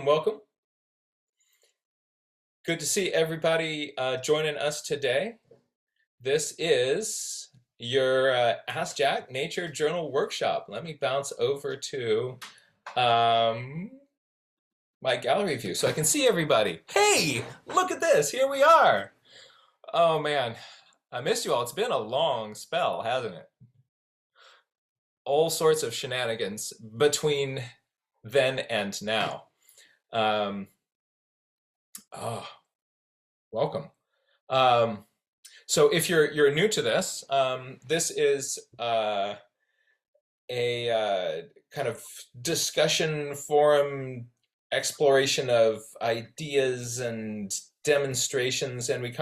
Welcome. Good to see everybody joining us today. This is your Ask Jack Nature Journal Workshop. Let me bounce over to um, my gallery view so I can see everybody. Hey, look at this. Here we are. Oh man, I missed you all. It's been a long spell, hasn't it? All sorts of shenanigans between then and now. Um, oh, welcome. Um, So if you're new to this, this is a kind of discussion forum exploration of ideas and demonstrations, and we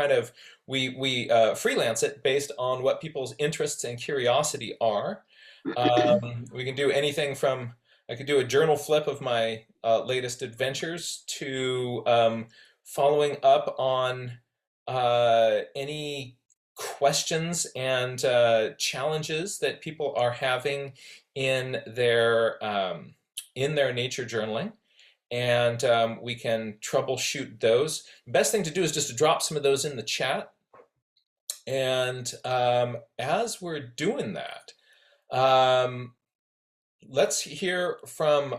freelance it based on what people's interests and curiosity are. We can do anything from I could do a journal flip of my latest adventures to following up on any questions and challenges that people are having in their nature journaling, and we can troubleshoot those. Best thing to do is just to drop some of those in the chat, and as we're doing that, um, let's hear from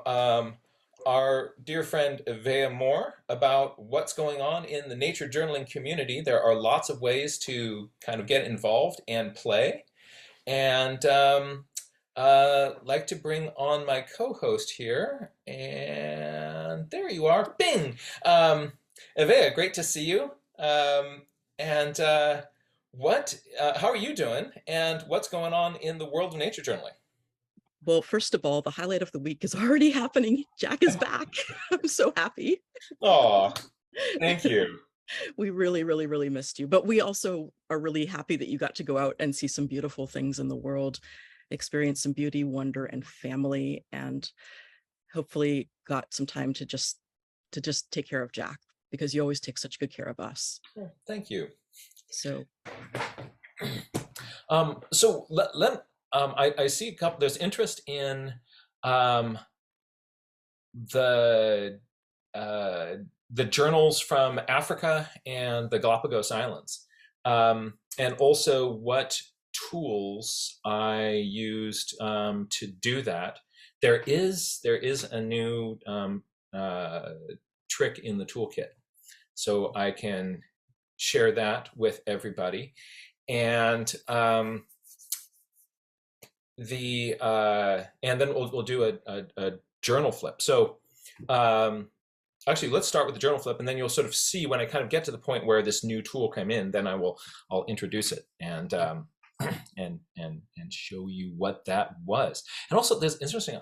our dear friend Evea Moore about what's going on in the nature journaling community. There are lots of ways to kind of get involved and play. And like to bring on my co-host here. And there you are. Bing! Evea, great to see you. And how are you doing? And what's going on in the world of nature journaling? Well, first of all, the highlight of the week is already happening. Jack is back. I'm so happy. Oh, thank you. We really, really, really missed you. But we also are really happy that you got to go out and see some beautiful things in the world, experience some beauty, wonder, and family, and hopefully got some time to just take care of Jack, because you always take such good care of us. Oh, thank you. So So I see a couple. There's interest in um, the uh, the journals from Africa and the Galapagos Islands, and also what tools I used to do that. There is a new trick in the toolkit, so I can share that with everybody. And and then we'll do a journal flip. So actually, let's start with the journal flip, and then you'll sort of see when I kind of get to the point where this new tool came in. Then I'll introduce it and and show you what that was. And also, this interesting.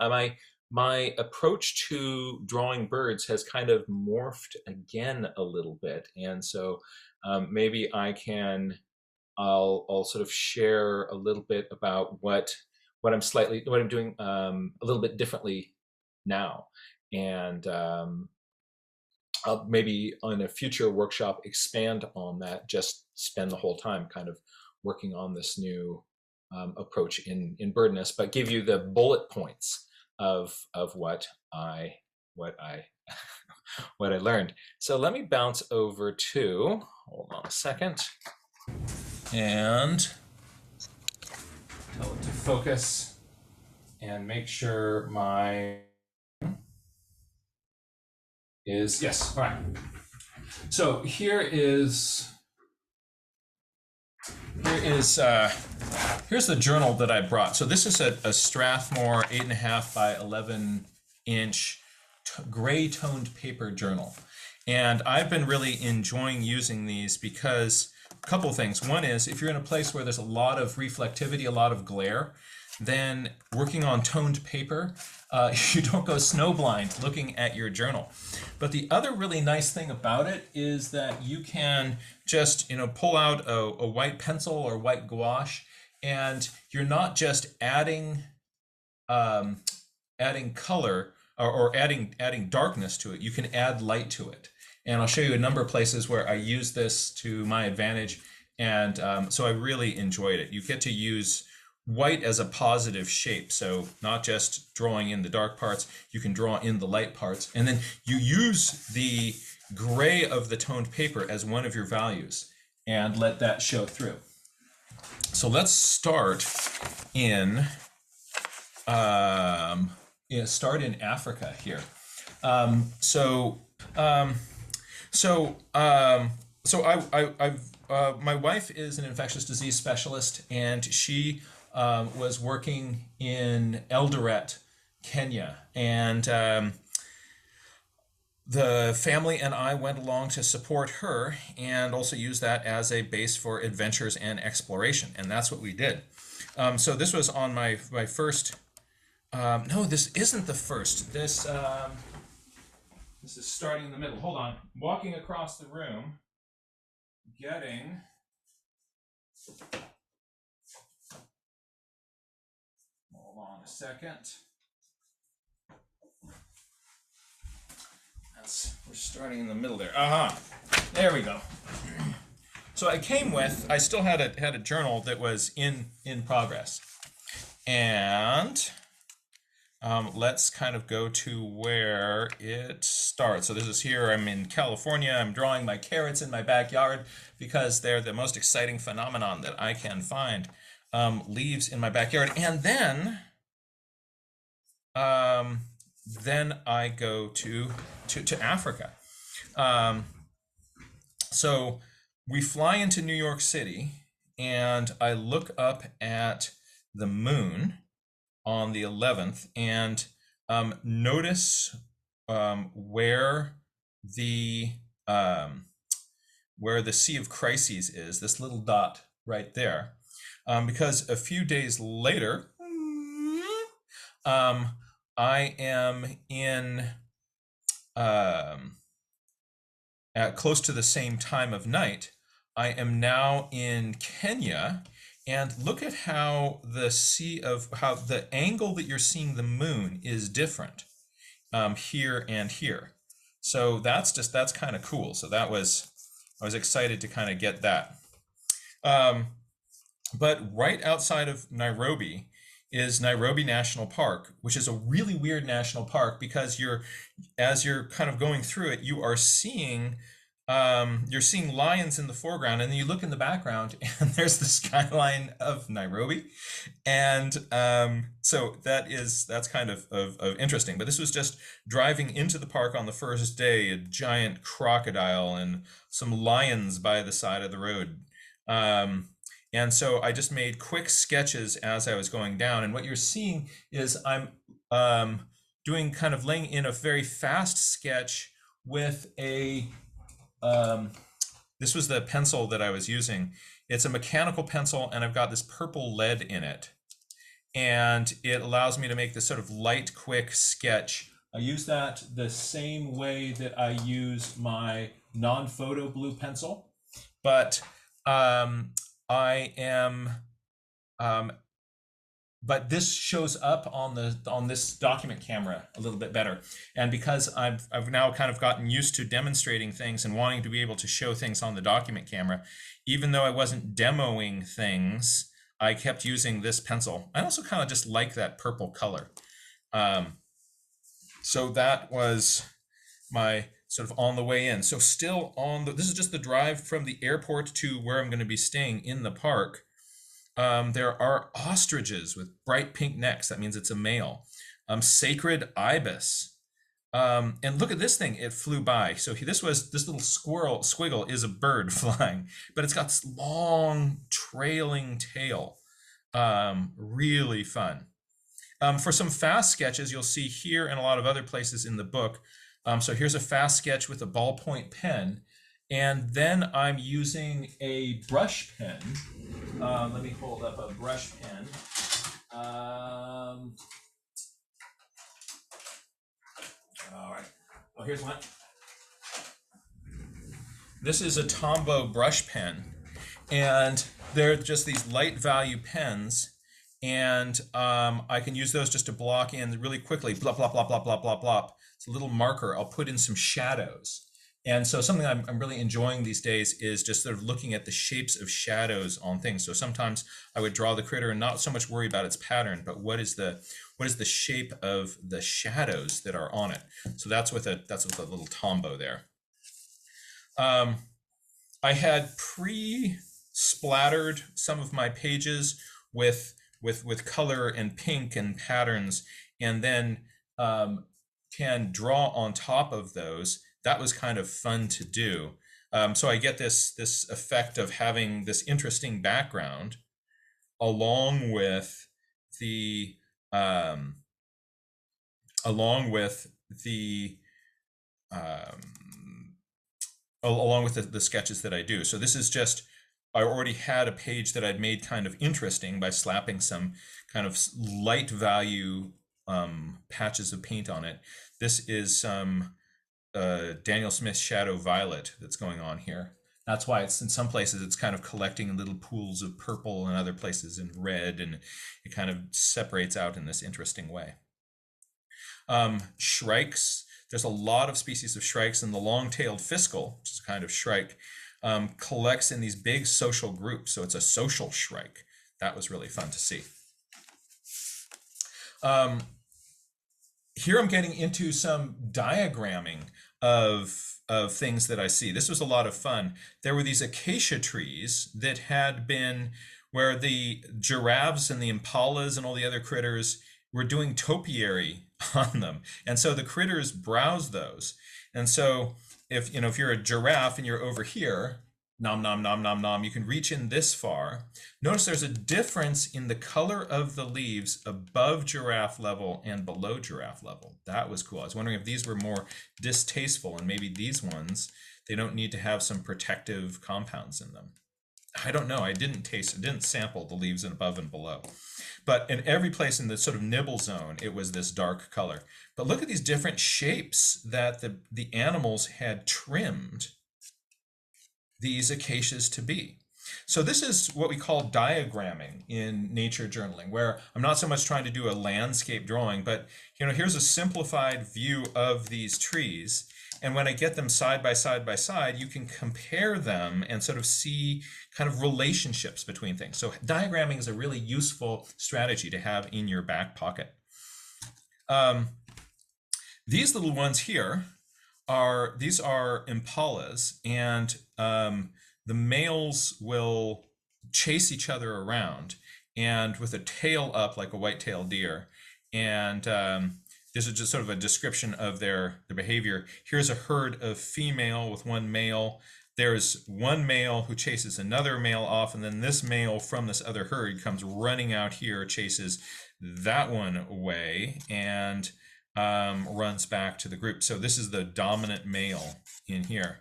My approach to drawing birds has kind of morphed again a little bit, and so maybe I'll sort of share a little bit about what I'm doing a little bit differently now, and I'll maybe on a future workshop expand on that. Just spend the whole time kind of working on this new approach in birdness, but give you the bullet points of what I what I learned. So let me bounce over to, hold on a second, and tell it to focus and make sure my is, yes, all right. So here's the journal that I brought. So this is a Strathmore 8.5 by 11-inch gray toned paper journal. And I've been really enjoying using these because a couple of things. One is, if you're in a place where there's a lot of reflectivity, a lot of glare, then working on toned paper, you don't go snowblind looking at your journal. But the other really nice thing about it is that you can just, pull out a white pencil or white gouache, and you're not just adding color or adding darkness to it. You can add light to it. And I'll show you a number of places where I use this to my advantage. And so I really enjoyed it. You get to use white as a positive shape. So not just drawing in the dark parts, you can draw in the light parts. And then you use the gray of the toned paper as one of your values and let that show through. So let's start in start in Africa here. My wife is an infectious disease specialist, and she was working in Eldoret, Kenya, and the family and I went along to support her and also use that as a base for adventures and exploration, and that's what we did. So this was on my first. No, this isn't the first. This is starting in the middle. Hold on. Walking across the room, getting. Hold on a second. We're starting in the middle there. There we go. So I still had a journal that was in progress, and let's kind of go to where it starts. So this is here. I'm in California. I'm drawing my carrots in my backyard because they're the most exciting phenomenon that I can find. Leaves in my backyard, and then I go to Africa. So we fly into New York City, and I look up at the moon on the 11th and notice where the Sea of Crises is, this little dot right there, because a few days later, I am in at close to the same time of night. I am now in Kenya, and look at how the angle that you're seeing the moon is different here and here. So that's kind of cool. So I was excited to kind of get that. But right outside of Nairobi is Nairobi National Park, which is a really weird national park because as you're kind of going through it, you're seeing lions in the foreground, and then you look in the background and there's the skyline of Nairobi. And so that's kind of interesting. But this was just driving into the park on the first day, a giant crocodile and some lions by the side of the road. And so I just made quick sketches as I was going down. And what you're seeing is I'm doing kind of laying in a very fast sketch with this was the pencil that I was using. It's a mechanical pencil, and I've got this purple lead in it. And it allows me to make this sort of light, quick sketch. I use that the same way that I use my non-photo blue pencil, but but this shows up on this document camera a little bit better. And because I've now kind of gotten used to demonstrating things and wanting to be able to show things on the document camera, even though I wasn't demoing things, I kept using this pencil. I also kind of just like that purple color. So that was my sort of on the way in. So still this is just the drive from the airport to where I'm going to be staying in the park. There are ostriches with bright pink necks. That means it's a male. Sacred ibis. And look at this thing. It flew by. So this little squiggle is a bird flying, but it's got this long trailing tail. Really fun. For some fast sketches, you'll see here and a lot of other places in the book. So here's a fast sketch with a ballpoint pen. And then I'm using a brush pen. Let me hold up a brush pen. All right. Well, here's one. This is a Tombow brush pen, and they're just these light value pens, and I can use those just to block in really quickly. Blop, blop, blop, blop, blop, blop, blop. It's a little marker. I'll put in some shadows. And so something I'm really enjoying these days is just sort of looking at the shapes of shadows on things. So sometimes I would draw the critter and not so much worry about its pattern, but what is the shape of the shadows that are on it. So that's with a little tombow there. Um, I had pre-splattered some of my pages with color and pink and patterns, and then can draw on top of those. That was kind of fun to do. So I get this effect of having this interesting background along with the um, along with the um, along with the sketches that I do. So this is just, I already had a page that I'd made kind of interesting by slapping some kind of light value patches of paint on it. This is some Daniel Smith Shadow Violet that's going on here. That's why it's in some places it's kind of collecting little pools of purple and other places in red, and it kind of separates out in this interesting way. Shrikes, there's a lot of species of shrikes, and the long-tailed fiscal, which is a kind of shrike, collects in these big social groups. So it's a social shrike. That was really fun to see. Here I'm getting into some diagramming of things that I see. This was a lot of fun. There were these acacia trees that had been where the giraffes and the impalas and all the other critters were doing topiary on them. And so the critters browse those. And so if you're a giraffe and you're over here, nom nom nom nom nom, you can reach in this far. Notice there's a difference in the color of the leaves above giraffe level and below giraffe level. That was cool. I was wondering if these were more distasteful, and maybe these ones, they don't need to have some protective compounds in them. I don't know. I didn't sample the leaves in above and below. But in every place in the sort of nibble zone, it was this dark color. But look at these different shapes that the animals had trimmed these acacias to be. So this is what we call diagramming in nature journaling, where I'm not so much trying to do a landscape drawing, but here's a simplified view of these trees. And when I get them side by side by side, you can compare them and sort of see kind of relationships between things. So diagramming is a really useful strategy to have in your back pocket. These little ones here are impalas, and the males will chase each other around, and with a tail up like a white-tailed deer. And this is just sort of a description of their behavior. Here's a herd of female with one male. There's one male who chases another male off, and then this male from this other herd comes running out here, chases that one away, and runs back to the group. So this is the dominant male in here.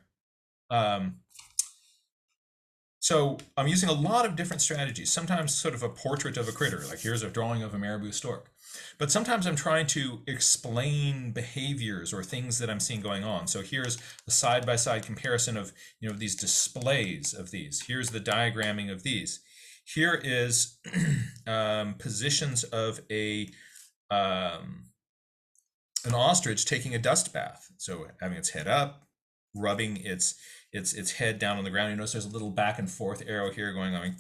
So I'm using a lot of different strategies, sometimes sort of a portrait of a critter, like here's a drawing of a marabou stork. But sometimes I'm trying to explain behaviors or things that I'm seeing going on. So here's a side-by-side comparison of these displays of these. Here's the diagramming of these. Here is positions of an ostrich taking a dust bath. So having its head up, rubbing its head down on the ground. You notice there's a little back and forth arrow here going on.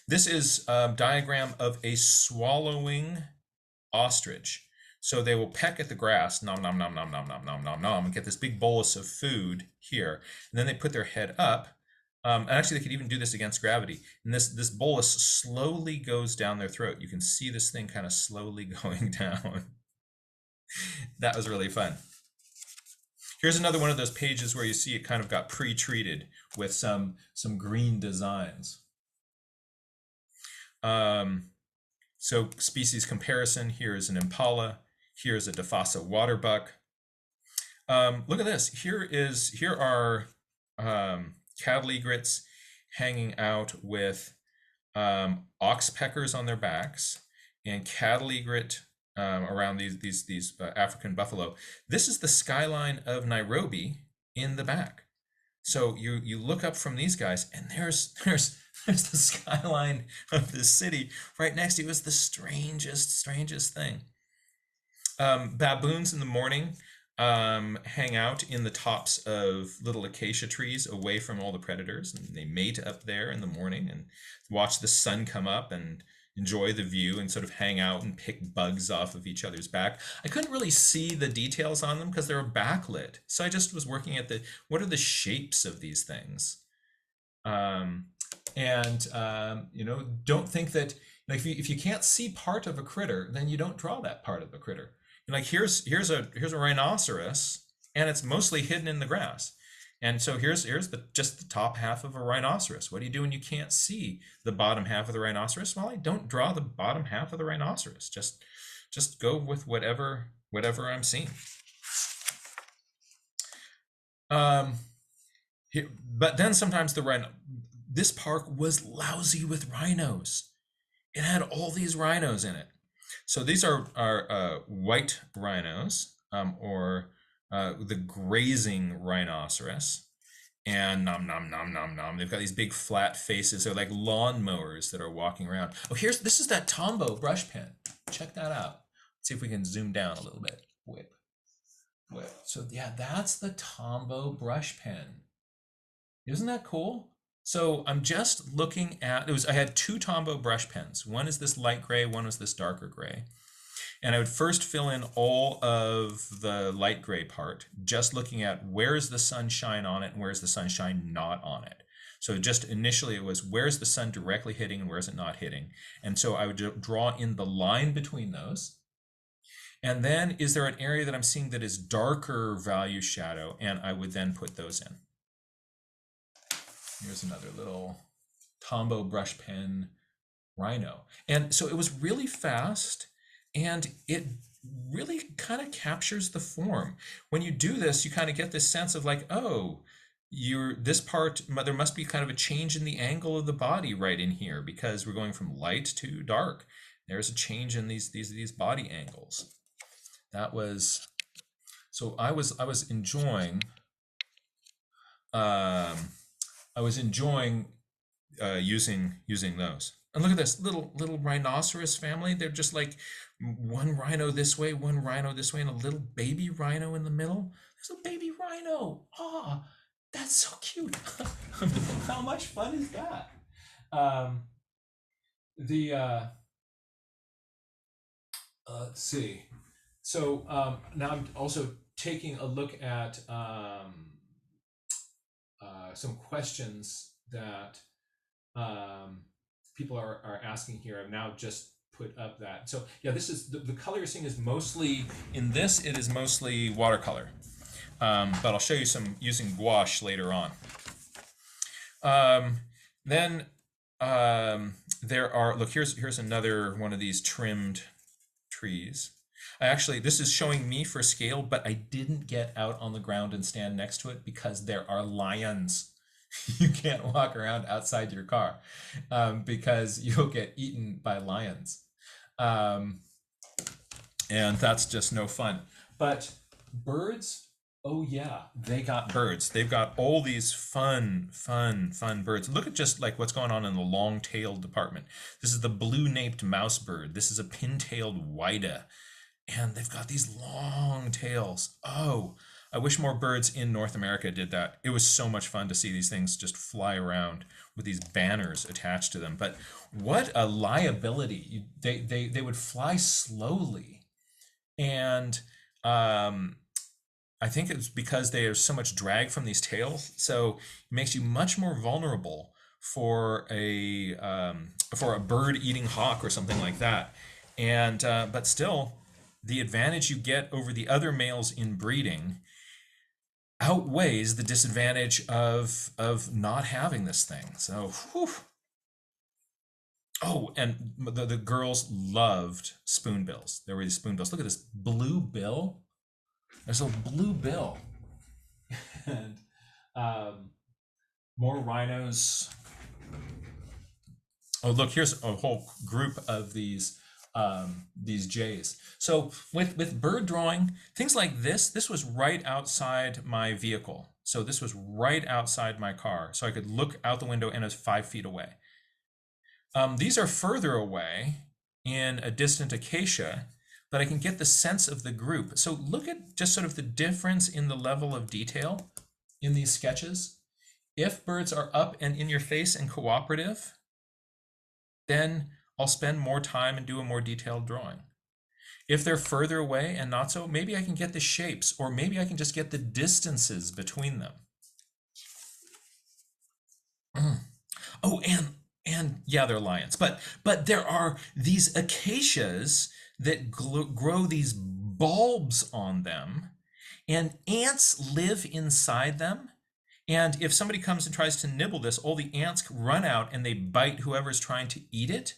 This is a diagram of a swallowing ostrich. So they will peck at the grass, nom nom nom nom nom nom nom nom nom, and get this big bolus of food here. And then they put their head up. And actually, they could even do this against gravity. And this bolus slowly goes down their throat. You can see this thing kind of slowly going down. That was really fun. Here's another one of those pages where you see it kind of got pre-treated with some green designs. So species comparison, here is an impala, here is a Dafasa waterbuck. Look at this, here are cattle egrets hanging out with oxpeckers on their backs, and cattle egret around these African buffalo. This is the skyline of Nairobi in the back. So you look up from these guys, and there's the skyline of the city right next to you. It was the strangest thing. Baboons in the morning. hang out in the tops of little acacia trees away from all the predators, and they mate up there in the morning and watch the sun come up and enjoy the view and sort of hang out and pick bugs off of each other's back. I couldn't really see the details on them because they were backlit, so I just was working at the what are the shapes of these things. um, and don't think that, like, if you can't see part of a critter, then you don't draw that part of the critter. And like, here's a rhinoceros, and it's mostly hidden in the grass. And so here's the just the top half of a rhinoceros. What do you do when you can't see the bottom half of the rhinoceros? Well, I don't draw the bottom half of the rhinoceros. Just go with whatever I'm seeing. Um, but then sometimes this park was lousy with rhinos. It had all these rhinos in it. So these are white rhinos, or the grazing rhinoceros. And nom nom nom nom nom. They've got these big flat faces. They're like lawnmowers that are walking around. Oh, this is that Tombow brush pen. Check that out. Let's see if we can zoom down a little bit. Whip. So yeah, that's the Tombow brush pen. Isn't that cool? So I'm just looking at, I had two Tombow brush pens. One is this light gray, one was this darker gray. And I would first fill in all of the light gray part, just looking at where's the sunshine on it and where's the sunshine not on it. So just initially it was where's the sun directly hitting and where's it not hitting. And so I would draw in the line between those. And then is there an area that I'm seeing that is darker value shadow? And I would then put those in. Here's another little Tombow brush pen rhino. And so it was really fast, and it really kind of captures the form. When you do this, you kind of get this sense of like, oh, this part, there must be kind of a change in the angle of the body right in here because we're going from light to dark. There's a change in these body angles. That was, so I was enjoying using those. And look at this little rhinoceros family. They're just like one rhino this way, one rhino this way, and a little baby rhino in the middle. There's a baby rhino. Ah, that's so cute. How much fun is that? Let's see. So now I'm also taking a look at some questions that people are asking here. I've now just put up that. So yeah, this is the color you're seeing is mostly, in this, it is mostly watercolor. But I'll show you some using gouache later on. Then there are, look, here's another one of these trimmed trees. Actually, this is showing me for scale, but I didn't get out on the ground and stand next to it because there are lions. You can't walk around outside your car because you'll get eaten by lions. And that's just no fun. But birds, oh yeah, they got birds. They've got all these fun birds. Look at just like what's going on in the long-tailed department. This is the blue-naped mouse bird. This is a pin-tailed whydah. And they've got these long tails. Oh, I wish more birds in North America did that. It was so much fun to see these things just fly around with these banners attached to them. But what a liability. They would fly slowly. And I think it's because there's so much drag from these tails. So it makes you much more vulnerable for a bird-eating hawk or something like that. And but still, the advantage you get over the other males in breeding outweighs the disadvantage of not having this thing. So, whew. Oh, and the girls loved spoonbills. There were these spoonbills. Look at this blue bill. There's a blue bill. And more rhinos. Oh, look, here's a whole group of these jays. So with bird drawing, things like this was right outside my vehicle. So this was right outside my car. So I could look out the window and it was 5 feet away. These are further away in a distant acacia, but I can get the sense of the group. So look at just sort of the difference in the level of detail in these sketches. If birds are up and in your face and cooperative, then I'll spend more time and do a more detailed drawing. If they're further away and not so, maybe I can get the shapes, or maybe I can just get the distances between them. Oh, and yeah, they're lions, but there are these acacias that grow these bulbs on them, and ants live inside them. And if somebody comes and tries to nibble this, all the ants run out and they bite whoever's trying to eat it,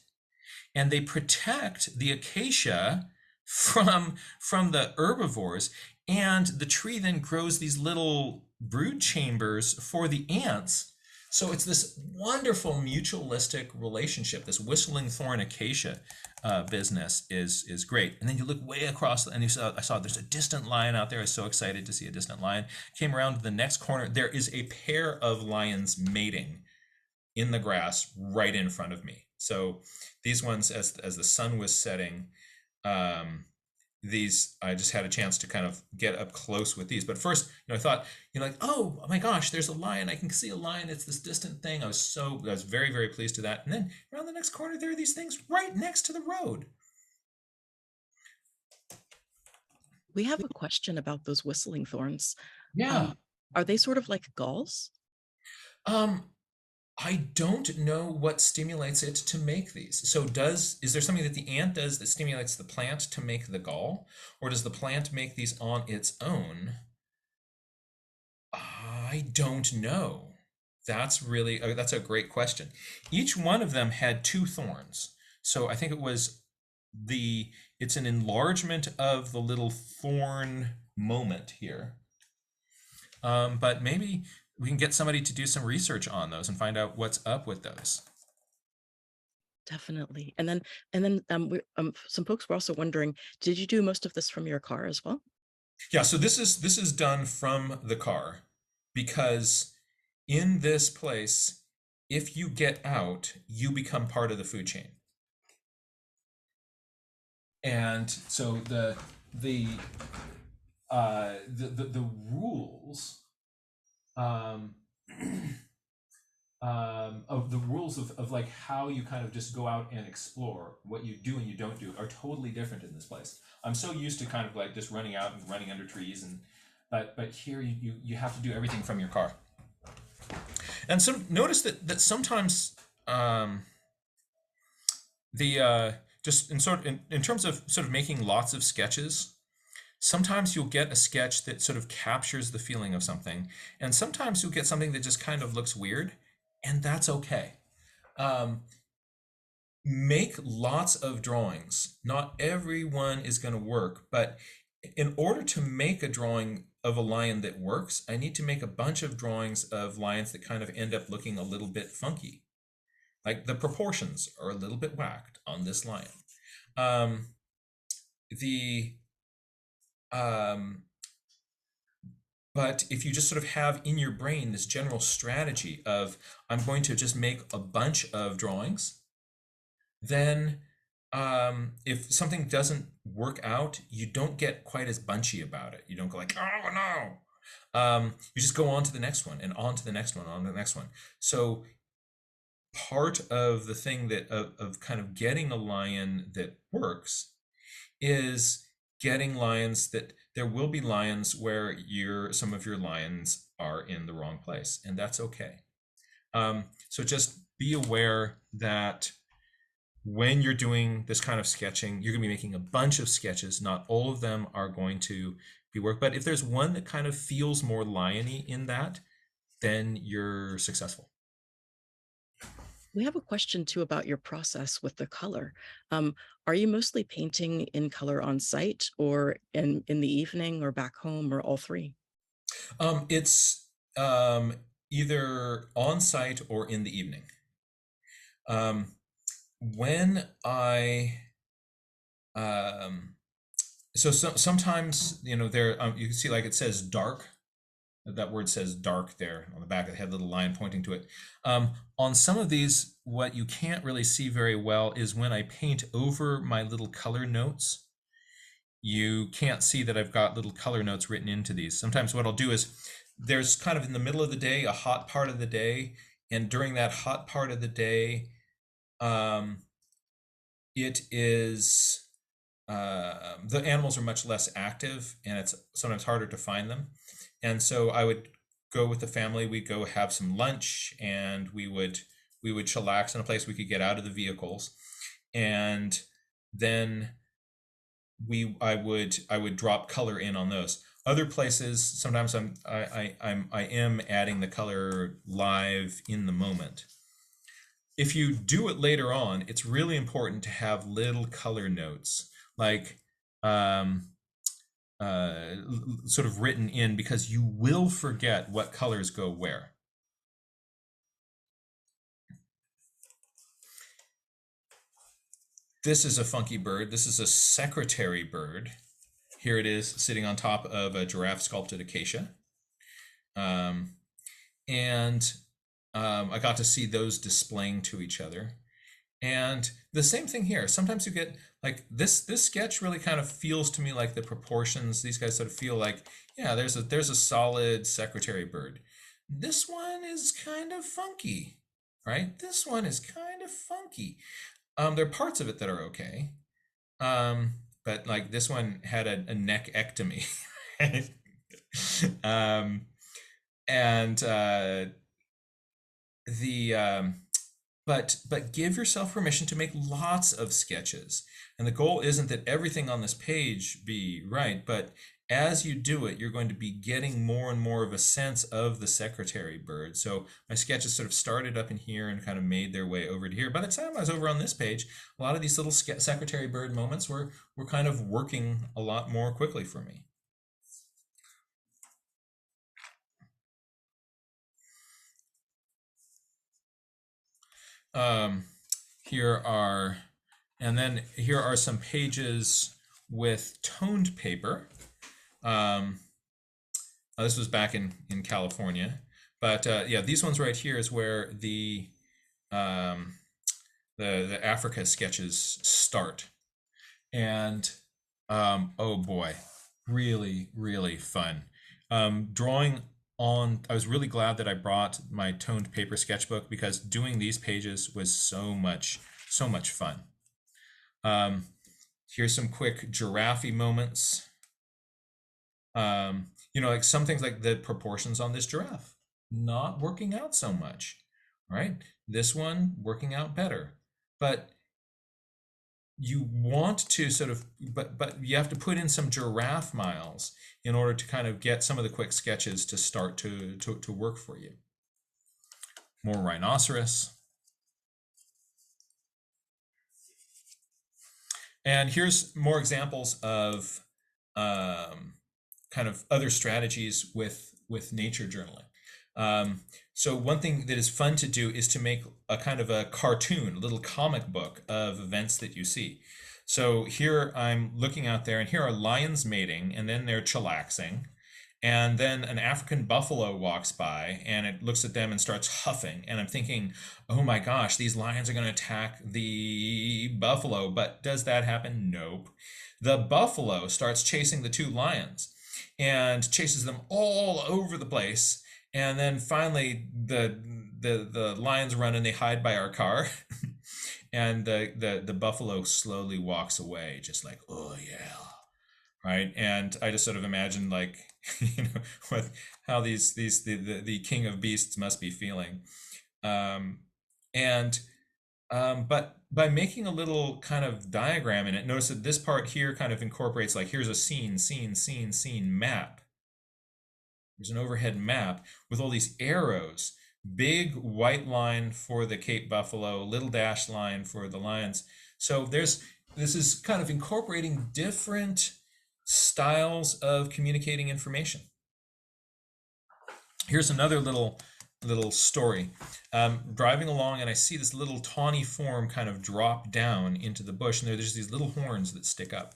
and they protect the acacia from the herbivores. And the tree then grows these little brood chambers for the ants. So it's this wonderful mutualistic relationship. This whistling thorn acacia business is great. And then you look way across, and I saw there's a distant lion out there. I was so excited to see a distant lion. Came around to the next corner. There is a pair of lions mating in the grass right in front of me. So these ones, as the sun was setting, these I just had a chance to kind of get up close with these. But first, I thought, like, oh my gosh, there's a lion. I can see a lion. It's this distant thing. I was very, very pleased to that. And then around the next corner, there are these things right next to the road. We have a question about those whistling thorns. Yeah. Are they sort of like gulls? I don't know what stimulates it to make these. So is there something that the ant does that stimulates the plant to make the gall? Or does the plant make these on its own? I don't know. That's a great question. Each one of them had two thorns. So I think it's an enlargement of the little thorn moment here. But maybe we can get somebody to do some research on those and find out what's up with those. Definitely. And then some folks were also wondering, did you do most of this from your car as well? Yeah, so this is done from the car, because in this place, if you get out, you become part of the food chain. And so the rules of the rules of like how you kind of just go out and explore, what you do and you don't do, are totally different in this place. I'm so used to kind of like just running out and running under trees, but here you have to do everything from your car. And so notice that sometimes just in terms of sort of making lots of sketches, sometimes you'll get a sketch that sort of captures the feeling of something, and sometimes you'll get something that just kind of looks weird, and that's okay. Make lots of drawings. Not everyone is going to work, but in order to make a drawing of a lion that works, I need to make a bunch of drawings of lions that kind of end up looking a little bit funky. Like the proportions are a little bit whacked on this lion. But if you just sort of have in your brain this general strategy of, I'm going to just make a bunch of drawings, then if something doesn't work out, you don't get quite as bunchy about it. You don't go like, oh no. You just go on to the next one, and on to the next one, on to the next one. So part of the thing that of kind of getting a lion that works is getting lions that there will be lions where some of your lions are in the wrong place, and that's okay. So just be aware that when you're doing this kind of sketching, you're going to be making a bunch of sketches. Not all of them are going to be work, but if there's one that kind of feels more lion-y in that, then you're successful. We have a question too about your process with the color. Are you mostly painting in color on site, or in the evening, or back home, or all three? It's either on site or in the evening. When I sometimes there you can see, like, it says dark. That word says dark there on the back of the head, little line pointing to it. On some of these, what you can't really see very well is when I paint over my little color notes, you can't see that I've got little color notes written into these. Sometimes what I'll do is there's kind of in the middle of the day, a hot part of the day, and during that hot part of the day, um, it is the animals are much less active, and it's sometimes harder to find them. And so I would go with the family. We'd go have some lunch, and we would chillax in a place we could get out of the vehicles, and then I would drop color in on those. Other places, sometimes I am adding the color live in the moment. If you do it later on, it's really important to have little color notes, like um, sort of written in, because you will forget what colors go where. This is a funky bird. This is a secretary bird. Here it is sitting on top of a giraffe sculpted acacia. Um, and I got to see those displaying to each other. And the same thing here. Sometimes you get like this sketch really kind of feels to me like the proportions. These guys sort of feel like, yeah, there's a solid secretary bird. This one is kind of funky, right? This one is kind of funky. There are parts of it that are okay. Um, but like this one had a neckectomy. Right? um, and the but give yourself permission to make lots of sketches. And the goal isn't that everything on this page be right, but as you do it, you're going to be getting more and more of a sense of the secretary bird. So my sketches sort of started up in here and kind of made their way over to here. By the time I was over on this page, a lot of these little secretary bird moments were kind of working a lot more quickly for me. Um, here are, and then here are some pages with toned paper. This was back in California, but yeah, these ones right here is where um, the Africa sketches start, and oh boy, really fun. Drawing on, I was really glad that I brought my toned paper sketchbook because doing these pages was so much fun. Um, Here's some quick giraffe moments. Like some things like the proportions on this giraffe not working out so much, right? This one working out better, but you want to sort of, but you have to put in some giraffe miles in order to kind of get some of the quick sketches to start to work for you. More rhinoceros. And here's more examples of kind of other strategies with nature journaling. So one thing that is fun to do is to make a kind of a cartoon, a little comic book of events that you see. So here I'm looking out there, and here are lions mating, and then they're chillaxing. And then an African buffalo walks by and it looks at them and starts huffing. And I'm thinking, oh my gosh, these lions are going to attack the buffalo. But does that happen? Nope. The buffalo starts chasing the two lions and chases them all over the place. And then finally, the lions run and they hide by our car. And the buffalo slowly walks away, just like, oh yeah, right? And I just sort of imagined like, with how the king of beasts must be feeling. Um, and but by making a little kind of diagram in it, notice that this part here kind of incorporates like here's a scene map. There's an overhead map with all these arrows, big white line for the Cape Buffalo, little dash line for the lions. So this is kind of incorporating different styles of communicating information. Here's another little story. Driving along and I see this little tawny form kind of drop down into the bush, and there's these little horns that stick up.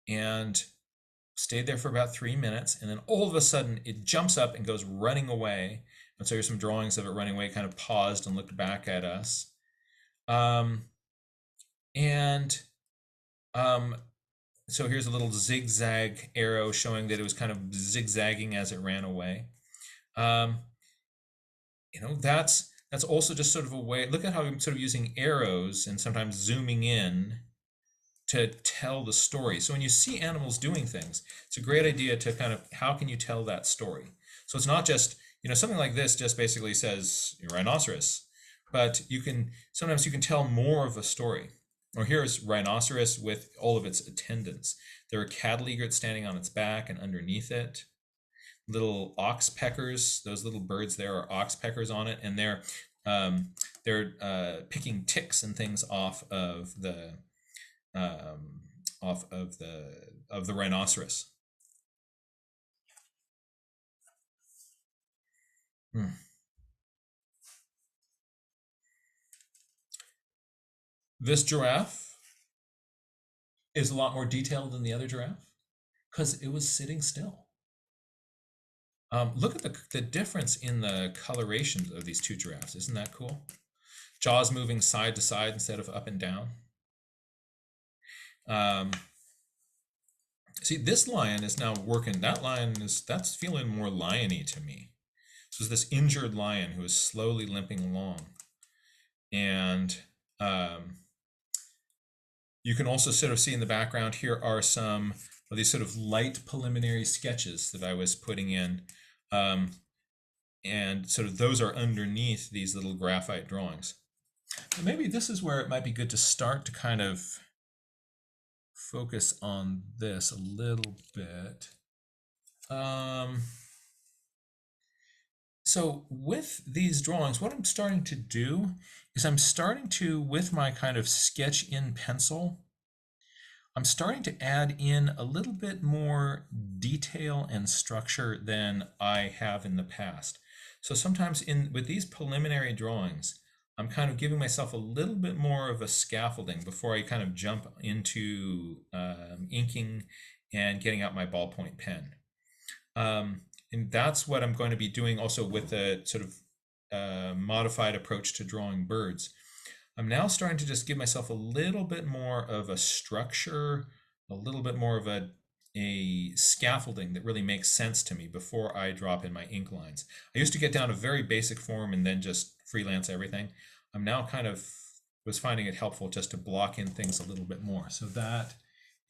And stayed there for about 3 minutes, and then all of a sudden it jumps up and goes running away. And so here's some drawings of it running away. It kind of paused and looked back at us. And so here's a little zigzag arrow showing that it was kind of zigzagging as it ran away. Um, that's also just sort of a way. Look at how I'm sort of using arrows and sometimes zooming in to tell the story. So when you see animals doing things, it's a great idea to kind of, how can you tell that story? So it's not just, something like this just basically says rhinoceros, but sometimes you can tell more of a story. Or here's rhinoceros with all of its attendants. There are cattle egrets standing on its back and underneath it. Little ox peckers, those little birds there are ox peckers on it, and they're picking ticks and things off of the rhinoceros. This giraffe is a lot more detailed than the other giraffe because it was sitting still. Look at the difference in the colorations of these two giraffes. Isn't that cool? Jaws moving side to side instead of up and down. See, this lion is now working. That's feeling more lion-y to me. So this injured lion who is slowly limping along. And you can also sort of see in the background here are some of these sort of light preliminary sketches that I was putting in. And sort of those are underneath these little graphite drawings. But maybe this is where it might be good to start to kind of focus on this a little bit. So with these drawings, what I'm starting to do is I'm starting to, with my kind of sketch in pencil, I'm starting to add in a little bit more detail and structure than I have in the past. So sometimes with these preliminary drawings, I'm kind of giving myself a little bit more of a scaffolding before I kind of jump into inking and getting out my ballpoint pen. And that's what I'm going to be doing also with the sort of modified approach to drawing birds. I'm now starting to just give myself a little bit more of a structure, a little bit more of a scaffolding that really makes sense to me before I drop in my ink lines. I used to get down a very basic form and then just freelance everything. I'm now kind of was finding it helpful just to block in things a little bit more. So that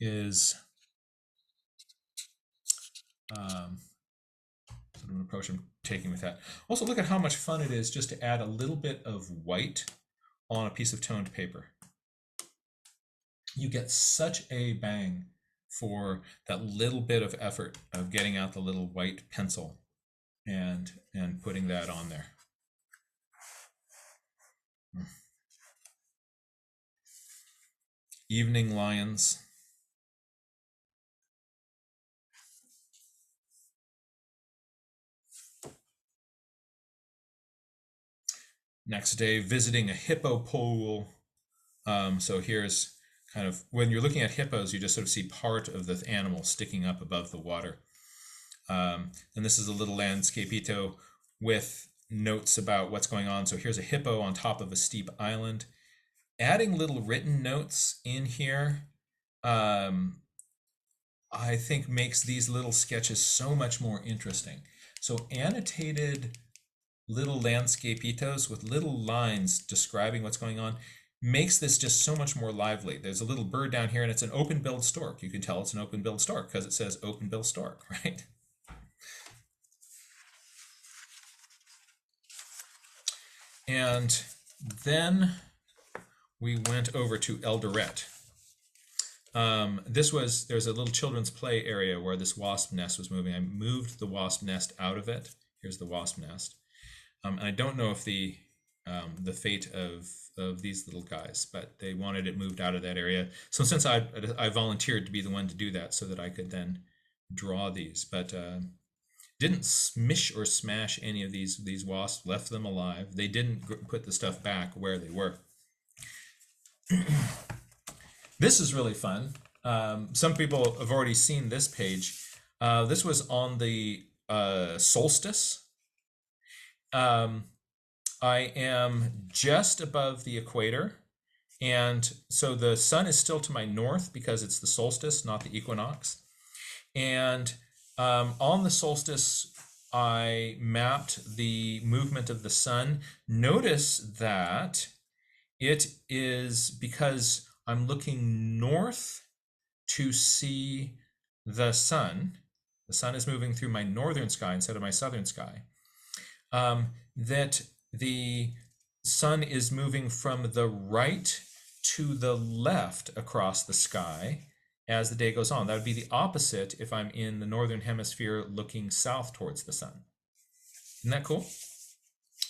is sort of an approach I'm taking with that. Also, look at how much fun it is just to add a little bit of white on a piece of toned paper. You get such a bang for that little bit of effort of getting out the little white pencil and putting that on there. Evening lions. Next day, visiting a hippo pool. So here's kind of, when you're looking at hippos, you just sort of see part of the animal sticking up above the water. And this is a little landscapito with notes about what's going on. So here's a hippo on top of a steep island. Adding little written notes in here, I think makes these little sketches so much more interesting. So annotated little landscapeitos with little lines describing what's going on makes this just so much more lively. There's a little bird down here and it's an open-billed stork. You can tell it's an open-billed stork because it says open-billed stork, right? And then we went over to Eldoret. There's a little children's play area where this wasp nest was moving. I moved the wasp nest out of it. Here's the wasp nest. And I don't know if the fate of these little guys, but they wanted it moved out of that area. So since I volunteered to be the one to do that so that I could then draw these, but didn't smish or smash any of these wasps, left them alive. They didn't put the stuff back where they were. This is really fun. Some people have already seen this page. This was on the solstice. I am just above the equator And so the sun is still to my north because it's the solstice, not the equinox. And on the solstice, I mapped the movement of the sun. Notice that it is because I'm looking north to see the sun. The sun is moving through my northern sky instead of my southern sky. That the sun is moving from the right to the left across the sky as the day goes on. That would be the opposite if I'm in the northern hemisphere looking south towards the sun. Isn't that cool?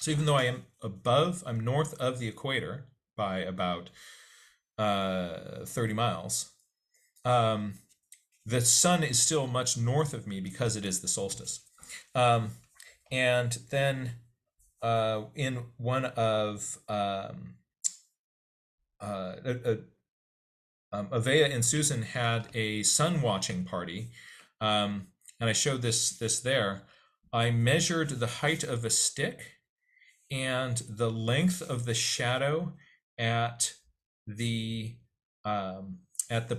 So even though I'm north of the equator by about 30 miles, the sun is still much north of me because it is the solstice. And then in one of Avea and Susan had a sun watching party, and I showed this there. I measured the height of a stick and the length of the shadow at the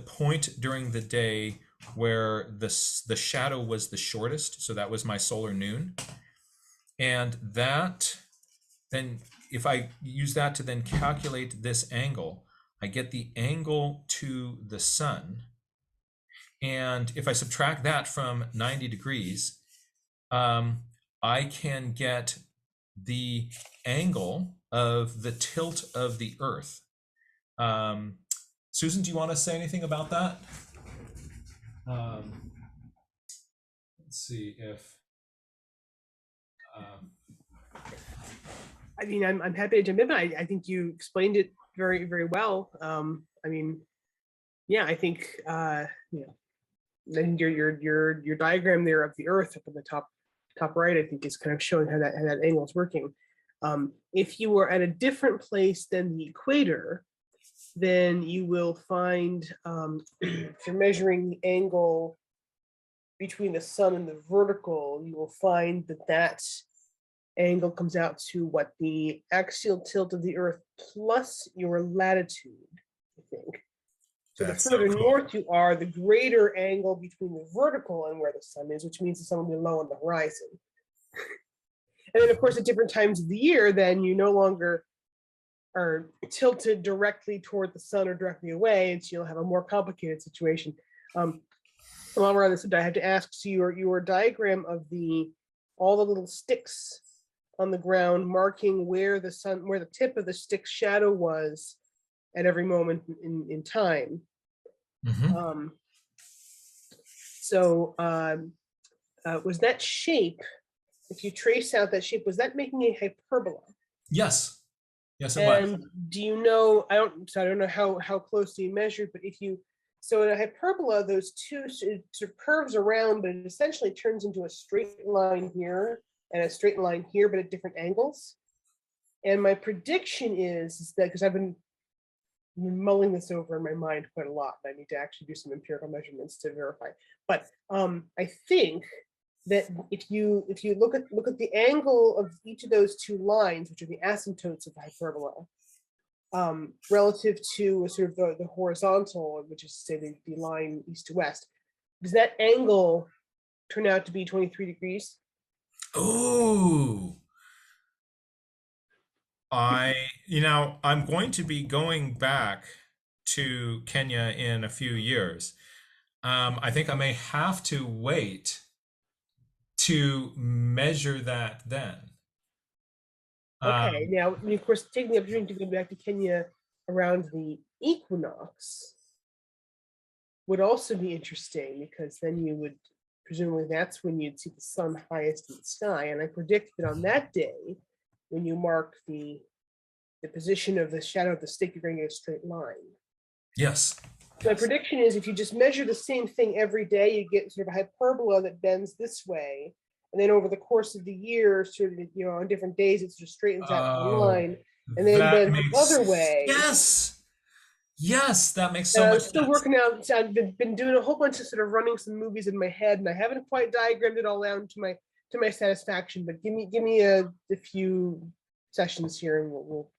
point during the day where the shadow was the shortest. So that was my solar noon, and that then if I use that to then calculate this angle, I get the angle to the sun. And if I subtract that from 90 degrees, I can get the angle of the tilt of the Earth. Susan, do you want to say anything about that? Let's see if. I mean, I'm happy to jump in, but I think you explained it very, very well. I mean, yeah, I think then your diagram there of the Earth up in the top right, I think is kind of showing how that angle is working. If you were at a different place than the equator, then you will find if you're measuring the angle between the sun and the vertical, you will find that angle comes out to what the axial tilt of the Earth plus your latitude, I think. So the further north you are, the greater angle between the vertical and where the sun is, which means the sun will be low on the horizon. And then, of course, at different times of the year, then you no longer are tilted directly toward the sun or directly away, and so you'll have a more complicated situation. While we're on this, I have to ask, so your diagram of all the little sticks on the ground marking where the tip of the stick shadow was at every moment in time. Mm-hmm. Was that shape, if you trace out that shape, was that making a hyperbola? Yes. Yes, it was. And do you know, I don't know how closely you measured, but so in a hyperbola, those two it sort of curves around, but it essentially turns into a straight line here and a straight line here, but at different angles. And my prediction is that, because I've been mulling this over in my mind quite a lot, and I need to actually do some empirical measurements to verify. But I think that if you look at the angle of each of those two lines, which are the asymptotes of the hyperbola, relative to sort of the horizontal, which is, say, the line east to west, does that angle turn out to be 23 degrees? Ooh. I'm going to be going back to Kenya in a few years. I think I may have to wait to measure that then. Okay, now, of course, taking the opportunity to go back to Kenya around the equinox would also be interesting, because then you would, presumably that's when you'd see the sun highest in the sky. And I predict that on that day, when you mark the position of the shadow of the stick, you're going to get a straight line. Yes. My prediction is, if you just measure the same thing every day, you get sort of a hyperbola that bends this way. And then over the course of the year, sort of, on different days, it just straightens out one line and then bends the other way. Yes. Yes, that makes so much sense. I'm still working out. So I've been doing a whole bunch of sort of running some movies in my head, and I haven't quite diagrammed it all out to my satisfaction. But give me a few sessions here, and we'll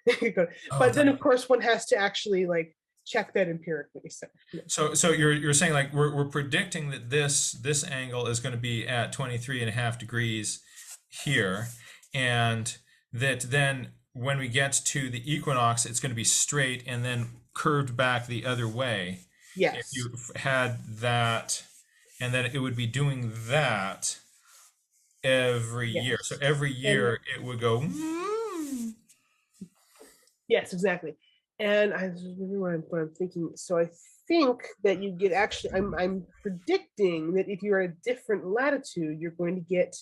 Oh, But then of course one has to actually like check that empirically. So yeah. so you're saying like we're predicting that this angle is going to be at 23.5 degrees here, and that then when we get to the equinox, it's going to be straight and then curved back the other way. If Yes. you had that, and then it would be doing that every year. So Yes. every And year it would go. yes, exactly. And I remember what I'm thinking. So I think that you get actually, I'm predicting that if you're at a different latitude, you're going to get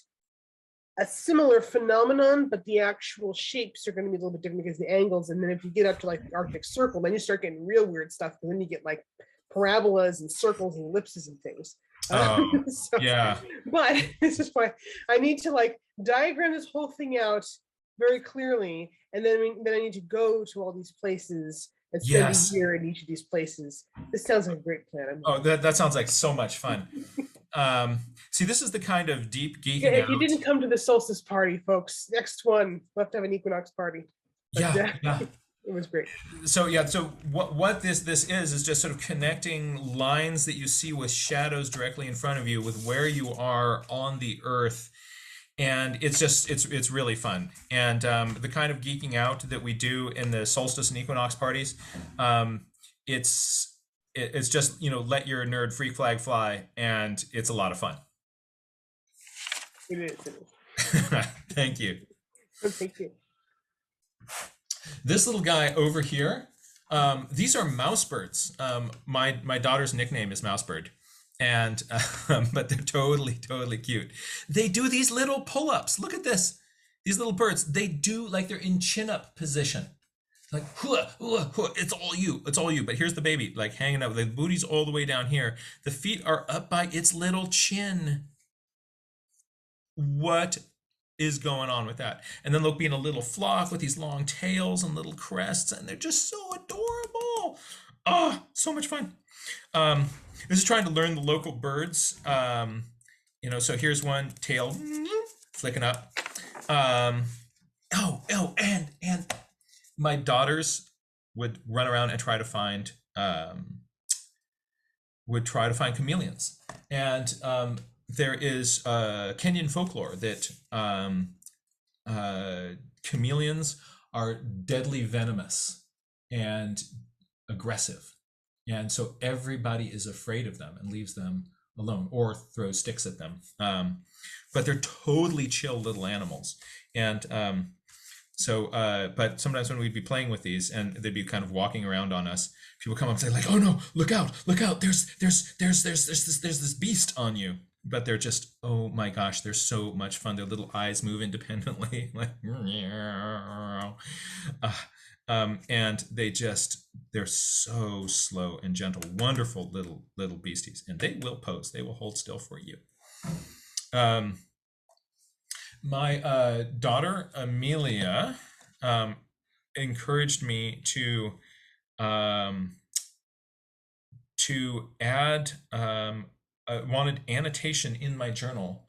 a similar phenomenon, but the actual shapes are going to be a little bit different because the angles. And then if you get up to like the Arctic Circle, then you start getting real weird stuff. And then you get like parabolas and circles and ellipses and things. So, Yeah. but this is why I need to like diagram this whole thing out very clearly, and then I need to go to all these places and spend Yes. a year in each of these places. This sounds like a great plan. Oh, that sounds like so much fun. See, this is the kind of deep geeking Yeah, if out. you didn't come to the solstice party, folks, next one we'll have to have an equinox party. But, Yeah. it was great. So yeah, so what this is just sort of connecting lines that you see with shadows directly in front of you with where you are on the Earth, and it's really fun. And the kind of geeking out that we do in the solstice and equinox parties, it's just, you know, let your nerd freak flag fly, and it's a lot of fun. It is. Thank you. Thank you. This little guy over here, these are mousebirds. My daughter's nickname is Mousebird, and but they're totally cute. They do these little pull-ups. Look at this. These little birds, they do like they're in chin-up position. Like, hua, hua, hua, it's all you, it's all you. But here's the baby, like hanging up. The booty's all the way down here. The feet are up by its little chin. What is going on with that? And then they'll be in a little flock with these long tails and little crests, and they're just so adorable. Oh, so much fun. This is trying to learn the local birds. You know, so here's one tail flicking up. And my daughters would run around and try to find chameleons. And there is Kenyan folklore that chameleons are deadly venomous and aggressive. And so everybody is afraid of them and leaves them alone or throws sticks at them. But they're totally chill little animals. And but sometimes when we'd be playing with these and they'd be kind of walking around on us, people come up and say like, "Oh no, look out, there's this beast on you." But they're just, oh my gosh, they're so much fun. Their little eyes move independently, like, and they're so slow and gentle, wonderful little beasties, and they will pose. They will hold still for you. My daughter Amelia encouraged me to add wanted annotation in my journal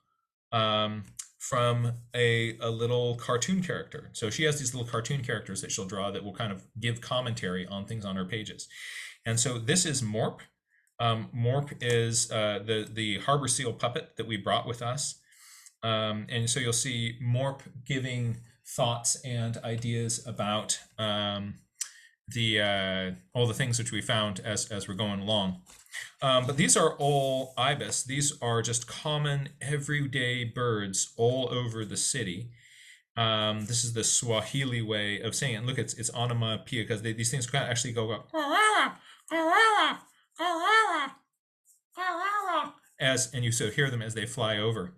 from a little cartoon character. So she has these little cartoon characters that she'll draw that will kind of give commentary on things on her pages. And so this is Morp. Morp is the harbor seal puppet that we brought with us. And so you'll see Morp giving thoughts and ideas about all the things which we found as we're going along. But these are all ibis. These are just common everyday birds all over the city. This is the Swahili way of saying it. And look, it's onomatopoeia because these things can actually go up and you so hear them as they fly over.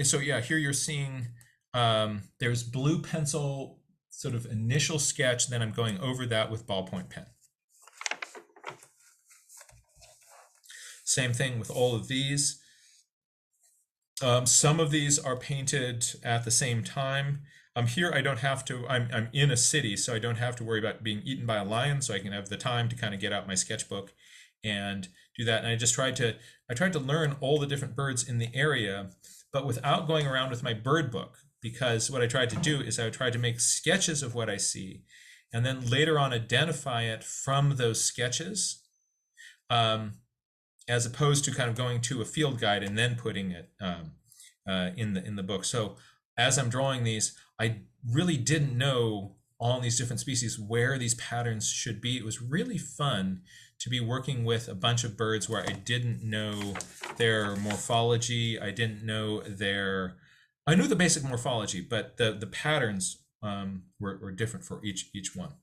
So yeah, here you're seeing there's blue pencil sort of initial sketch, then I'm going over that with ballpoint pen. Same thing with all of these. Some of these are painted at the same time. Here I don't have to, I'm in a city, so I don't have to worry about being eaten by a lion, so I can have the time to kind of get out my sketchbook and do that. And I tried to learn all the different birds in the area, but without going around with my bird book. Because what I tried to do is I tried to make sketches of what I see, and then later on identify it from those sketches, as opposed to kind of going to a field guide and then putting it in the book. So as I'm drawing these, I really didn't know all these different species where these patterns should be. It was really fun to be working with a bunch of birds where I didn't know their morphology. I didn't know their, I knew the basic morphology, but the patterns were different for each one.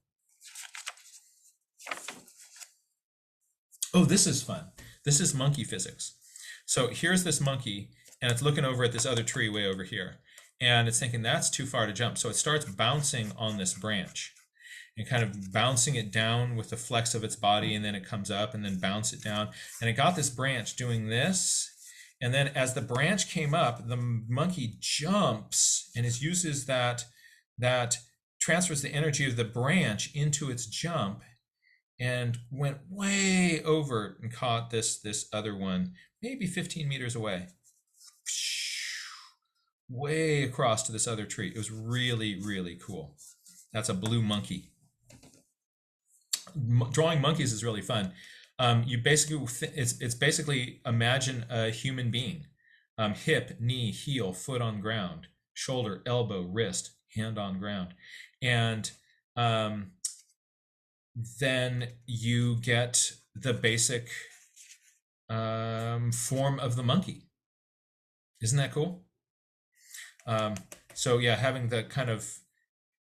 Oh, this is fun. This is monkey physics. So here's this monkey, and it's looking over at this other tree way over here. And it's thinking that's too far to jump. So it starts bouncing on this branch and kind of bouncing it down with the flex of its body, and then it comes up and then bounce it down. And it got this branch doing this. And then as the branch came up, the monkey jumps and it uses that transfers the energy of the branch into its jump, and went way over and caught this other one, maybe 15 meters away, way across to this other tree. It was really, really cool. That's a blue monkey. Drawing monkeys is really fun. You basically, it's basically imagine a human being, hip, knee, heel, foot on ground, shoulder, elbow, wrist, hand on ground, and then you get the basic form of the monkey. Isn't that cool? So yeah, having the kind of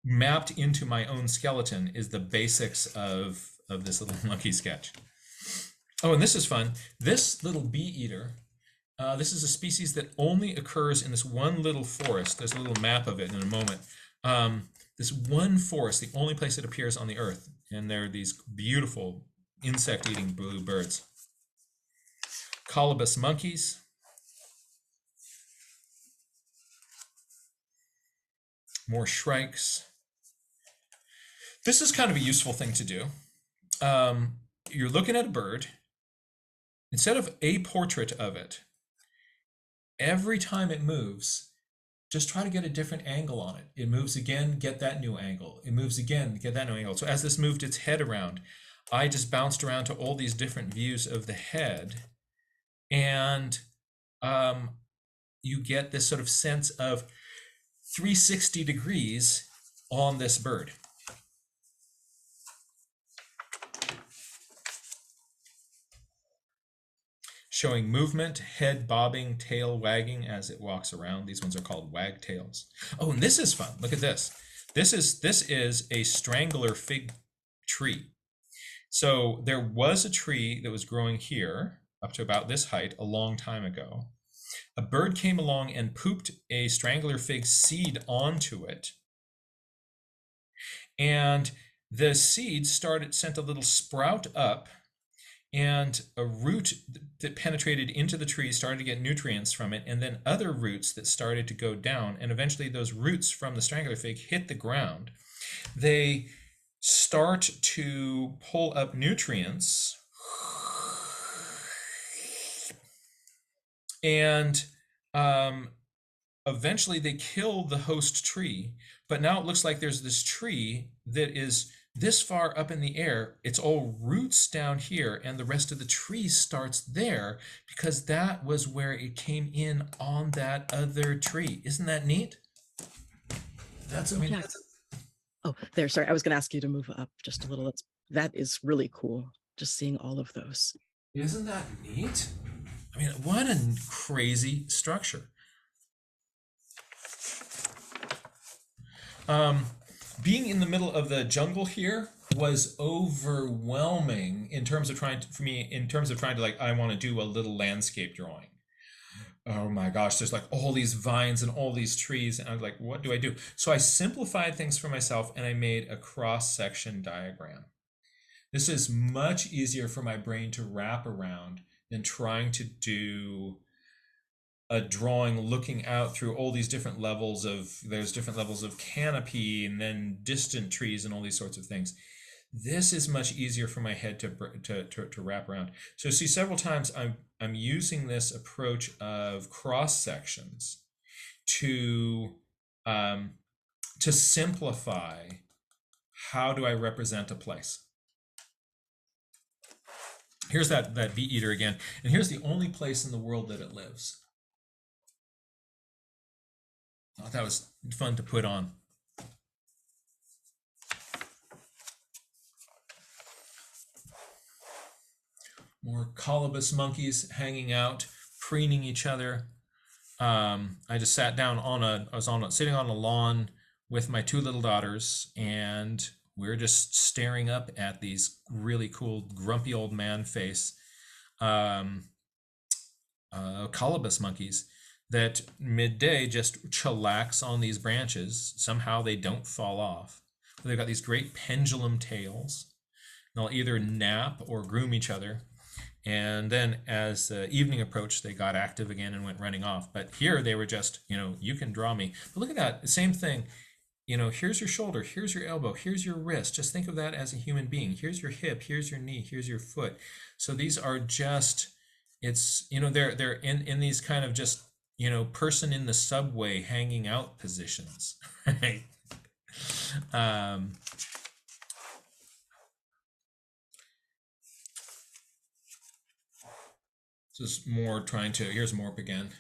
mapped into my own skeleton is the basics of this little monkey sketch. Oh, and this is fun. This little bee eater, this is a species that only occurs in this one little forest. There's a little map of it in a moment. This one forest, the only place it appears on the earth. And there are these beautiful insect-eating blue birds. Colobus monkeys. More shrikes. This is kind of a useful thing to do. You're looking at a bird. Instead of a portrait of it, every time it moves, just try to get a different angle on it. It moves again, get that new angle. It moves again, get that new angle. So as this moved its head around, I just bounced around to all these different views of the head, and you get this sort of sense of 360 degrees on this bird. Showing movement, head bobbing, tail wagging as it walks around. These ones are called wagtails. Oh, and this is fun. Look at this. This is a strangler fig tree. So there was a tree that was growing here up to about this height a long time ago. A bird came along and pooped a strangler fig seed onto it. And the seed sent a little sprout up, and a root that penetrated into the tree started to get nutrients from it, and then other roots that started to go down, and eventually those roots from the strangler fig hit the ground. They start to pull up nutrients, and eventually they kill the host tree, but now it looks like there's this tree that is this far up in the air. It's all roots down here, and the rest of the tree starts there because that was where it came in on that other tree. Isn't that neat? That's, I mean, Yeah. Oh, there, sorry, I was going to ask you to move up just a little. That is really cool, just seeing all of those. Isn't that neat? I mean, what a crazy structure. Being in the middle of the jungle here was overwhelming in terms of trying to like, I want to do a little landscape drawing. Oh my gosh, there's like all these vines and all these trees, and I was like, what do I do? So I simplified things for myself, and I made a cross-section diagram. This is much easier for my brain to wrap around than trying to do a drawing looking out through all these different levels of, there's different levels of canopy and then distant trees and all these sorts of things. This is much easier for my head to wrap around. So see, several times I'm using this approach of cross sections to simplify how do I represent a place. Here's that bee eater again, and here's the only place in the world that it lives. Oh, that was fun to put on. More colobus monkeys hanging out, preening each other. I just sat down sitting on a lawn with my two little daughters, and we're just staring up at these really cool grumpy old man face colobus monkeys that midday just chillax on these branches. Somehow they don't fall off. They've got these great pendulum tails. They'll either nap or groom each other. And then as the evening approached, they got active again and went running off. But here they were just, you can draw me. But look at that, same thing. Here's your shoulder, here's your elbow, here's your wrist. Just think of that as a human being. Here's your hip, here's your knee, here's your foot. So these are just, they're in these kind of just, person in the subway hanging out positions, right? Just more here's Morp again.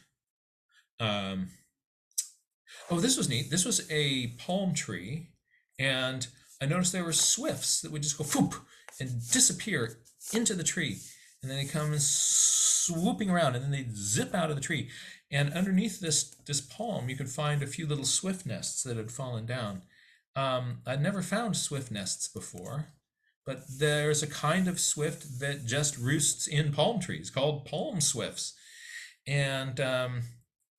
Oh, this was neat. This was a palm tree, and I noticed there were swifts that would just go whoop and disappear into the tree, and then they come swooping around, and then they zip out of the tree. And underneath this palm, you could find a few little swift nests that had fallen down. I'd never found swift nests before, but there's a kind of swift that just roosts in palm trees called palm swifts, and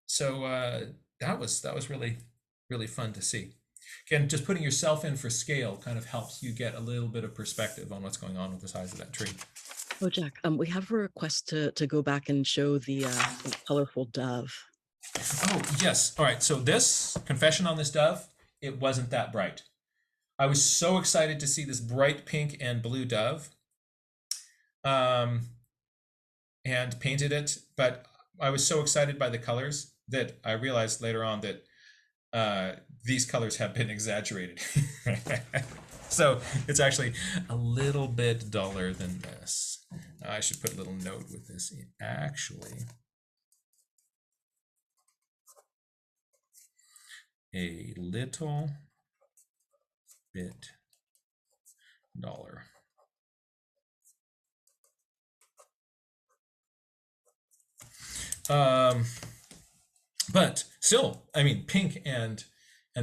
so that was really, really fun to see. Again, just putting yourself in for scale kind of helps you get a little bit of perspective on what's going on with the size of that tree. Oh, Jack, we have a request to go back and show the colorful dove. Oh, yes. All right. So this confession on this dove, it wasn't that bright. I was so excited to see this bright pink and blue dove, and painted it, but I was so excited by the colors that I realized later on that these colors have been exaggerated. So it's actually a little bit duller than this. I should put a little note with this. Actually, a little bit duller. But still, I mean, pink and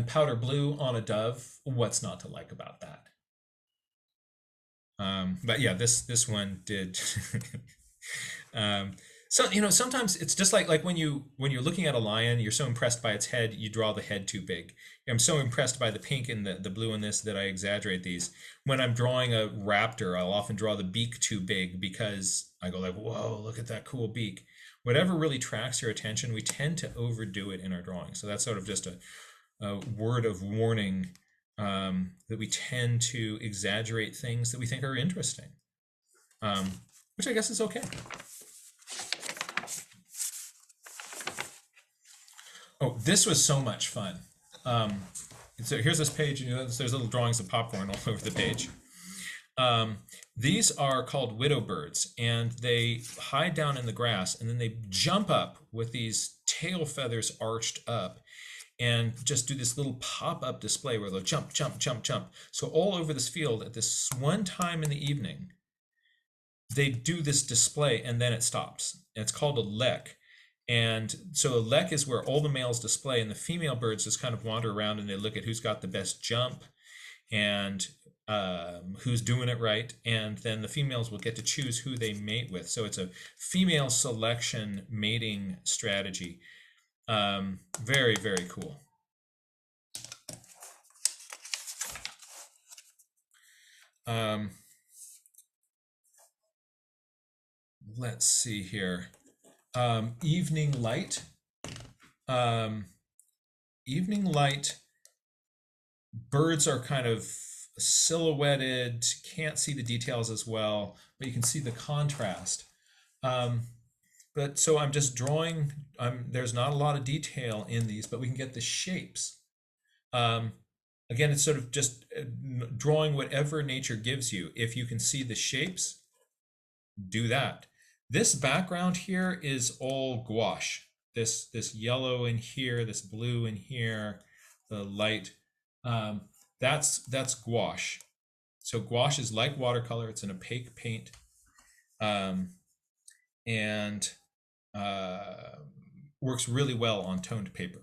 powder blue on a dove, what's not to like about that? But yeah, this one did. So sometimes it's just like when you're looking at a lion, you're so impressed by its head, you draw the head too big. I'm so impressed by the pink and the blue in this that I exaggerate these. When I'm drawing a raptor, I'll often draw the beak too big because I go like, whoa, look at that cool beak. Whatever really tracks your attention, we tend to overdo it in our drawing. So that's sort of just a word of warning, that we tend to exaggerate things that we think are interesting, which I guess is okay. Oh, this was so much fun. So here's this page, and there's little drawings of popcorn all over the page. These are called widow birds, and they hide down in the grass, and then they jump up with these tail feathers arched up and just do this little pop-up display where they'll jump, jump, jump, jump. So all over this field at this one time in the evening, they do this display, and then it stops. And it's called a lek. And so a lek is where all the males display, and the female birds just kind of wander around and they look at who's got the best jump and who's doing it right, and then the females will get to choose who they mate with. So it's a female selection mating strategy. Very, very cool. Let's see here. Evening light. Evening light, birds are kind of silhouetted, can't see the details as well, but you can see the contrast. Um, but so I'm just drawing, there's not a lot of detail in these, but we can get the shapes. Again, it's sort of just drawing whatever nature gives you. If you can see the shapes, do that. This background here is all gouache. This yellow in here, this blue in here, the light, that's gouache. So gouache is like watercolor. It's an opaque paint, and works really well on toned paper.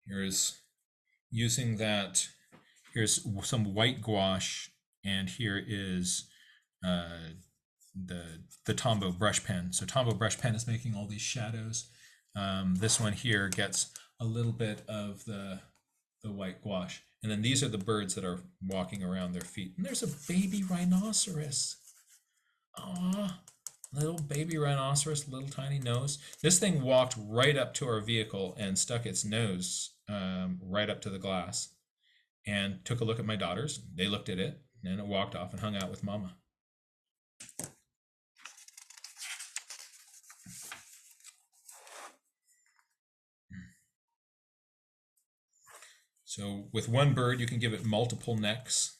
Here's using that. Here's some white gouache, and here is the Tombow brush pen. So Tombow brush pen is making all these shadows. This one here gets a little bit of the white gouache. And then these are the birds that are walking around their feet. And there's a baby rhinoceros. Aw, little baby rhinoceros, little tiny nose. This thing walked right up to our vehicle and stuck its nose right up to the glass and took a look at my daughters. They looked at it, and it walked off and hung out with Mama. So with one bird, you can give it multiple necks,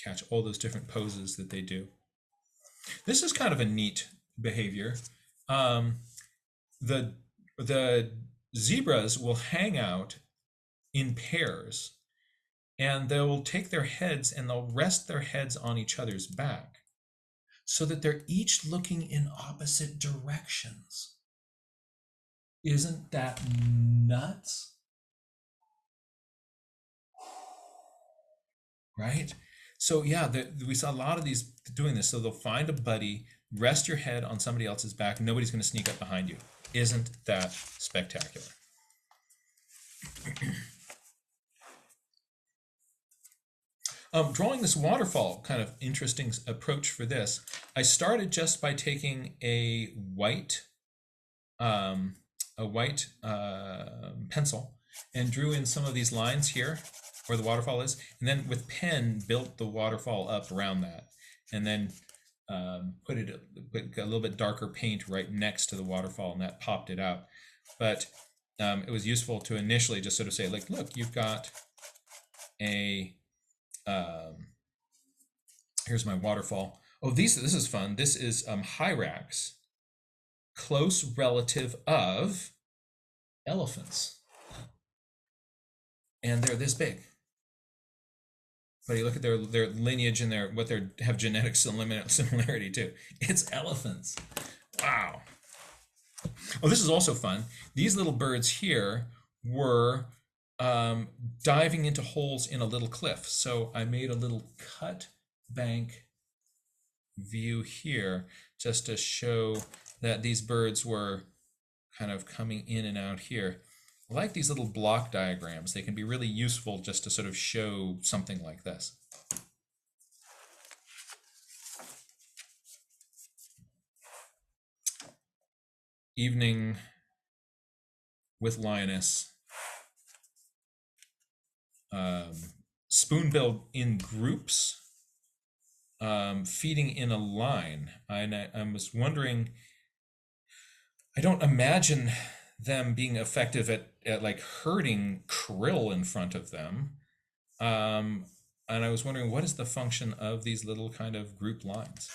catch all those different poses that they do. This is kind of a neat behavior. The zebras will hang out in pairs, and they'll take their heads and they'll rest their heads on each other's back so that they're each looking in opposite directions. Isn't that nuts? Right? So yeah, we saw a lot of these doing this. So they'll find a buddy, rest your head on somebody else's back, and nobody's going to sneak up behind you. Isn't that spectacular? Drawing this waterfall, kind of interesting approach for this. I started just by taking a white pencil and drew in some of these lines here where the waterfall is, and then with pen built the waterfall up around that, and then put a little bit darker paint right next to the waterfall, and that popped it out. But it was useful to initially just sort of say, like, look, you've got a here's my waterfall. Oh, this is fun. This is hyrax, close relative of elephants, and they're this big. But you look at their lineage and what they have genetic similarity to. It's elephants. Wow. Oh, this is also fun. These little birds here were diving into holes in a little cliff. So I made a little cut bank view here just to show that these birds were kind of coming in and out here. I like these little block diagrams. They can be really useful just to sort of show something like this. Evening with lioness. Spoonbill in groups, feeding in a line. I was wondering, I don't imagine them being effective at like herding krill in front of them. And I was wondering, what is the function of these little kind of group lines?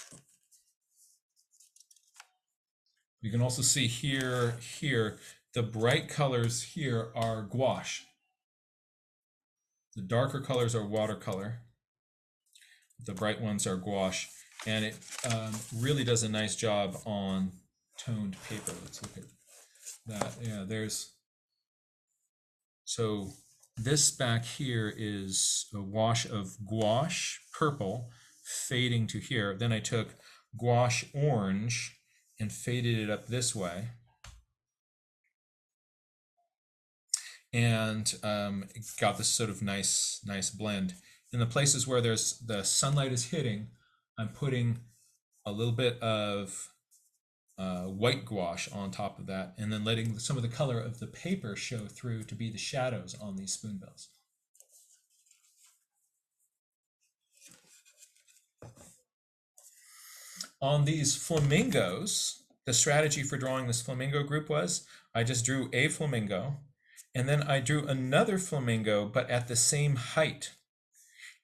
You can also see here, the bright colors here are gouache. The darker colors are watercolor. The bright ones are gouache. And it really does a nice job on toned paper. Let's look at that. Yeah, so this back here is a wash of gouache purple fading to here. Then I took gouache orange and faded it up this way. and got this sort of nice blend. In the places where the sunlight is hitting, I'm putting a little bit of white gouache on top of that, and then letting some of the color of the paper show through to be the shadows on these spoonbills. On these flamingos, the strategy for drawing this flamingo group was I just drew a flamingo, and then I drew another flamingo, but at the same height.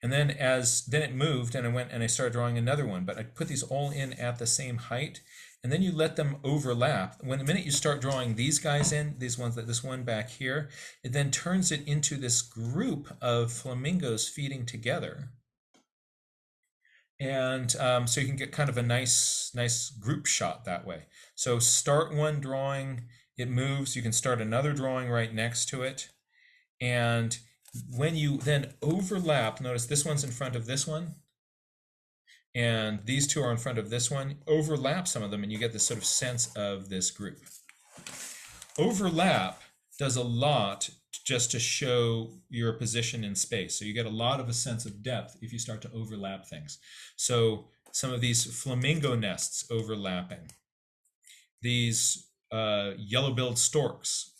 And then then it moved, and I went and I started drawing another one, but I put these all in at the same height, and then you let them overlap. When the minute you start drawing these guys in, these ones, this one back here, it then turns it into this group of flamingos feeding together. And so you can get kind of a nice group shot that way. So start one drawing, it moves, you can start another drawing right next to it, and when you then overlap, notice this one's in front of this one, and these two are in front of this one, overlap some of them, and you get this sort of sense of this group. Overlap does a lot just to show your position in space. So you get a lot of a sense of depth if you start to overlap things. So some of these flamingo nests overlapping, these yellow-billed storks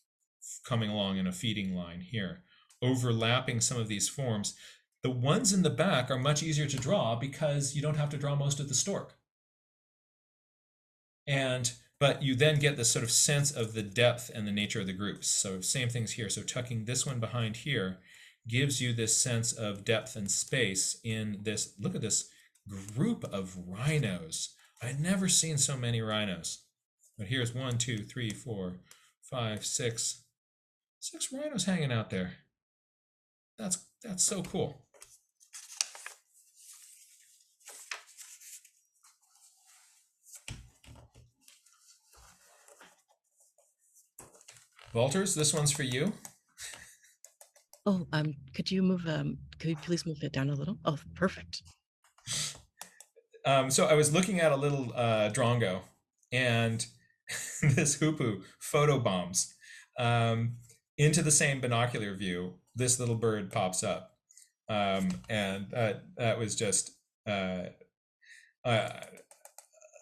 coming along in a feeding line here, overlapping some of these forms. The ones in the back are much easier to draw because you don't have to draw most of the stork. But you then get this sort of sense of the depth and the nature of the groups. So same things here. So tucking this one behind here gives you this sense of depth and space in this. Look at this group of rhinos. I'd never seen so many rhinos. But here's 1, 2, 3, 4, 5, 6 rhinos hanging out there. That's so cool. Walters, this one's for you. Oh, could you please move it down a little? Oh, perfect. So I was looking at a little drongo, and this hoopoe photobombs into the same binocular view. This little bird pops up, and that was just a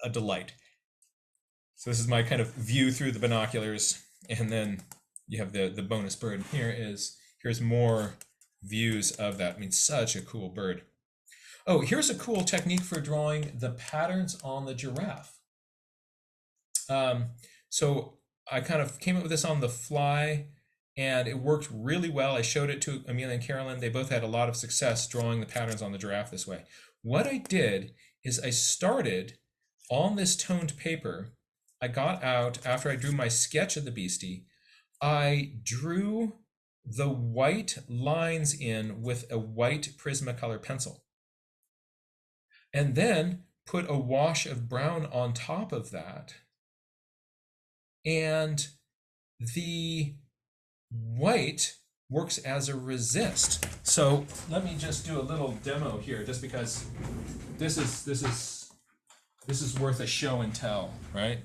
delight. So this is my kind of view through the binoculars, and then you have the bonus bird. Here's more views of that. I mean, such a cool bird. Oh, here's a cool technique for drawing the patterns on the giraffe. So I kind of came up with this on the fly, and it worked really well. I showed it to Amelia and Carolyn. They both had a lot of success drawing the patterns on the giraffe this way. What I did is I started on this toned paper. I got out, after I drew my sketch of the beastie, I drew the white lines in with a white Prismacolor pencil, and then put a wash of brown on top of that, and the white works as a resist. So let me just do a little demo here, just because this is worth a show and tell, right?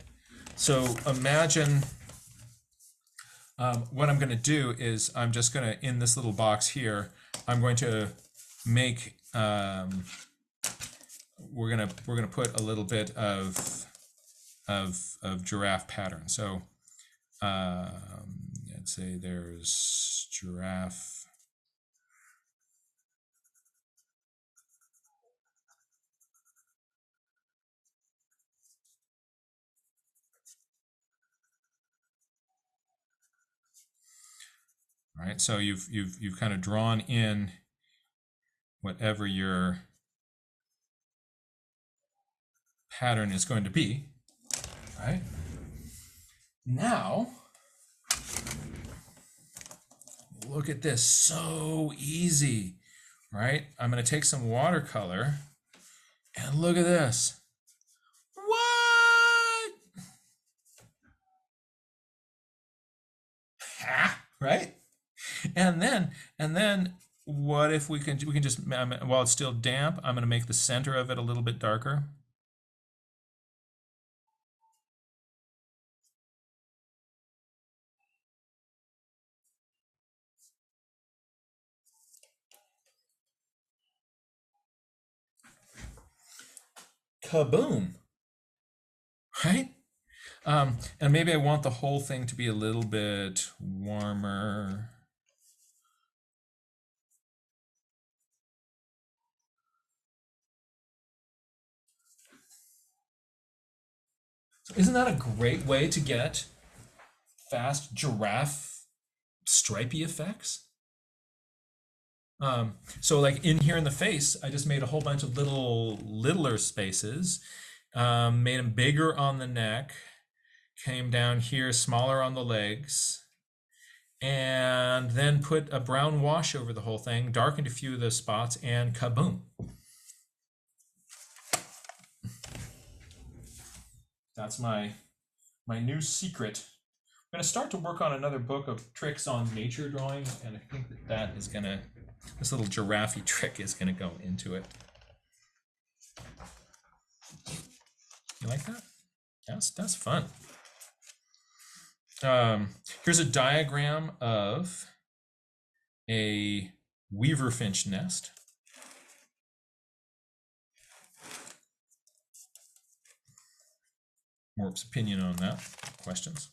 So imagine what I'm going to do is I'm just going to, in this little box here, I'm going to make we're gonna put a little bit of giraffe pattern. So let's say there's giraffe. All right, so you've kind of drawn in whatever your pattern is going to be, right? Now, look at this, so easy, right? I'm going to take some watercolor, and look at this. What? Ha, right? And then what if we can just, while it's still damp, I'm going to make the center of it a little bit darker. kaboom, right? And maybe I want the whole thing to be a little bit warmer. So isn't that a great way to get fast giraffe stripy effects? So like in here in the face, I just made a whole bunch of littler spaces, made them bigger on the neck, came down here, smaller on the legs, and then put a brown wash over the whole thing, darkened a few of those spots, and kaboom. That's my new secret. I'm going to start to work on another book of tricks on nature drawing, and I think that is going to, this little giraffe trick is going to go into it. You like that? That's fun. Here's a diagram of a weaver finch nest. Morp's opinion on that. Questions?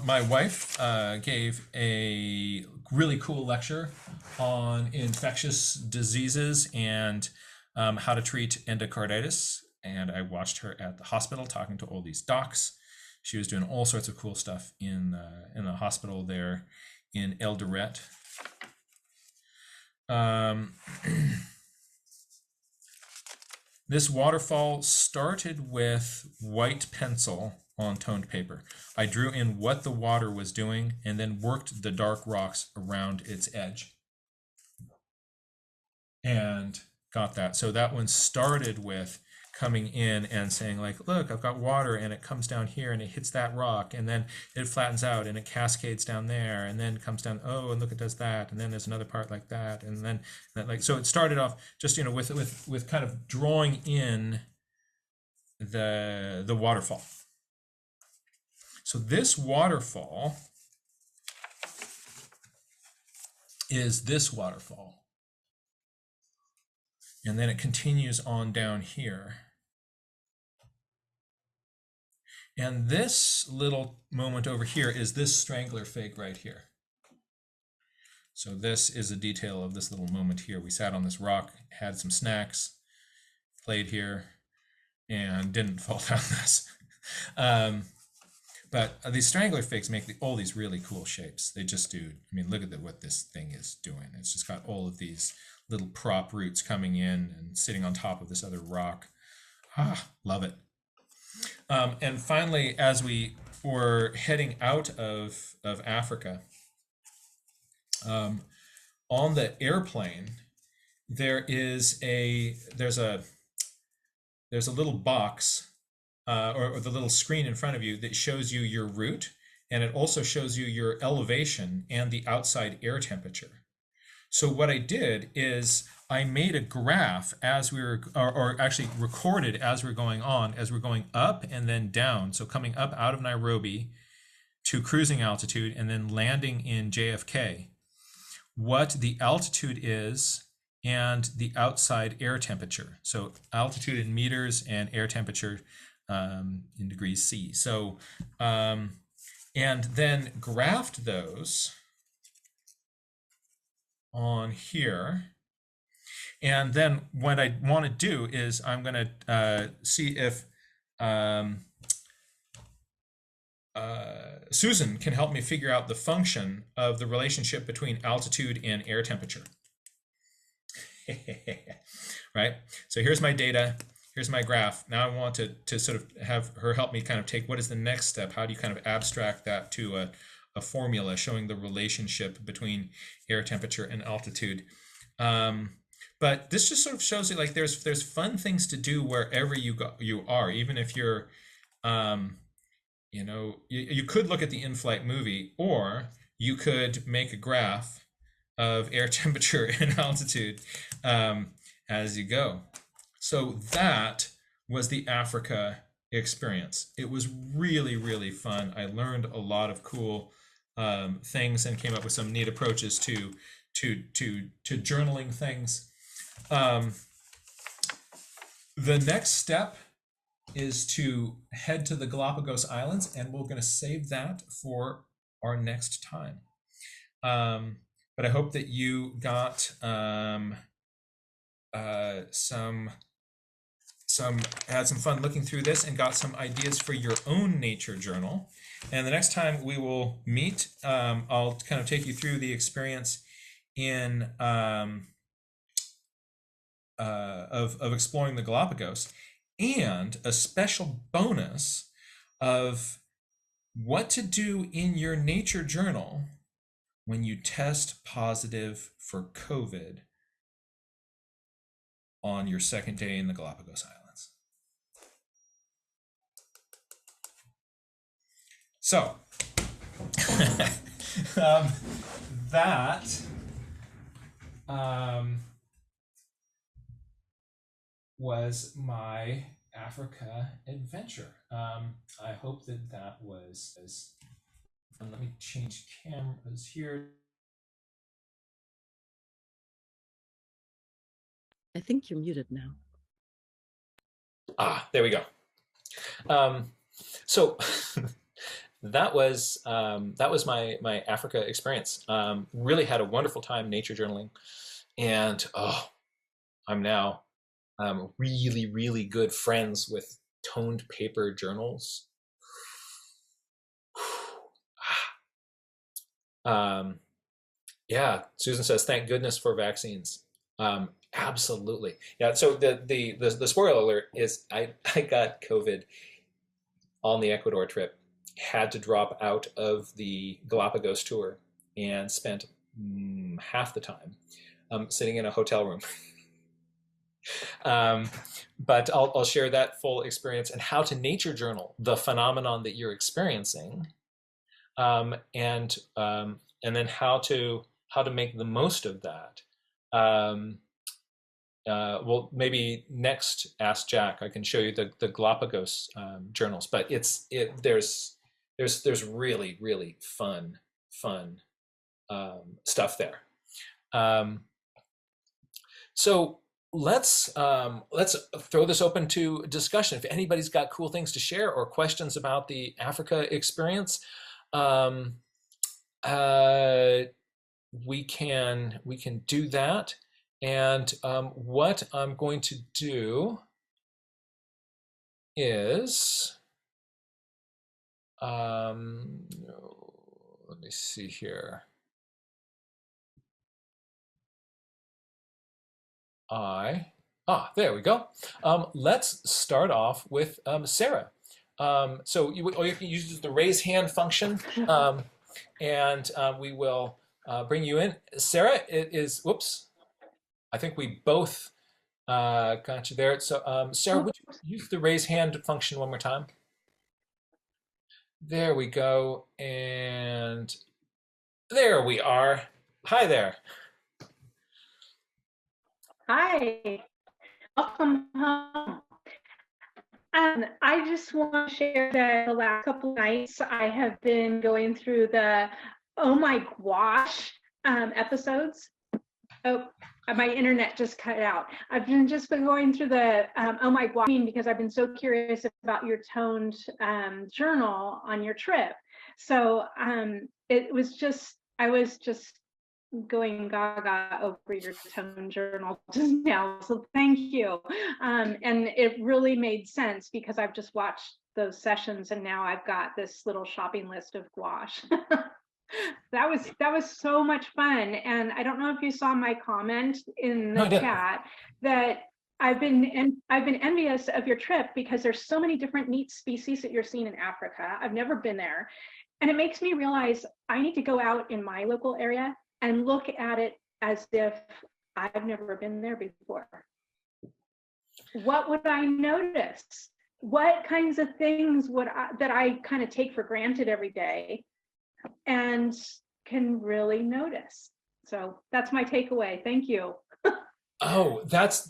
My wife gave a really cool lecture on infectious diseases and how to treat endocarditis. And I watched her at the hospital talking to all these docs. She was doing all sorts of cool stuff in the hospital there in Eldoret. This waterfall started with white pencil on toned paper. I drew in what the water was doing and then worked the dark rocks around its edge. And got that. So that one started with coming in and saying like, look, I've got water and it comes down here and it hits that rock and then it flattens out and it cascades down there and then comes down, oh, and look, it does that, and then there's another part like that, and then that, like, so it started off just, you know, with kind of drawing in the waterfall. So this waterfall is this waterfall. And then it continues on down here. And this little moment over here is this strangler fig right here. So this is a detail of this little moment here. We sat on this rock, had some snacks, played here, and didn't fall down this. But these strangler figs make all these really cool shapes. They just do. I mean, look at what this thing is doing. It's just got all of these little prop roots coming in and sitting on top of this other rock. Ah, love it. And finally, as we were heading out of Africa, on the airplane, there's a little box or the little screen in front of you that shows you your route, and it also shows you your elevation and the outside air temperature. So what I did is I made a graph as we were, or actually recorded as we're going on, as we're going up and then down. So coming up out of Nairobi to cruising altitude and then landing in JFK, what the altitude is and the outside air temperature. So altitude in meters and air temperature in degrees C. So, and then graphed those on here. And then what I want to do is I'm going to see if Susan can help me figure out the function of the relationship between altitude and air temperature. Right? So here's my data. Here's my graph. Now I want to sort of have her help me kind of take what is the next step? How do you kind of abstract that to a formula showing the relationship between air temperature and altitude? But this just sort of shows you like there's fun things to do wherever you are, even if you're, you know, you could look at the in-flight movie, or you could make a graph of air temperature and altitude as you go. So that was the Africa experience. It was really, really fun. I learned a lot of cool things and came up with some neat approaches to journaling things. The next step is to head to the Galapagos Islands, and we're going to save that for our next time. But I hope that you got some had some fun looking through this and got some ideas for your own nature journal. And the next time we will meet, I'll kind of take you through the experience in of exploring the Galapagos, and a special bonus of what to do in your nature journal when you test positive for COVID on your second day in the Galapagos Islands. So that was my Africa adventure. I hope that that was as fun. Let me change cameras here. I think you're muted now. Ah, there we go. So that was my Africa experience. Really had a wonderful time nature journaling, and I'm now really, really good friends with toned paper journals. Yeah, Susan says, thank goodness for vaccines. Absolutely. Yeah, so the spoiler alert is I got COVID on the Ecuador trip, had to drop out of the Galapagos tour, and spent half the time sitting in a hotel room. But I'll share that full experience and how to nature journal the phenomenon that you're experiencing, and then how to make the most of that. Well, maybe next Ask Jack, I can show you the Galapagos journals, but there's really, really fun stuff there. So let's throw this open to discussion. If anybody's got cool things to share or questions about the Africa experience, we can do that. And what I'm going to do is, let me see here. There we go. Let's start off with Sarah. So you can use the raise hand function, and we will bring you in. Sarah, it is, whoops, I think we both got you there. So Sarah, would you use the raise hand function one more time? There we go. And there we are. Hi there. Hi, welcome home. I just want to share that the last couple of nights I have been going through the Oh My Gosh episodes. Oh, my internet just cut out. I've just been going through the Oh My Gosh because I've been so curious about your toned journal on your trip. So I was just going gaga over your tone journal just now, so thank you. And it really made sense because I've just watched those sessions and now I've got this little shopping list of gouache. That was so much fun. And I don't know if you saw my comment in the chat that I've been envious of your trip because there's so many different neat species that you're seeing in Africa. I've never been there, and it makes me realize I need to go out in my local area and look at it as if I've never been there before. What would I notice? What kinds of things that I kind of take for granted every day and can really notice? So that's my takeaway. Thank you. Oh, that's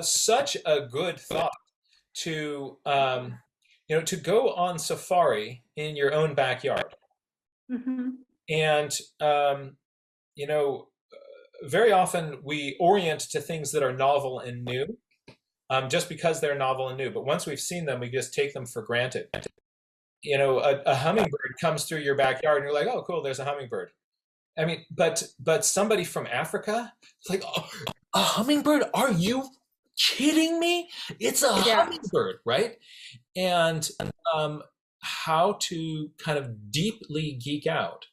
such a good thought to to go on safari in your own backyard. Mm-hmm. And very often we orient to things that are novel and new, just because they're novel and new. But once we've seen them, we just take them for granted. You know, a hummingbird comes through your backyard and you're like, oh, cool, there's a hummingbird. I mean, but somebody from Africa, it's like, oh, a hummingbird? Are you kidding me? It's a Yeah. hummingbird, right? And how to kind of deeply geek out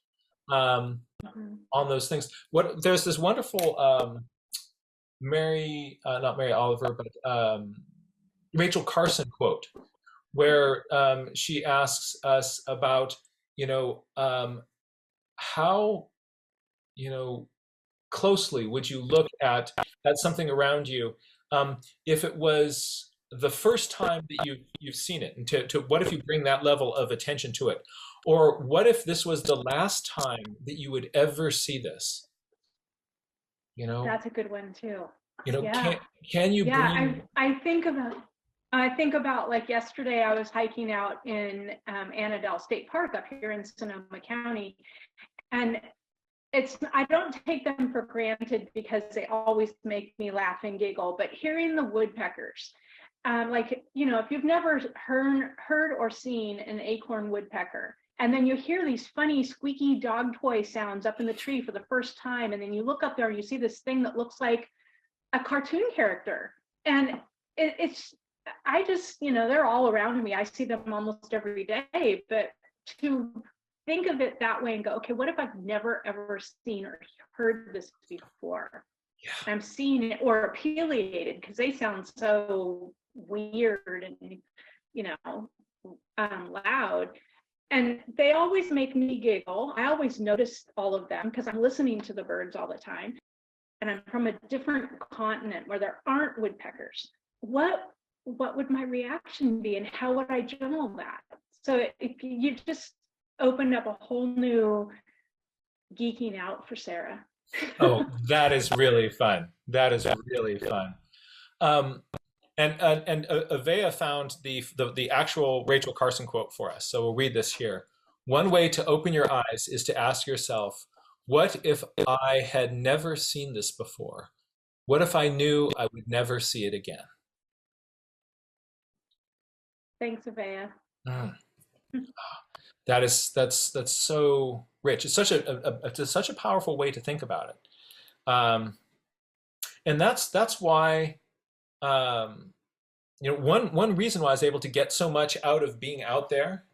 on those things. There's this wonderful not Mary Oliver, but Rachel Carson quote where she asks us about, how, closely would you look at something around you if it was the first time that you've seen it, and to what if you bring that level of attention to it, or what if this was the last time that you would ever see this? That's a good one too. Yeah. Can you bring? I think about like yesterday I was hiking out in Annandale State Park up here in Sonoma County, and I don't take them for granted because they always make me laugh and giggle, but hearing the woodpeckers, if you've never heard or seen an acorn woodpecker, and then you hear these funny squeaky dog toy sounds up in the tree for the first time, and then you look up there and you see this thing that looks like a cartoon character, and they're all around me. I see them almost every day, but to think of it that way and go, okay, what if I've never ever seen or heard this before? Yeah. I'm seeing it, or affiliated, because they sound so weird and loud, and they always make me giggle. I always notice all of them because I'm listening to the birds all the time, and I'm from a different continent where there aren't woodpeckers. What would my reaction be, and how would I journal that? So if you just opened up a whole new geeking out for Sarah. Oh, that is really fun. That is really fun. And Avea found the actual Rachel Carson quote for us. So we'll read this here. One way to open your eyes is to ask yourself, what if I had never seen this before? What if I knew I would never see it again? Thanks, Avea. That's so rich. It's such a powerful way to think about it, and that's why one reason why I was able to get so much out of being out there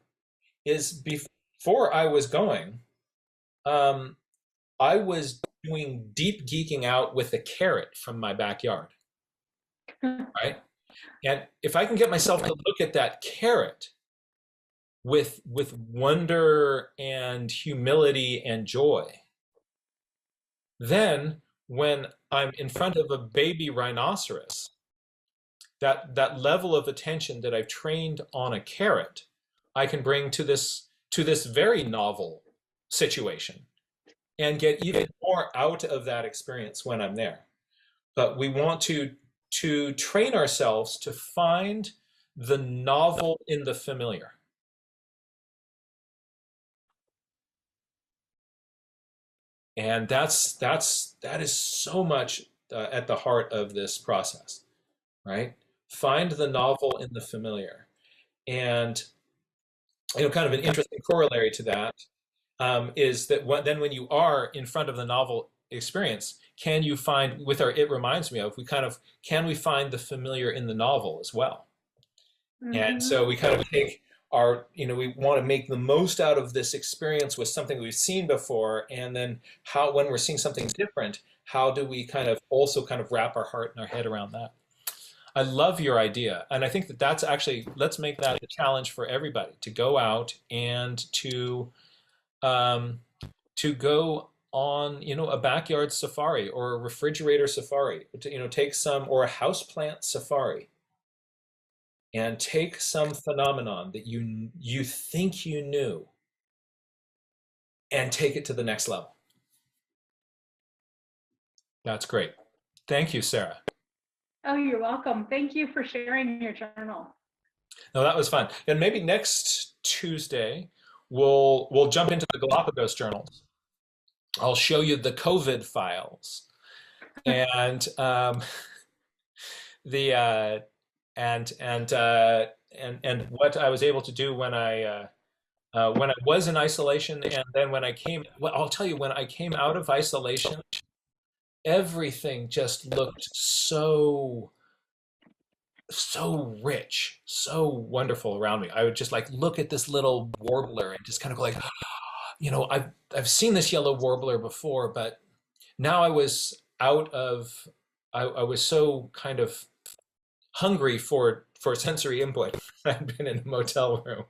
is before I was going, I was doing deep geeking out with a carrot from my backyard, right? And if I can get myself to look at that carrot with wonder and humility and joy, then when I'm in front of a baby rhinoceros, that level of attention that I've trained on a carrot, I can bring to this very novel situation and get even more out of that experience when I'm there. But we want to train ourselves to find the novel in the familiar. And that is so much at the heart of this process, right? Find the novel in the familiar. And kind of an interesting corollary to that is that then when you are in front of the novel experience, can you find, it reminds me of, can we find the familiar in the novel as well? Mm-hmm. And so we kind of take we want to make the most out of this experience with something we've seen before, and then when we're seeing something different, how do we kind of wrap our heart and our head around that? I love your idea, and I think that's actually, let's make that a challenge for everybody, to go out and to go on a backyard safari or a refrigerator safari, take or a houseplant safari, and take some phenomenon that you think you knew and take it to the next level. That's great. Thank you, Sarah. Oh, you're welcome. Thank you for sharing your journal. No, that was fun. And maybe next Tuesday, we'll jump into the Galapagos journals. I'll show you the COVID files. And the and what I was able to do when I was in isolation, and then when I came, well, I'll tell you, when I came out of isolation, everything just looked so rich, so wonderful around me. I would just like look at this little warbler and just kind of go like, I've seen this yellow warbler before, but now I was out of, I was so kind of hungry for sensory input. I'd been in a motel room.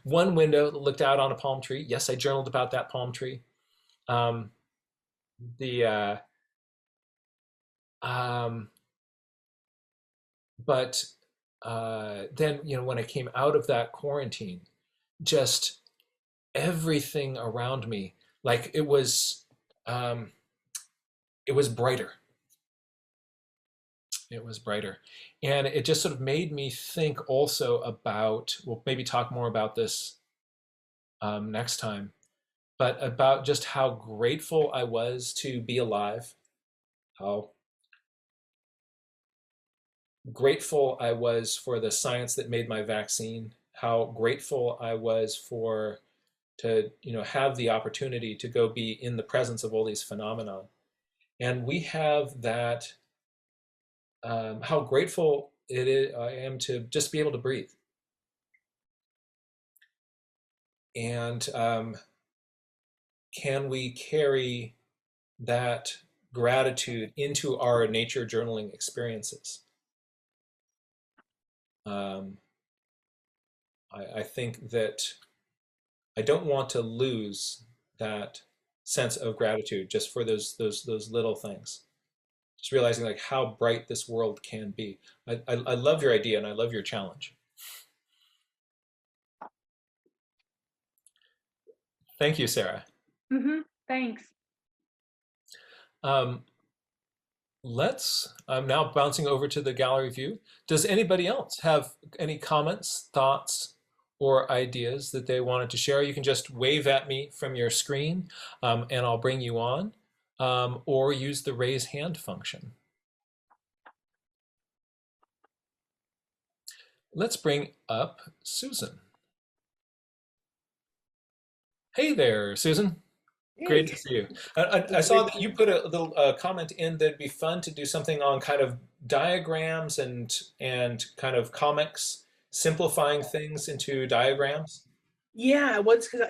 One window looked out on a palm tree. Yes, I journaled about that palm tree. Um, the um, but then when I came out of that quarantine, just everything around me, like it was brighter. It was brighter, and it just sort of made me think also about. We'll maybe talk more about this next time, but about just how grateful I was to be alive, how grateful I was for the science that made my vaccine, how grateful I was for to have the opportunity to go be in the presence of all these phenomena. And we have that, how grateful I am to just be able to breathe. And can we carry that gratitude into our nature journaling experiences? I think that I don't want to lose that sense of gratitude just for those little things. Just realizing like how bright this world can be. I love your idea and I love your challenge. Thank you, Sarah. Thanks. Um, I'm now bouncing over to the gallery view. Does anybody else have any comments, thoughts, or ideas that they wanted to share? You can just wave at me from your screen and I'll bring you on, or use the raise hand function. Let's bring up Susan. Hey there, Susan. Great to see you. I saw that you put a little comment in that'd be fun to do something on kind of diagrams and kind of comics, simplifying things into diagrams. Yeah, once because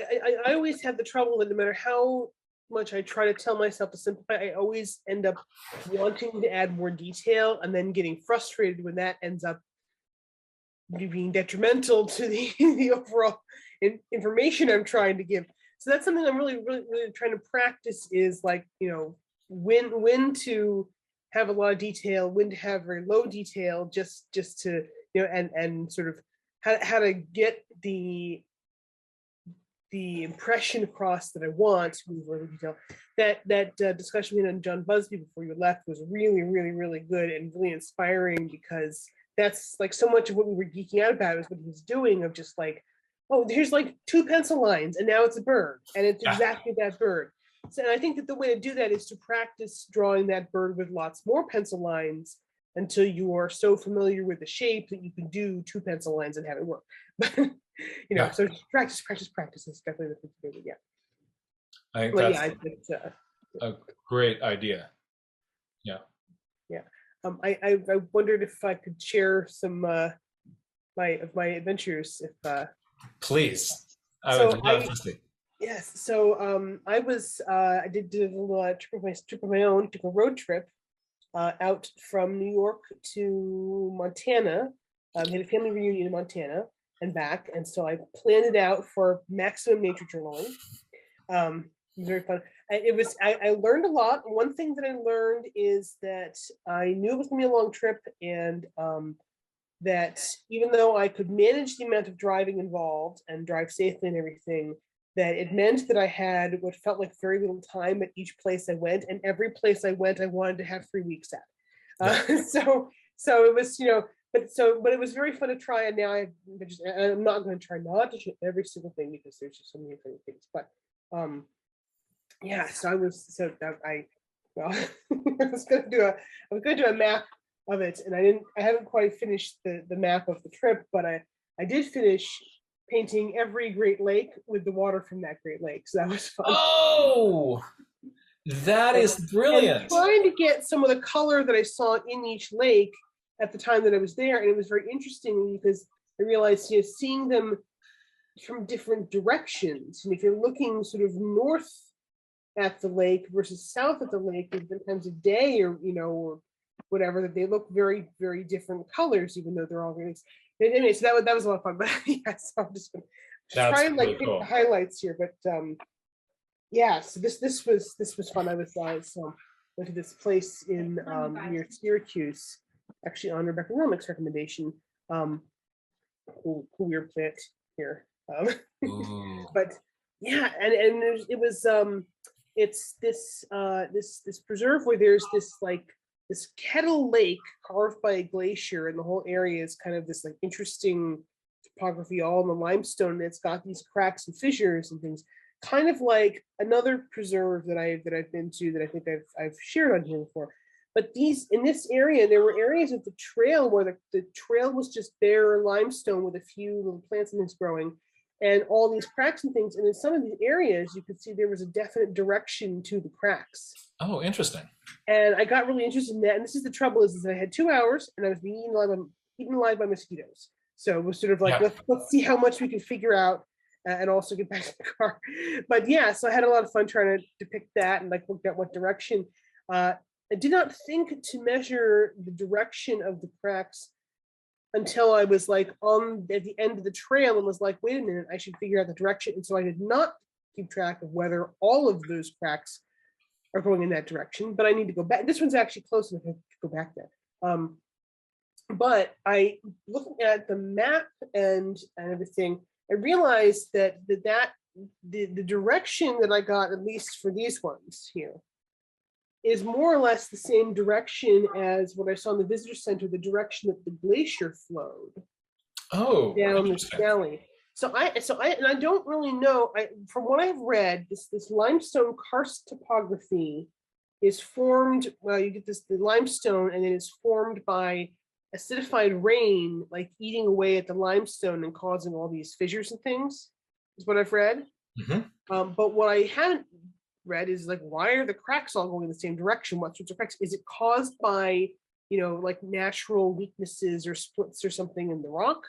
I always have the trouble that no matter how much I try to tell myself to simplify, I always end up wanting to add more detail and then getting frustrated when that ends up being detrimental to the overall information I'm trying to give. So that's something I'm really trying to practice, is like, when to have a lot of detail, when to have very low detail, just to, and sort of how to get the impression across that I want with really detail. That discussion we had on John Busby before you left was really good and really inspiring, because that's like so much of what we were geeking out about is what he was doing, of just like, oh, here's like 2 pencil lines and now it's a bird, and it's exactly that bird. So, and I think that the way to do that is to practice drawing that bird with lots more pencil lines until you are so familiar with the shape that you can do 2 pencil lines and have it work. So practice is definitely the thing to do. Yeah. I think Well, that's a great idea. Yeah. Yeah. I wondered if I could share some my adventures, if Please. I would love to see. Yes. So I was I did a little trip of my own, took a road trip out from New York to Montana. Had a family reunion in Montana and back, and so I planned it out for maximum nature journaling. It was very fun. I learned a lot. One thing that I learned is that I knew it was gonna be a long trip, and that even though I could manage the amount of driving involved and drive safely and everything, that it meant that I had what felt like very little time at each place I went, and every place I went, I wanted to have 3 weeks at. So it was, but it was very fun to try. And now I'm not going to try not to shoot every single thing, because there's just so many different things. But yeah, so I was going to do a map of it. And I haven't quite finished the map of the trip, but I did finish painting every Great Lake with the water from that Great Lake. So that was fun. Oh, that is And brilliant. trying to get some of the color that I saw in each lake at the time that I was there. And it was very interesting because I realized, you know, seeing them from different directions. And if you're looking sort of north at the lake versus south at the lake at different times of day, or, you know, or whatever, that they look very, very different colors, even though they're all very. Anyway, so that was a lot of fun. But yeah, so I'm just That's trying to like really pick cool. the highlights here. But yeah, so this was fun. I was so went to this place in near Syracuse, actually on Rebecca Romick's recommendation. Cool weird plant here. Ooh. But yeah, and it was it's this preserve where there's this like this kettle lake carved by a glacier, and the whole area is kind of this like interesting topography all in the limestone, and it's got these cracks and fissures and things, kind of like another preserve that I've been to that I think I've shared on here before. But these, in this area, there were areas of the trail where the trail was just bare limestone with a few little plants and things growing, and all these cracks and things. And in some of these areas, you could see there was a definite direction to the cracks. Oh, interesting. And I got really interested in that. And this is the trouble is that I had 2 hours and I was being eaten alive by mosquitoes. So it was sort of like, Yeah. let's see how much we can figure out and also get back to the car. But yeah, so I had a lot of fun trying to depict that and like look at what direction. I did not think to measure the direction of the cracks until I was like at the end of the trail and was like, wait a minute, I should figure out the direction. And so I did not keep track of whether all of those cracks are going in that direction, but I need to go back. This one's actually close enough to go back there. But I, looking at the map and everything, I realized that the direction that I got, at least for these ones here, is more or less the same direction as what I saw in the visitor center, the direction that the glacier flowed Oh, down this interesting. valley. So I don't really know. From what I've read, this limestone karst topography is formed. Well, you get the limestone, and then it's formed by acidified rain, like eating away at the limestone and causing all these fissures and things. Is what I've read. Mm-hmm. But what I haven't read is like, why are the cracks all going in the same direction? What sorts of cracks? Is it caused by, you know, like natural weaknesses or splits or something in the rock?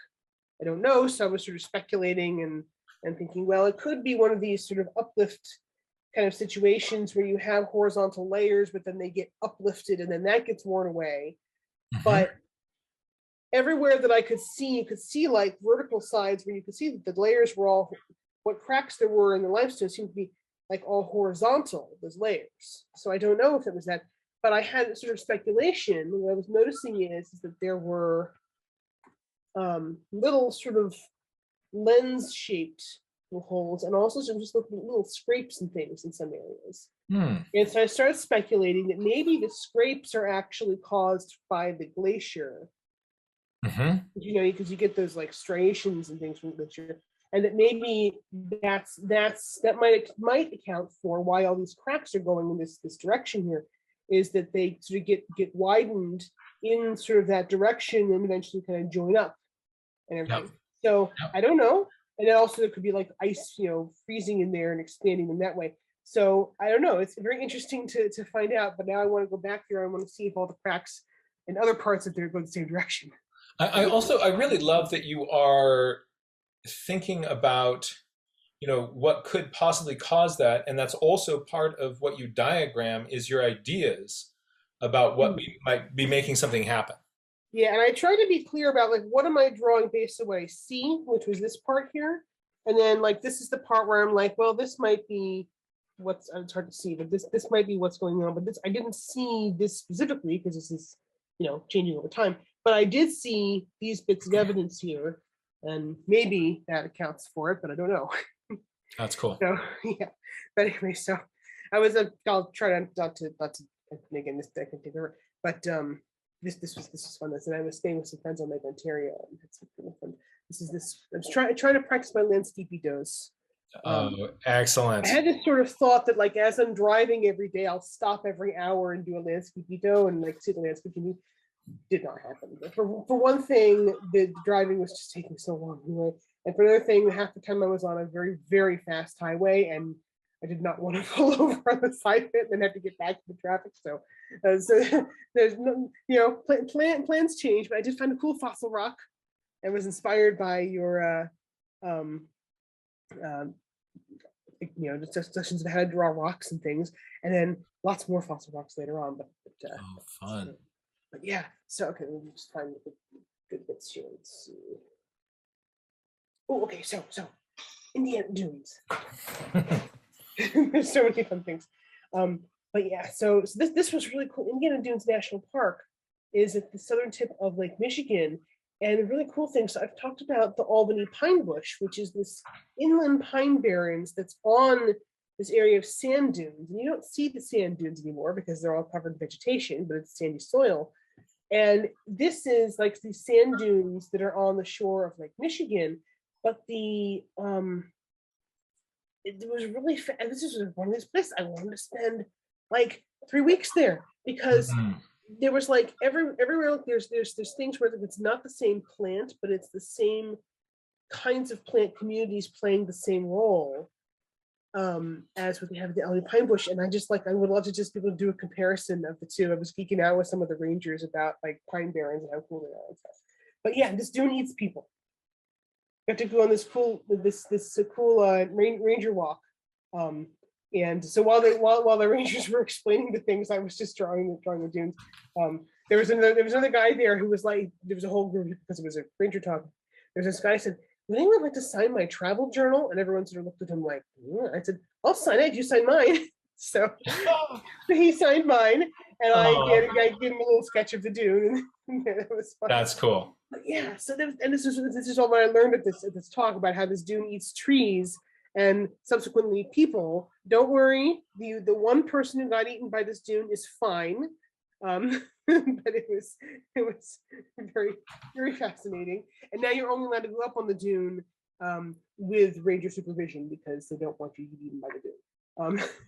I don't know. So I was sort of speculating and thinking, well, it could be one of these sort of uplift kind of situations where you have horizontal layers, but then they get uplifted and then that gets worn away. Mm-hmm. But everywhere that I could see, you could see like vertical sides where you could see that the layers were all, what cracks there were in the limestone seemed to be like all horizontal, those layers. So I don't know if it was that, but I had sort of speculation. What I was noticing is that there were little sort of lens-shaped holes, and also some just little scrapes and things in some areas. And so I started speculating that maybe the scrapes are actually caused by the glacier. Mm-hmm. You know, because you get those like striations and things from the glacier, and that maybe that might account for why all these cracks are going in this direction here, is that they sort of get widened in sort of that direction and eventually kind of join up and everything. Yep. So Yep. I don't know. And then also there could be like ice, you know, freezing in there and expanding them that way. So I don't know. It's very interesting to find out. But now I want to go back there. I want to see if all the cracks in other parts of there go the same direction. I really love that you are thinking about, you know, what could possibly cause that, and that's also part of what you diagram is your ideas about what might be making something happen. Yeah, and I try to be clear about like what am I drawing based on what I see, which was this part here, and then like this is the part where I'm like, well, this might be what's, it's hard to see, but this might be what's going on, but this I didn't see this specifically because this is, you know, changing over time, but I did see these bits of evidence here, and maybe that accounts for it, but I don't know. That's cool. So yeah, but anyway, so I was I'll try not to again this I can take over, but this was fun. And I was staying with some friends on Lake Ontario, and it's really fun. I was trying to practice my landscapey does. Oh, excellent. I had this sort of thought that like as I'm driving every day, I'll stop every hour and do a landscapey and like see the landscaping. did not happen. But for one thing, the driving was just taking so long anyway. And for another thing, half the time I was on a very, very fast highway, and I did not want to pull over on the side of it and then have to get back to the traffic. So there's no, plans change, but I did find a cool fossil rock and was inspired by your discussions of how to draw rocks and things, and then lots more fossil rocks later on. But Oh, fun. but yeah, so okay, let me just find the good bits here. Let's see. Oh, okay, so Indiana Dunes. There's so many fun things. But yeah, so this was really cool. Indiana Dunes National Park is at the southern tip of Lake Michigan. And a really cool thing, so I've talked about the Albany Pine Bush, which is this inland pine barrens that's on this area of sand dunes. And you don't see the sand dunes anymore because they're all covered in vegetation, but it's sandy soil. And this is like these sand dunes that are on the shore of Lake Michigan. But it was really this is one of these places I wanted to spend like 3 weeks there, because there was like everywhere there's things where it's not the same plant, but it's the same kinds of plant communities playing the same role as what they have at the Albany Pine Bush. And I would love to just be able to do a comparison of the two. I was geeking out with some of the rangers about like pine barrens and how cool they are and stuff. But yeah, this dune needs people. You have to go on this cool ranger walk. And so while the rangers were explaining the things, I was just drawing the dunes. There was another guy there who was like, there was a whole group because it was a ranger talk. There's this guy who said, "Would anyone like to sign my travel journal?" And everyone sort of looked at him like, yeah. I said, "I'll sign it. You sign mine." So he signed mine, and I gave him a little sketch of the dune, and it was fun. That's cool. But yeah, so this is all what I learned at this talk about how this dune eats trees and subsequently people. Don't worry, the one person who got eaten by this dune is fine, but it was very, very fascinating. And now you're only allowed to go up on the dune with ranger supervision because they don't want you to be eaten by the dune.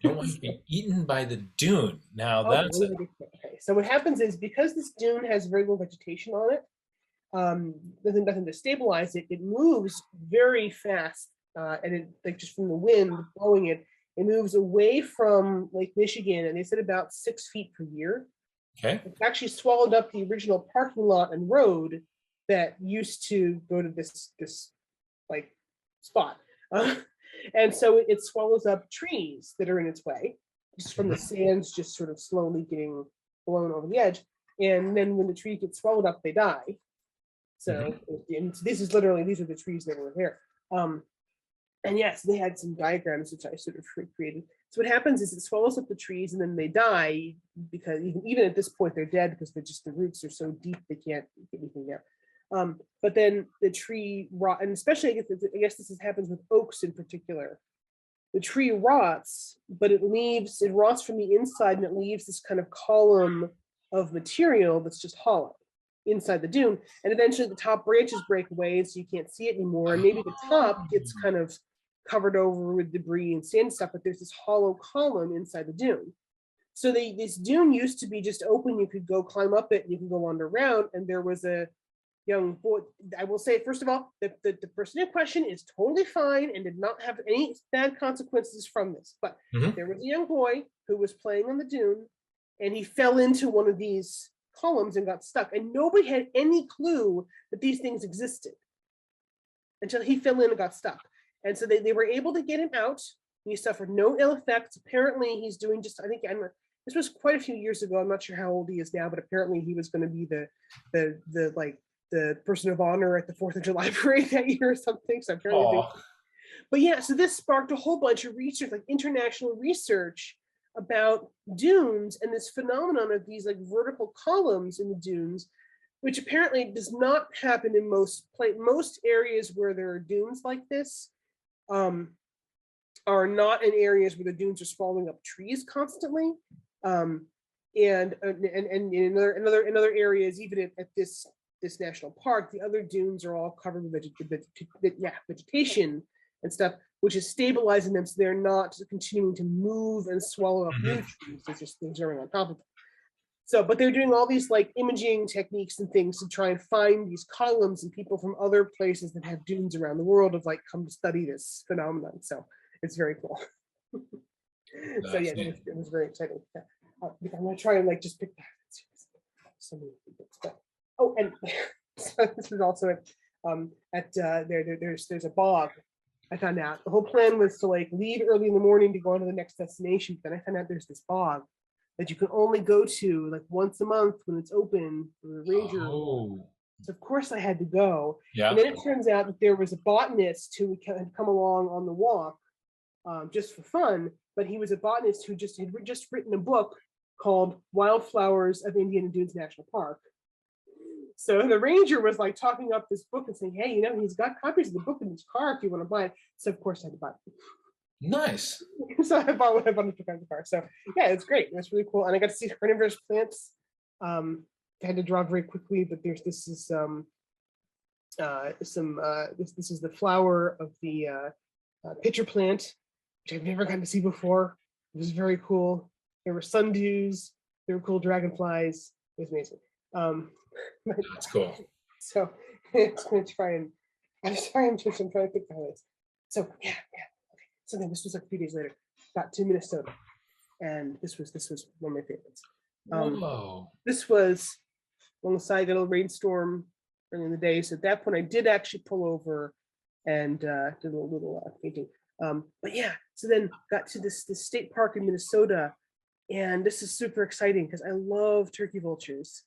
Don't want to be eaten by the dune. Now that's okay. So what happens is, because this dune has very little vegetation on it, nothing to stabilize it. It moves very fast, and it, like, just from the wind blowing it, it moves away from Lake Michigan, and they said about 6 feet per year. okay. It's actually swallowed up the original parking lot and road that used to go to this like spot, and so it swallows up trees that are in its way, just from the sands just sort of slowly getting blown over the edge. And then when the tree gets swallowed up, they die. So and these are the trees that were there. And yes, they had some diagrams which I sort of created. So what happens is it swallows up the trees and then they die, because even at this point they're dead, because the roots are so deep they can't get anything there. But then the tree rot, and especially I guess this happens with oaks in particular. The tree rots, but it rots from the inside, and it leaves this kind of column of material that's just hollow inside the dune. And eventually the top branches break away, so you can't see it anymore. And maybe the top gets kind of covered over with debris and sand stuff, but there's this hollow column inside the dune. So this dune used to be just open. You could go climb up it and you can go wander around. And there was a young boy. I will say, first of all, the person in question is totally fine and did not have any bad consequences from this. But there was a young boy who was playing on the dune, and he fell into one of these columns and got stuck. And nobody had any clue that these things existed until he fell in and got stuck. And so they were able to get him out. He suffered no ill effects. Apparently, he's doing just, I think, this was quite a few years ago. I'm not sure how old he is now, but apparently he was going to be the person of honor at the 4th of July parade that year or something. So apparently, but yeah, so this sparked a whole bunch of research, like international research about dunes and this phenomenon of these like vertical columns in the dunes, which apparently does not happen in most areas where there are dunes like this. Are not in areas where the dunes are swallowing up trees constantly, and in other areas, even at this national park, the other dunes are all covered with vegetation and stuff, which is stabilizing them, so they're not continuing to move and swallow up new trees. There's just things growing on top of them. So, but they're doing all these like imaging techniques and things to try and find these columns, and people from other places that have dunes around the world have like come to study this phenomenon. So it's very cool. So yeah, it was very exciting. Yeah. I'm gonna try and like just pick so many books. But, oh, and so this was also there's a bog. I found out the whole plan was to like leave early in the morning to go on to the next destination. But then I found out there's this bog that you can only go to like once a month when it's open for the ranger. Oh. So of course I had to go. Yeah. And then it turns out that there was a botanist who had come along on the walk just for fun, but he was a botanist who had just written a book called Wildflowers of Indiana Dunes National Park. So the ranger was like talking up this book and saying, hey, you know, he's got copies of the book in his car if you want to buy it. So of course I had to buy it. Nice. So I bought what I wanted to find the car. So yeah, it's great. It's really cool. And I got to see carnivorous plants. I had to draw very quickly, but this is the flower of the pitcher plant, which I've never gotten to see before. It was very cool. There were sundews. There were cool dragonflies. It was amazing. That's cool. So I'm going to try and I'm trying to pick the highlights. So yeah. Okay. So then this was like a few days later. Got to Minnesota, and this was one of my favorites. This was alongside a little rainstorm early in the day. So at that point, I did actually pull over and did a little painting. But yeah, so then got to this state park in Minnesota, and this is super exciting because I love turkey vultures.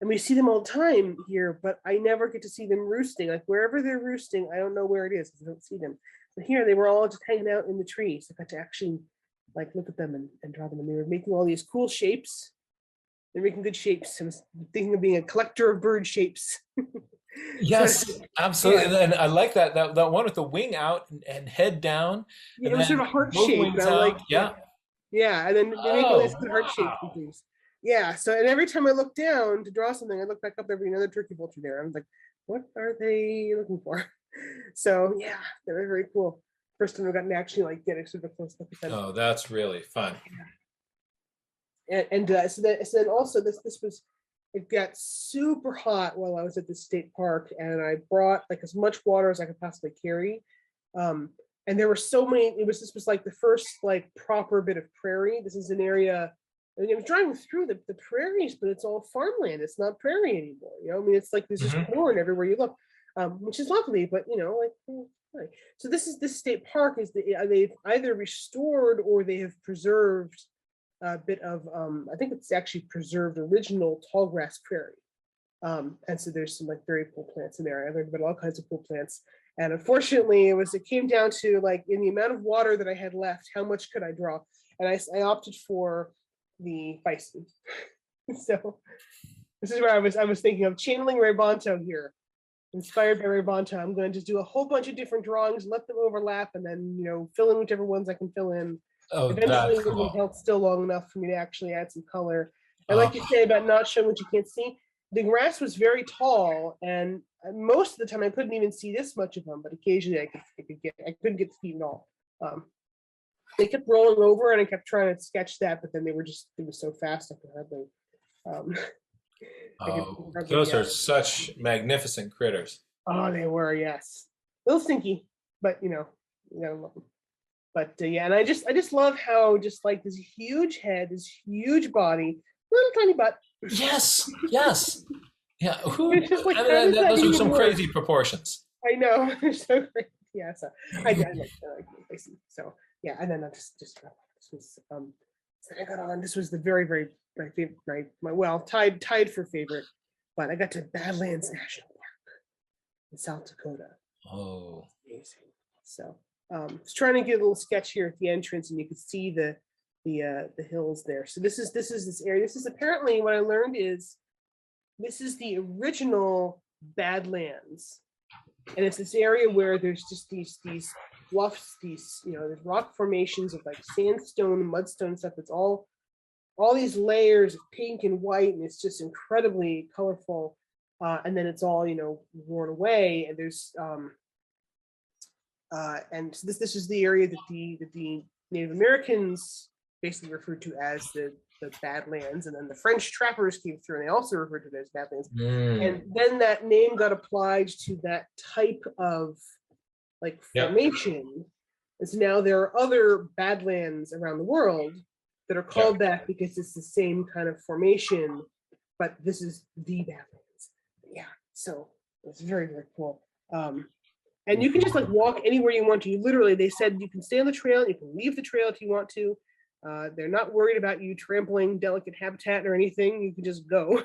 And we see them all the time here, but I never get to see them roosting. Like wherever they're roosting, I don't know where it is because I don't see them. But here they were all just hanging out in the trees. I got to actually like look at them and draw them. And they were making all these cool shapes. They're making good shapes. I was thinking of being a collector of bird shapes. Yes, absolutely. Yeah. And I like that one with the wing out and head down. Yeah, it was sort of heart shaped. Yeah, and then they make all these good heart shapes and things. Yeah, so and every time I look down to draw something, I look back up, there'd be another turkey vulture there. I was like, what are they looking for? So yeah, they were very cool. First time I've gotten to actually like get a sort of close look at them. Oh, that's really fun. Yeah. And so then also this was, it got super hot while I was at the state park, and I brought like as much water as I could possibly carry. And there were so many. This was like the first like proper bit of prairie. This is an area. I mean, I was driving through the prairies, but it's all farmland. It's not prairie anymore. You know, I mean, it's like there's just corn everywhere you look, which is lovely. But you know, like so this state park is they've either restored or they have preserved a bit of I think it's actually preserved original tall grass prairie. And so there's some like very cool plants in there. I learned about all kinds of cool plants. And unfortunately, it came down to like in the amount of water that I had left, how much could I draw? And I opted for the bison. So this is where I was thinking of channeling Ray Bonto here, inspired by Ray Bonto. I'm going to just do a whole bunch of different drawings, let them overlap, and then fill in whichever ones I can fill in. Oh, eventually, cool. it will help still long enough for me to actually add some color. And like you say about not showing what you can't see, the grass was very tall, and most of the time I couldn't even see this much of them. But occasionally I couldn't get the feet at all. They kept rolling over, and I kept trying to sketch that, but then it was so fast I could hardly. Those are such magnificent critters. Oh, they were, yes, a little stinky, but you gotta love them. But yeah, and I just love how just like this huge head, this huge body, little tiny butt. Yes. Yeah. Like, those are some crazy proportions. I know, they're so crazy. Yeah, so I like so. Yeah, and then I just this was so I got on. This was the very my favorite, my tied for favorite, but I got to Badlands National Park in South Dakota. Oh, amazing! So I was trying to get a little sketch here at the entrance, and you could see the hills there. So this is this area. This is apparently what I learned is this is the original Badlands, and it's this area where there's just these bluffs, there's rock formations of like sandstone and mudstone stuff. It's all these layers of pink and white, and it's just incredibly colorful. And then it's all worn away, and there's and so this is the area that the Native Americans basically referred to as the Badlands, and then the French trappers came through, and they also referred to it as Badlands. And then that name got applied to that type of like formation. And so now there are other Badlands around the world that are called that because it's the same kind of formation, but this is the Badlands. Yeah, so it's very, very cool. And you can just like walk anywhere you want to. You literally, they said you can stay on the trail, you can leave the trail if you want to. They're not worried about you trampling delicate habitat or anything. You can just go.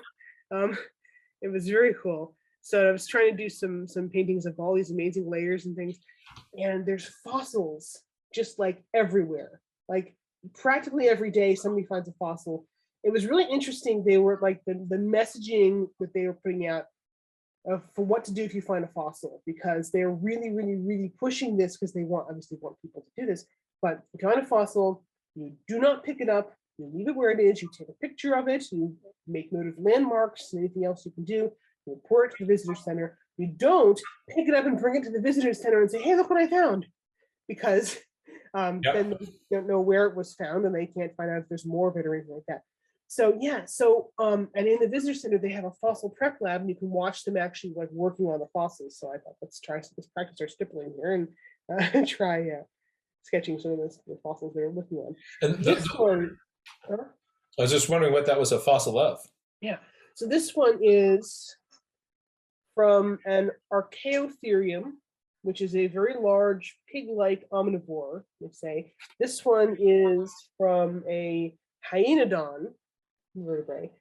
It was very cool. So I was trying to do some paintings of all these amazing layers and things. And there's fossils just like everywhere. Like practically every day somebody finds a fossil. It was really interesting. They were like the messaging that they were putting out for what to do if you find a fossil, because they're really, really, really pushing this because they obviously want people to do this. But if you find a fossil, you do not pick it up, you leave it where it is, you take a picture of it, you make note of landmarks and anything else you can do, you report it to the visitor center. You don't pick it up and bring it to the visitor center and say, hey, look what I found, because then they don't know where it was found and they can't find out if there's more of it or anything like that. So yeah, and in the visitor center, they have a fossil prep lab and you can watch them actually like working on the fossils. So I thought, let's practice our stippling here and try sketching some of the fossils they're looking on. And this one, I was just wondering what that was a fossil of. Yeah, so this one is from an Archaeotherium, which is a very large pig-like omnivore, they say. This one is from a hyenodon vertebrae.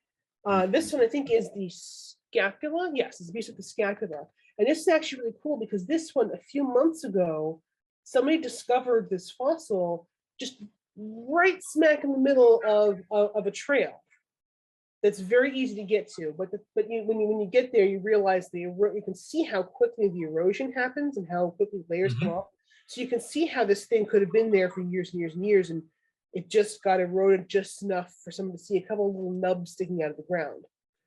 This one I think is the scapula. Yes, it's a piece of the scapula. And this is actually really cool because this one, a few months ago, somebody discovered this fossil just right smack in the middle of a trail that's very easy to get to. But when you get there, you realize you can see how quickly the erosion happens and how quickly layers come off. So you can see how this thing could have been there for years and years and years, and it just got eroded just enough for someone to see a couple of little nubs sticking out of the ground.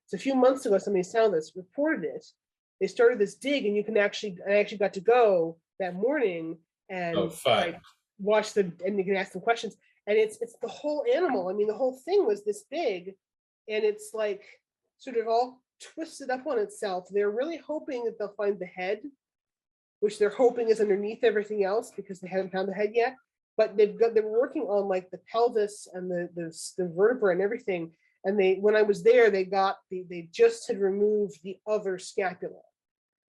So a few months ago, somebody saw this, reported it. They started this dig, and I actually got to go that morning and like watch them, and you can ask them questions. And it's the whole animal. I mean, the whole thing was this big, and it's like sort of all twisted up on itself. They're really hoping that they'll find the head, which they're hoping is underneath everything else because they haven't found the head yet. But they were working on like the pelvis and the vertebra and everything. And when I was there, they just had removed the other scapula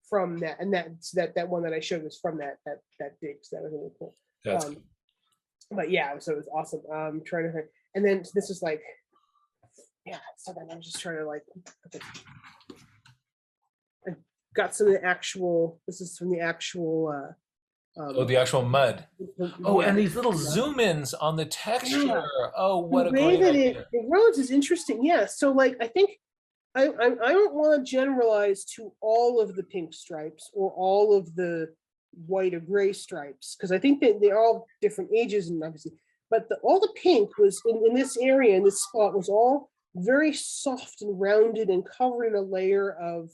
from that, and that one that I showed was from that dig. So that was really cool. But yeah, so it was awesome. Trying to, and then this is like, yeah. So then I'm just trying to like, I got some of the actual. This is from the actual. The actual mud. And these little zoom-ins on the texture. Yeah. Oh, what a great idea. It erodes is interesting. Yeah. So like, I think I don't want to generalize to all of the pink stripes or all of the white or gray stripes, because I think that they're all different ages and obviously, but all the pink was in this area, in this spot, was all very soft and rounded and covered in a layer of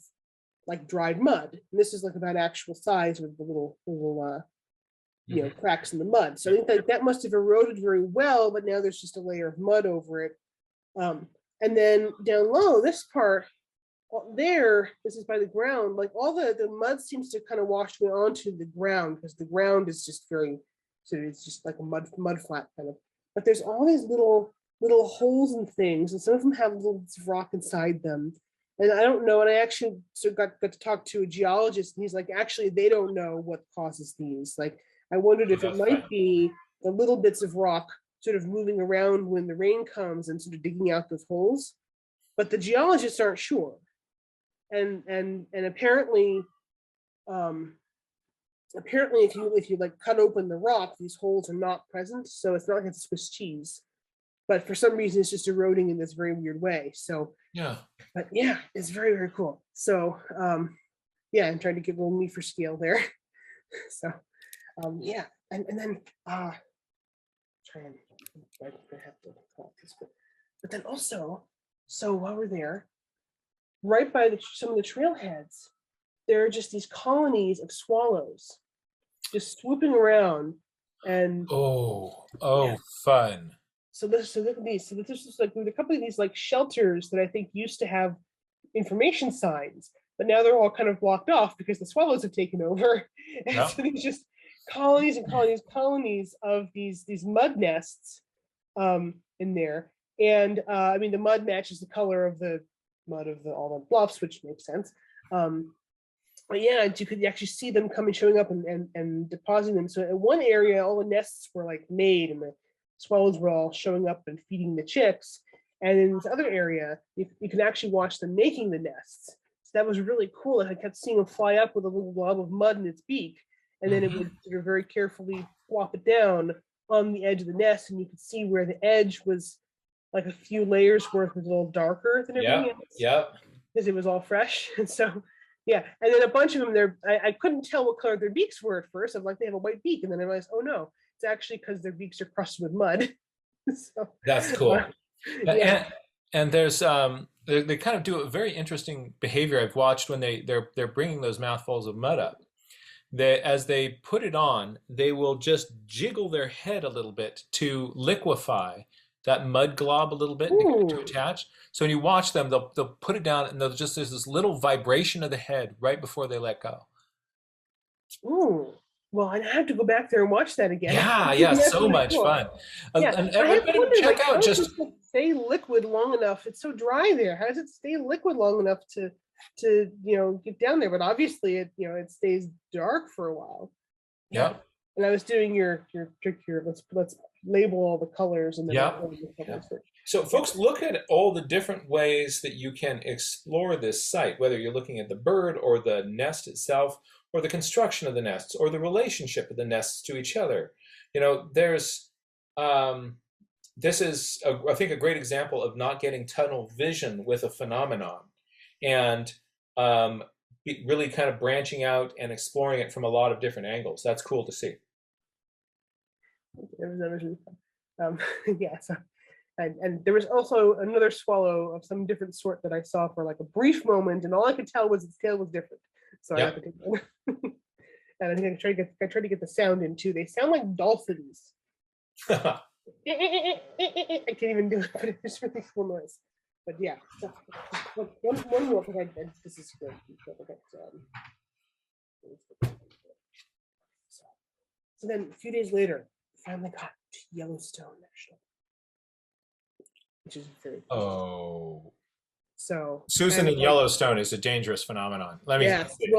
like dried mud. And this is like about actual size with the little cracks in the mud. So I think that must have eroded very well, but now there's just a layer of mud over it. And then down low, this part there, this is by the ground, like all the mud seems to kind of wash me onto the ground because the ground is just very, so it's just like a mud flat kind of. But there's all these little holes and things, and some of them have little rock inside them. And I don't know, and I actually got to talk to a geologist, and he's like, actually, they don't know what causes these. Like, I wondered if it might be the little bits of rock sort of moving around when the rain comes and sort of digging out those holes, but the geologists aren't sure. And apparently, if you like cut open the rock, these holes are not present, so it's not like it's Swiss cheese. But for some reason, it's just eroding in this very weird way. So yeah, but yeah, it's very, very cool. So yeah, I'm trying to get a little me for scale there. So yeah, and then try and I have to call this, but then also, so while we're there, right by some of the trailheads, there are just these colonies of swallows just swooping around, and fun. so look at these. So this is like a couple of these like shelters that I think used to have information signs, but now they're all kind of blocked off because the swallows have taken over. And Yeah. so there's just colonies and colonies of these mud nests in there. And I mean, the mud matches the color of the mud of all the bluffs, which makes sense. But yeah, and you could actually see them coming, showing up and depositing them. So in one area, all the nests were like made and the swallows were all showing up and feeding the chicks. And in this other area, you can actually watch them making the nests. So that was really cool. And I kept seeing them fly up with a little blob of mud in its beak. And then it would sort of very carefully plop it down on the edge of the nest. And you could see where the edge was like a few layers worth was a little darker than everything else. Yeah. Because it was all fresh. And so, yeah. And then a bunch of them, I couldn't tell what color their beaks were at first. I'm like, they have a white beak. And then I realized, oh no, it's actually because their beaks are crusted with mud. So, That's cool. yeah. And there's they kind of do a very interesting behavior I've watched when they're bringing those mouthfuls of mud up. As they put it on, they will just jiggle their head a little bit to liquefy that mud glob a little bit to attach. So when you watch them, they'll put it down and there's this little vibration of the head right before they let go. Ooh. Well, I have to go back there and watch that again. Yeah, so really much fun. Yeah. And everybody check out just stay liquid long enough. It's so dry there. How does it stay liquid long enough to get down there? But obviously it stays dark for a while. Yeah. And I was doing your trick here. Let's label all the colors and then So folks, look at all the different ways that you can explore this site, whether you're looking at the bird or the nest itself, or the construction of the nests, or the relationship of the nests to each other. There's this is I think a great example of not getting tunnel vision with a phenomenon, and really kind of branching out and exploring it from a lot of different angles. That's cool to see. That was really fun. Yeah. So, and there was also another swallow of some different sort that I saw for like a brief moment, and all I could tell was its tail was different. So I had to take one. And I think I tried to get the sound in too. They sound like dolphins. I can't even do it, but it's really cool noise. But yeah, so, one more because this is good. So then a few days later, finally got to Yellowstone National, which is very cool. Oh. So Susan in Yellowstone is a dangerous phenomenon. Well,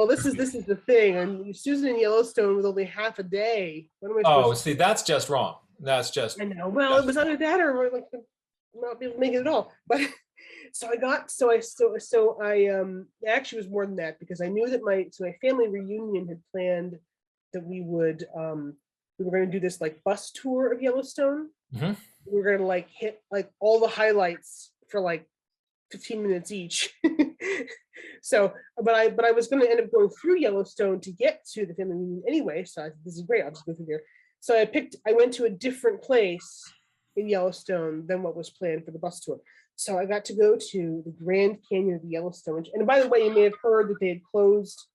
this is the thing. And Susan in Yellowstone was only half a day. What am I supposed to see, that's just wrong. That's just. I know. Well, it was either that or like not be able to make it at all. But so I actually was more than that, because I knew that my family reunion had planned that we were going to do this like bus tour of Yellowstone. Mm-hmm. We were going to like hit like all the highlights for like 15 minutes each. So, but I was going to end up going through Yellowstone to get to the family reunion anyway. So I said, this is great. I'll just go through there. So I went to a different place in Yellowstone than what was planned for the bus tour. So I got to go to the Grand Canyon of the Yellowstone. And by the way, you may have heard that they had closed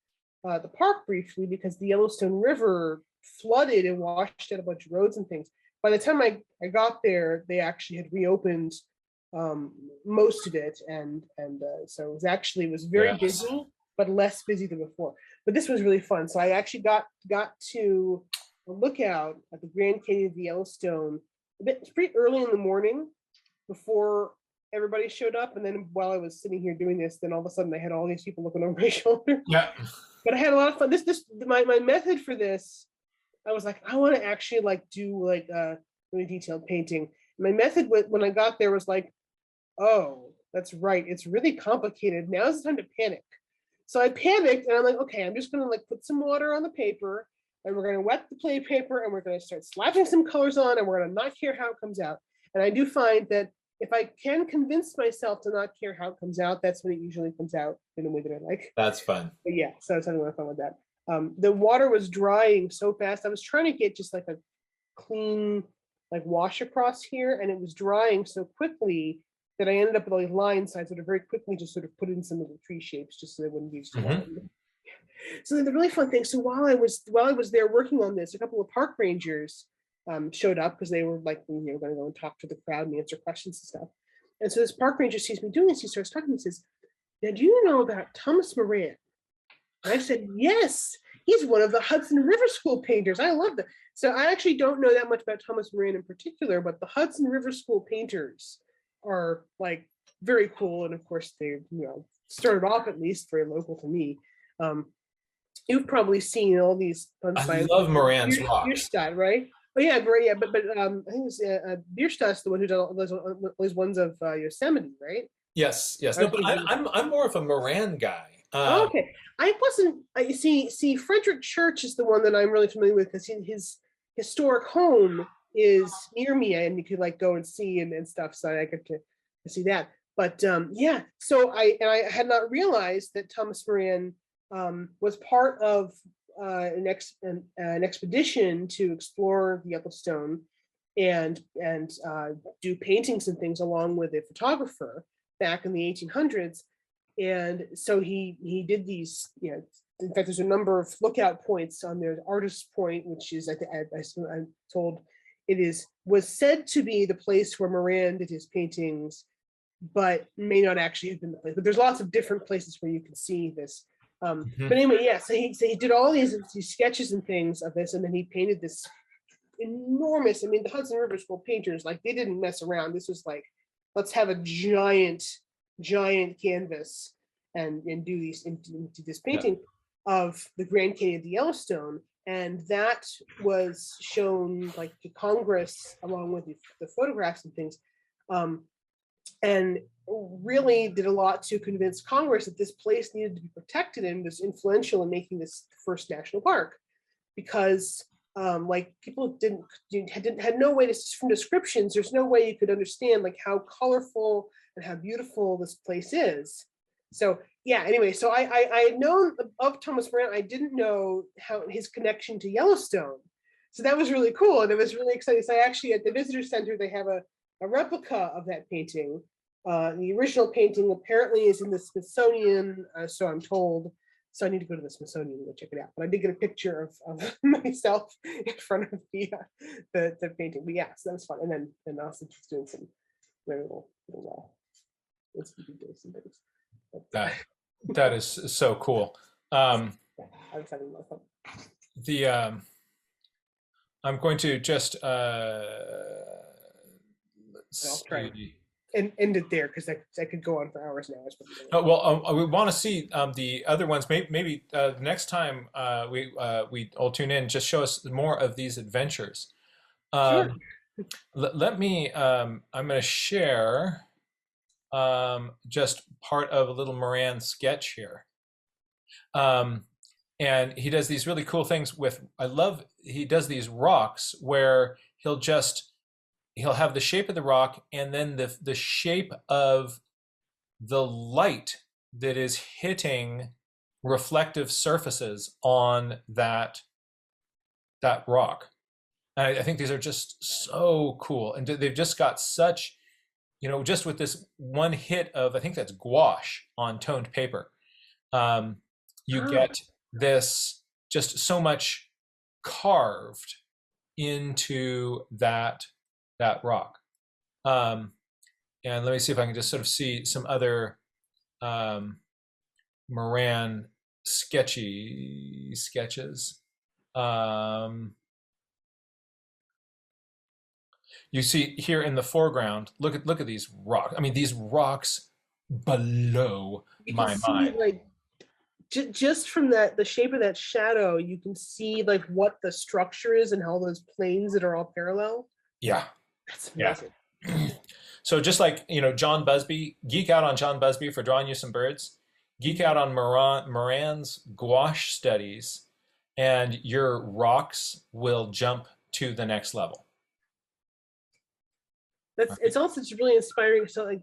the park briefly because the Yellowstone River flooded and washed out a bunch of roads and things. By the time I got there, they actually had reopened most of it, and so it was very busy, but less busy than before. But this was really fun. So I actually got to look out at the Grand Canyon of the Yellowstone it's pretty early in the morning before everybody showed up. And then while I was sitting here doing this, then all of a sudden I had all these people looking over my shoulder. Yeah. But I had a lot of fun. My method for this, I was like, I want to actually like do like really detailed painting. My method when I got there was like, oh, that's right. It's really complicated. Now's the time to panic. So I panicked and I'm like, okay, I'm just going to like put some water on the paper and we're going to wet the play paper and we're going to start slapping some colors on and we're going to not care how it comes out. And I do find that if I can convince myself to not care how it comes out, that's when it usually comes out in a way that I like. That's fun. But yeah, so I was having a lot of fun with that. The water was drying so fast. I was trying to get just like a clean like wash across here, and it was drying so quickly that I ended up with all these lines. So I sort of very quickly just sort of put in some little tree shapes just so they wouldn't be too long. So the really fun thing. So while I was there working on this, a couple of park rangers showed up because they were like, going to go and talk to the crowd and answer questions and stuff. And so this park ranger sees me doing this. He starts talking to me. He says, "Now, do you know about Thomas Moran?" And I said, "Yes, he's one of the Hudson River School painters. I love that." So I actually don't know that much about Thomas Moran in particular, but the Hudson River School painters are like very cool. And of course, they started off at least very local to me. You've probably seen all these ones I by love Moran's rocks. Bierstadt, right? Oh yeah, great. Yeah, but I think it's Bierstadt's the one who did all those ones of Yosemite, right? Yes, yes. No, but I'm more of a Moran guy. Okay, I wasn't. I see. Frederick Church is the one that I'm really familiar with because his historic home is near me, and you could like go and see and stuff. So I get to see that. But yeah, so I had not realized that Thomas Moran was part of an expedition to explore the Yellowstone and do paintings and things along with a photographer back in the 1800s. And so he did these, in fact, there's a number of lookout points on there. Artist's Point, which is, I'm told, was said to be the place where Moran did his paintings, but may not actually have been the place. But there's lots of different places where you can see this. But anyway, yeah. So he did all these sketches and things of this, and then he painted this enormous. I mean, the Hudson River School painters, like, they didn't mess around. This was like, let's have a giant canvas and do this painting of the Grand Canyon of the Yellowstone, and that was shown like to Congress along with the photographs and things, and really did a lot to convince Congress that this place needed to be protected and was influential in making this the first national park, because like people had no way to, from descriptions, there's no way you could understand like how colorful and how beautiful this place is. So yeah, anyway, so I had known of Thomas Moran. I didn't know how his connection to Yellowstone. So that was really cool, and it was really exciting. So I actually, at the visitor center, they have a replica of that painting. The original painting apparently is in the Smithsonian, so I'm told. So I need to go to the Smithsonian and go check it out. But I did get a picture of myself in front of the painting. But yeah, so that was fun. And then also just doing some very little some things. But, that is so cool. I was having a lot of fun. I'm going to just I'll try and end it there because I could go on for hours now. We want to see the other ones. Maybe next time we all tune in, just show us more of these adventures. Sure. Let me. I'm going to share just part of a little Moran sketch here. And he does these really cool things with. He does these rocks where he'll have the shape of the rock and then the shape of the light that is hitting reflective surfaces on that rock. And I think these are just so cool. And they've just got such, just with this one hit of, I think that's gouache on toned paper, you get this just so much carved into that rock. And let me see if I can just sort of see some other Moran sketches. You see here in the foreground, look at these rocks. I mean, these rocks blow my mind. Like, just from the shape of that shadow, you can see like what the structure is and how those planes that are all parallel. Yeah. That's amazing. Yeah. So just like, John Busby, geek out on John Busby for drawing you some birds, geek out on Moran's gouache studies, and your rocks will jump to the next level. It's also just really inspiring. So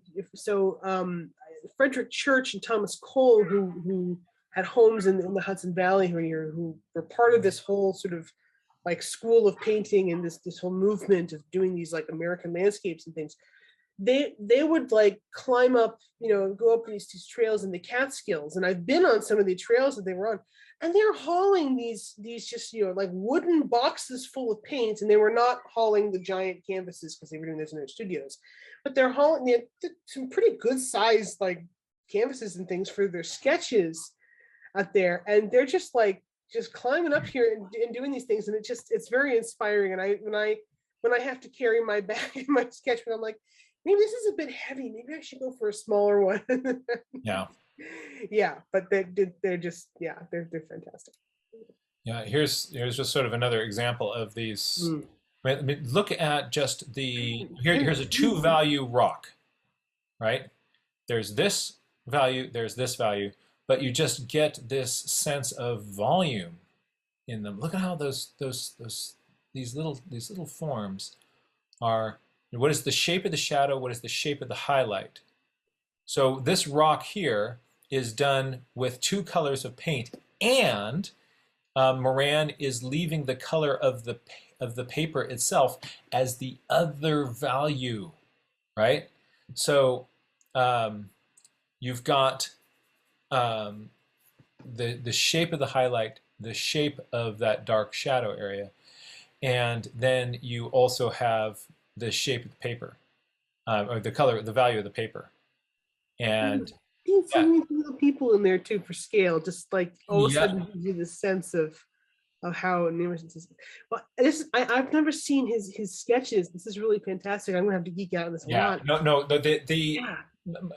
Frederick Church and Thomas Cole, who had homes in the Hudson Valley here, who were part of this whole sort of like school of painting and this whole movement of doing these like American landscapes and things. they would like climb up, go up these trails in the Catskills, and I've been on some of the trails that they were on, and they're hauling these just like wooden boxes full of paint, and they were not hauling the giant canvases because they were doing this in their studios, but they're hauling some pretty good sized like canvases and things for their sketches out there, and they're just climbing up here and doing these things, and it's very inspiring. And when I have to carry my bag and my sketch, I'm like, maybe this is a bit heavy. Maybe I should go for a smaller one. Yeah. Yeah, but they're just, they're fantastic. Yeah, here's just sort of another example of these. I mean, look at just here's a 2-value rock, right? There's this value, there's this value, but you just get this sense of volume in them. Look at how these little forms are. What is the shape of the shadow? What is the shape of the highlight? So this rock here is done with 2 colors of paint, and Moran is leaving the color of the paper itself as the other value, right? So you've got the shape of the highlight, the shape of that dark shadow area, and then you also have the shape of the paper, or the color, the value of the paper. And so many little people in there too for scale, just like all of a sudden gives you the sense of how numerous is. Well, I've never seen his sketches. This is really fantastic. I'm gonna have to geek out on this a lot. No,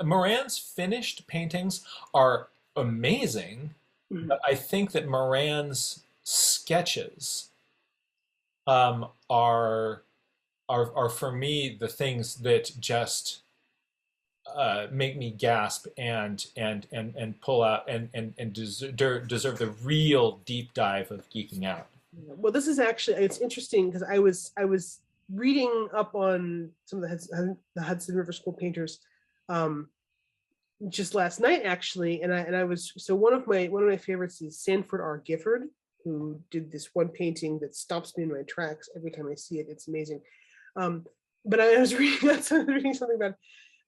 Moran's finished paintings are amazing, but I think that Moran's sketches are for me the things that just make me gasp and pull out and deserve the real deep dive of geeking out. Well, this is actually, it's interesting because I was reading up on some of the Hudson River School painters just last night actually, and I was, so one of my favorites is Sanford R. Gifford, who did this one painting that stops me in my tracks every time I see it. It's amazing. But I was reading something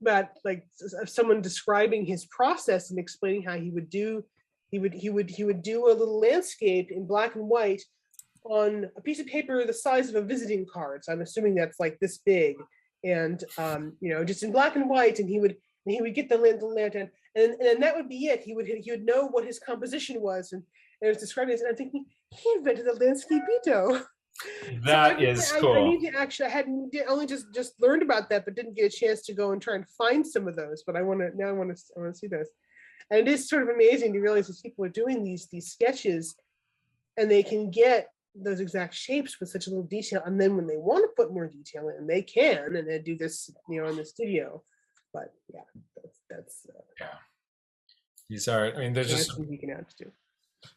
about like someone describing his process and explaining how he would do a little landscape in black and white on a piece of paper the size of a visiting card. So I'm assuming that's like this big, and just in black and white, and he would get the lantern, and that would be it. He would know what his composition was, and it was describing this, and I'm thinking he invented the landscapeito. That is cool. I need to actually, I hadn't only just learned about that, but didn't get a chance to go and try and find some of those. But I want to see those, and it is sort of amazing to realize that people are doing these sketches, and they can get those exact shapes with such a little detail. And then when they want to put more detail in, they can, and they do this, in the studio. But yeah, that's These are, I mean, they're just.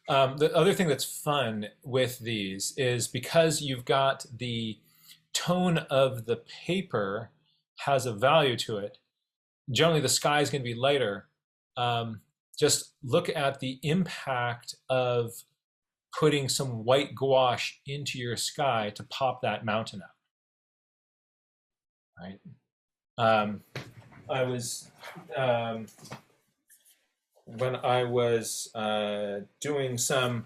The other thing that's fun with these is because you've got the tone of the paper has a value to it. Generally, the sky is going to be lighter. Just look at the impact of putting some white gouache into your sky to pop that mountain out. Right? I was when I was doing some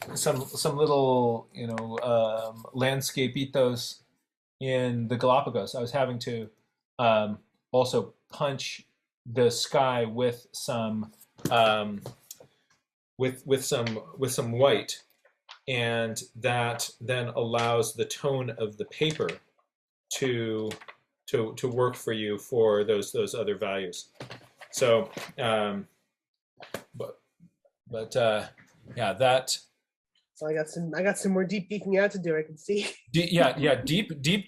little landscapeitos in the Galapagos, I was having to also punch the sky with some with some white, and that then allows the tone of the paper to work for you for those other values. So yeah, that. So I got some more deep geeking out to do. I can see. Deep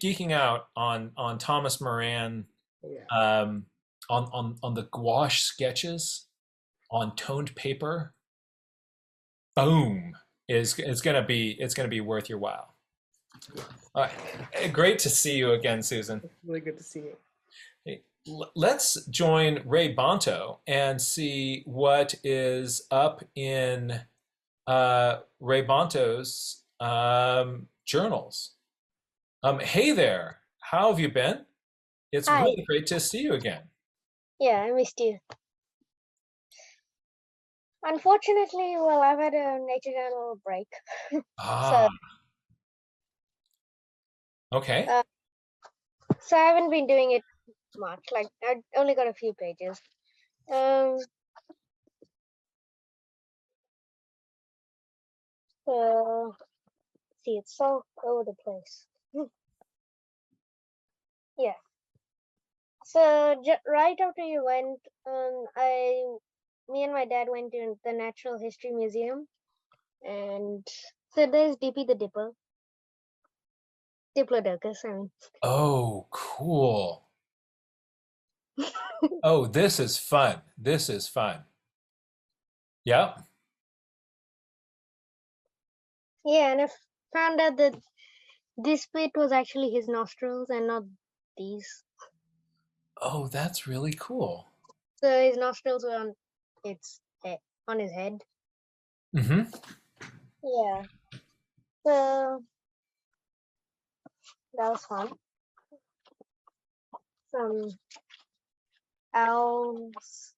geeking out on Thomas Moran, on the gouache sketches, on toned paper. Boom! It's gonna be worth your while. All right, great to see you again, Susan. It's really good to see you. Let's join Ray Bonto and see what is up in Ray Bonto's journals. Hey there, how have you been? It's Hi. really great to see you again. Yeah, I missed you. Unfortunately, well, I've had a nature journal break. Ah, So, okay. uh, so I haven't been doing it much. Like, I only got a few pages. So, see, it's all over the place. Yeah. So, right after you went, me and my dad went to the Natural History Museum, and so there's Dippy the Dipper, Diplodocus. I mean, Oh, cool. Oh, this is fun. This is fun. Yeah. yeah, and I found out that this bit was actually his nostrils and not these. Oh, that's really cool. So his nostrils were on on his head. Mm-hmm. Yeah. So that was fun. Some owls.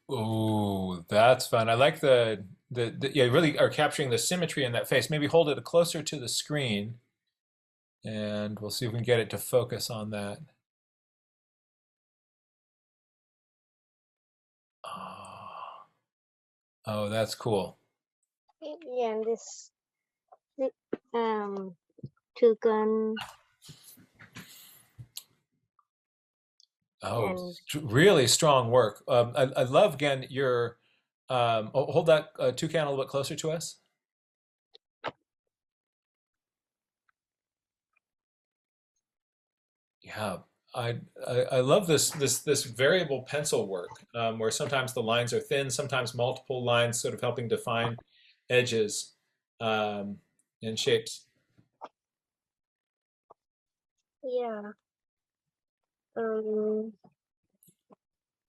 Oh, that's fun. I like the yeah, really are capturing the symmetry in that face. Maybe hold it closer to the screen and we'll see if we can get it to focus on that. Oh, oh, that's cool. Yeah, and this toucan Oh, and really strong work. I love again your oh, hold that toucan a little bit closer to us. Yeah, I love this variable pencil work where sometimes the lines are thin, sometimes multiple lines sort of helping define edges um, and shapes. yeah. Um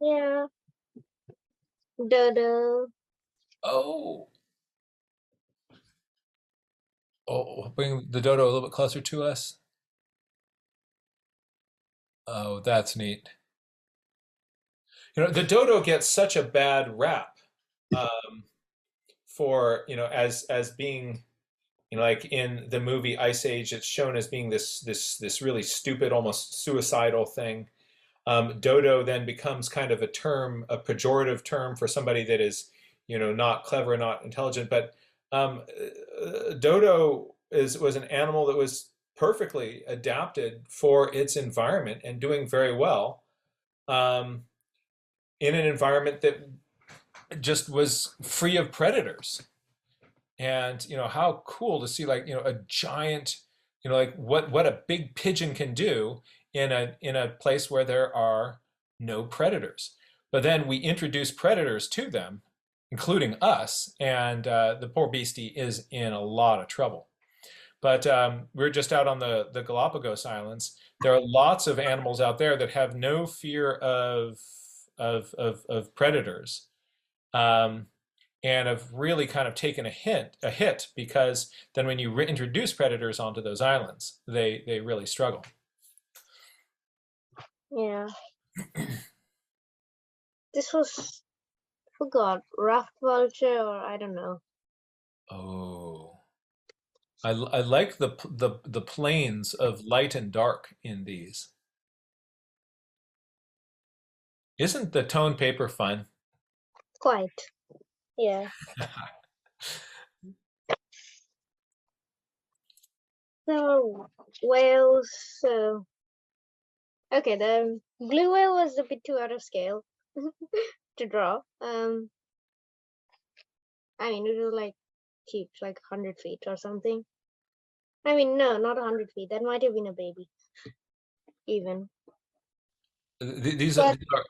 yeah. Dodo. Oh, oh, bring the dodo a little bit closer to us. Oh, that's neat. You know, the dodo gets such a bad rap um, for, you know, as being, you know, like in the movie Ice Age, it's shown as being this really stupid, almost suicidal thing. Dodo then becomes kind of a term, a pejorative term for somebody that is, you know, not clever, not intelligent. But dodo was an animal that was perfectly adapted for its environment and doing very well um, in an environment that just was free of predators. And you know how cool to see, like, you know, a giant, you know, like what a big pigeon can do in a place where there are no predators. But then we introduce predators to them, including us, and the poor beastie is in a lot of trouble. But we're just out on the Galapagos Islands. There are lots of animals out there that have no fear of predators. Um, and have really kind of taken a hit because then when you introduce predators onto those islands, they really struggle. Yeah. This was forgot. Ruffed vulture or I don't know. Oh, I like the planes of light and dark in these. Isn't the tone paper fun? Quite. Yeah. So whales, so okay, the blue whale was a bit too out of scale to draw. I mean, it was like cute, like 100 feet or something. I mean, no, not 100 feet. That might have been a baby, even. These But are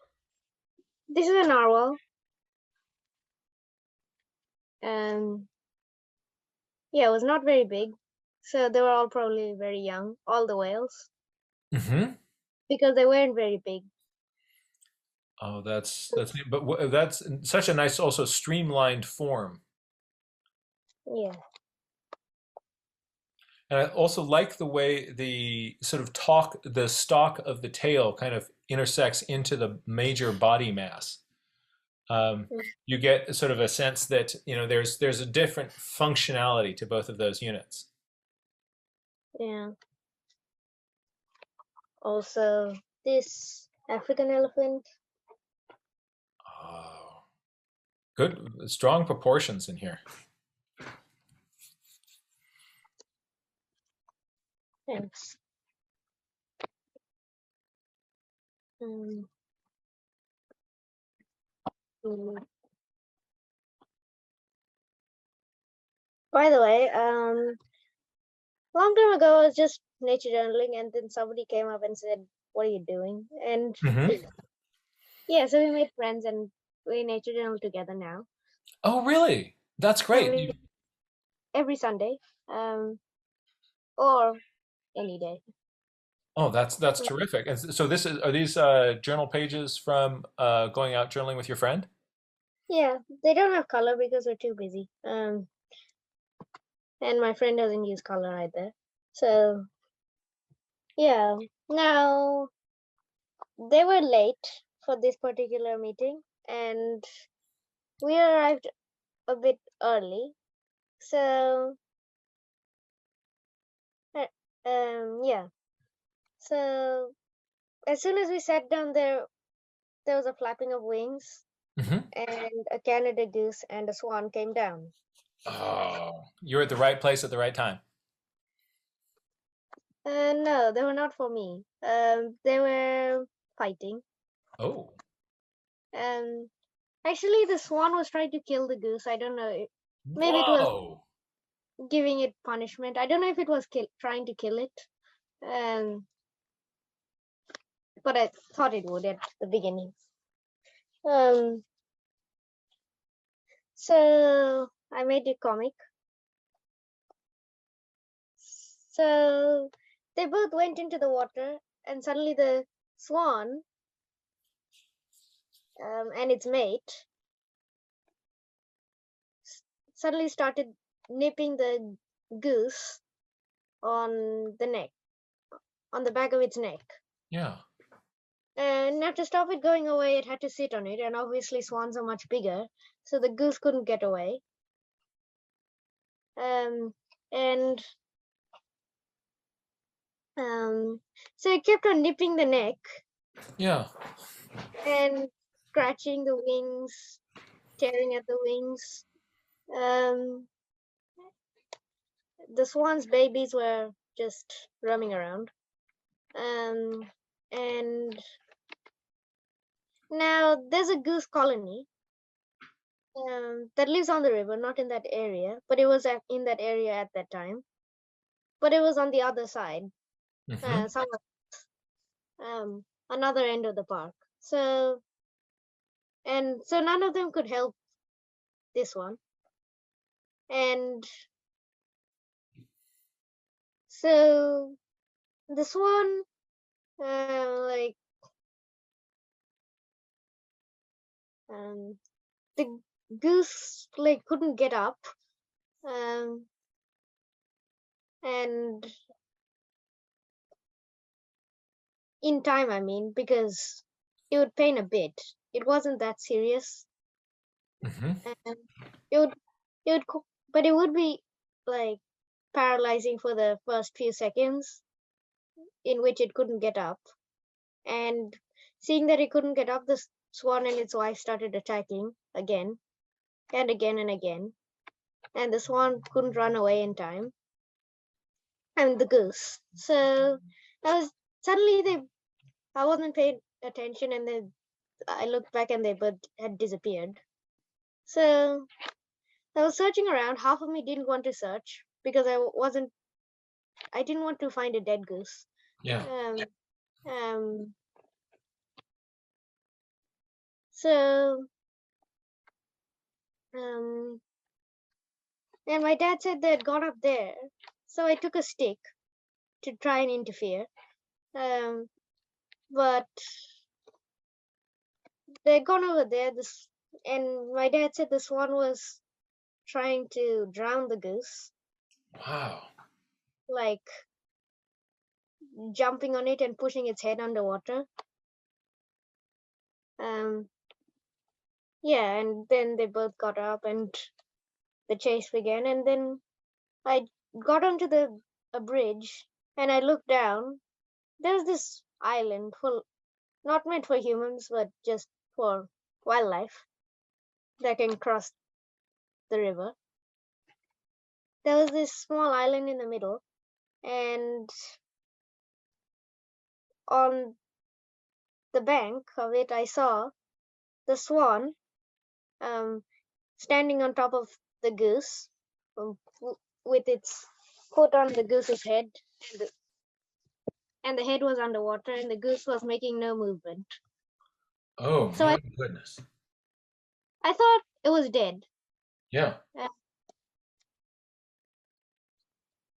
this is a narwhal. Yeah, it was not very big. So they were all probably very young, all the whales, mm-hmm. because they weren't very big. Oh, that's neat. But that's such a nice also streamlined form. Yeah. And I also like the way the sort of the stalk of the tail kind of intersects into the major body mass. Mm, You get sort of a sense that, there's a different functionality to both of those units. yeah. Also, this African elephant. Oh, good, strong proportions in here. Thanks. Um, mm. By the way, long time ago I was just nature journaling, and then somebody came up and said, "What are you doing?" And Hmm. yeah, so we made friends and we nature journal together now Oh, really? That's great. every every Sunday, or any day. Oh, that's Yeah, terrific. And so are these journal pages from going out journaling with your friend? yeah, they don't have color because we're too busy. And my friend doesn't use color either. So yeah, now they were late for this particular meeting, and we arrived a bit early. So uh, yeah. So as soon as we sat down there was a flapping of wings, Hmm. and a Canada goose and a swan came down. Oh, you're at the right place at the right time. No, they were not for me. They were fighting. Oh, Um, Actually, the swan was trying to kill the goose. I don't know. Maybe it was whoa. giving it punishment. I don't know if it was trying to kill it. But I thought it would at the beginning. Um, so I made a comic. So they both went into the water, and suddenly the swan and its mate suddenly started nipping the goose on the neck, on the back of its neck. Yeah. And now to stop it going away, it had to sit on it, and obviously swans are much bigger, so the goose couldn't get away. Um, and so it kept on nipping the neck Yeah. and scratching the wings, tearing at the wings. Um, the swan's babies were just roaming around. And now there's a goose colony that lives on the river, not in that area, but it was in that area at that time. But it was on the other side, Hmm. somewhere, another end of the park. So none of them could help this one, and so the swan, like, the goose like couldn't get up, um, and in time, I mean, because it would pain a bit. It wasn't that serious, Hmm. and it would, it would, but it would be like paralyzing for the first few seconds in which it couldn't get up. And seeing that it couldn't get up, the swan and its wife started attacking again and again and again, and the swan couldn't run away in time, and the goose. So I wasn't paying attention, and then I looked back and they both had disappeared. So I was searching around. Half of me didn't want to search because I didn't want to find a dead goose. Yeah. Um, um, so, um, and my dad said they had gone up there. So I took a stick to try and interfere. But they'd gone over there. And my dad said the swan was trying to drown the goose. Wow. like jumping on it and pushing its head underwater. Yeah, and then they both got up and the chase began. And then I got onto a bridge and I looked down. There's this island full, not meant for humans, but just for wildlife that can cross the river. There was this small island in the middle, and on the bank of it, I saw the swan standing on top of the goose with its foot on the goose's head, and the head was underwater, and the goose was making no movement. Oh So my goodness. I thought it was dead, Yeah.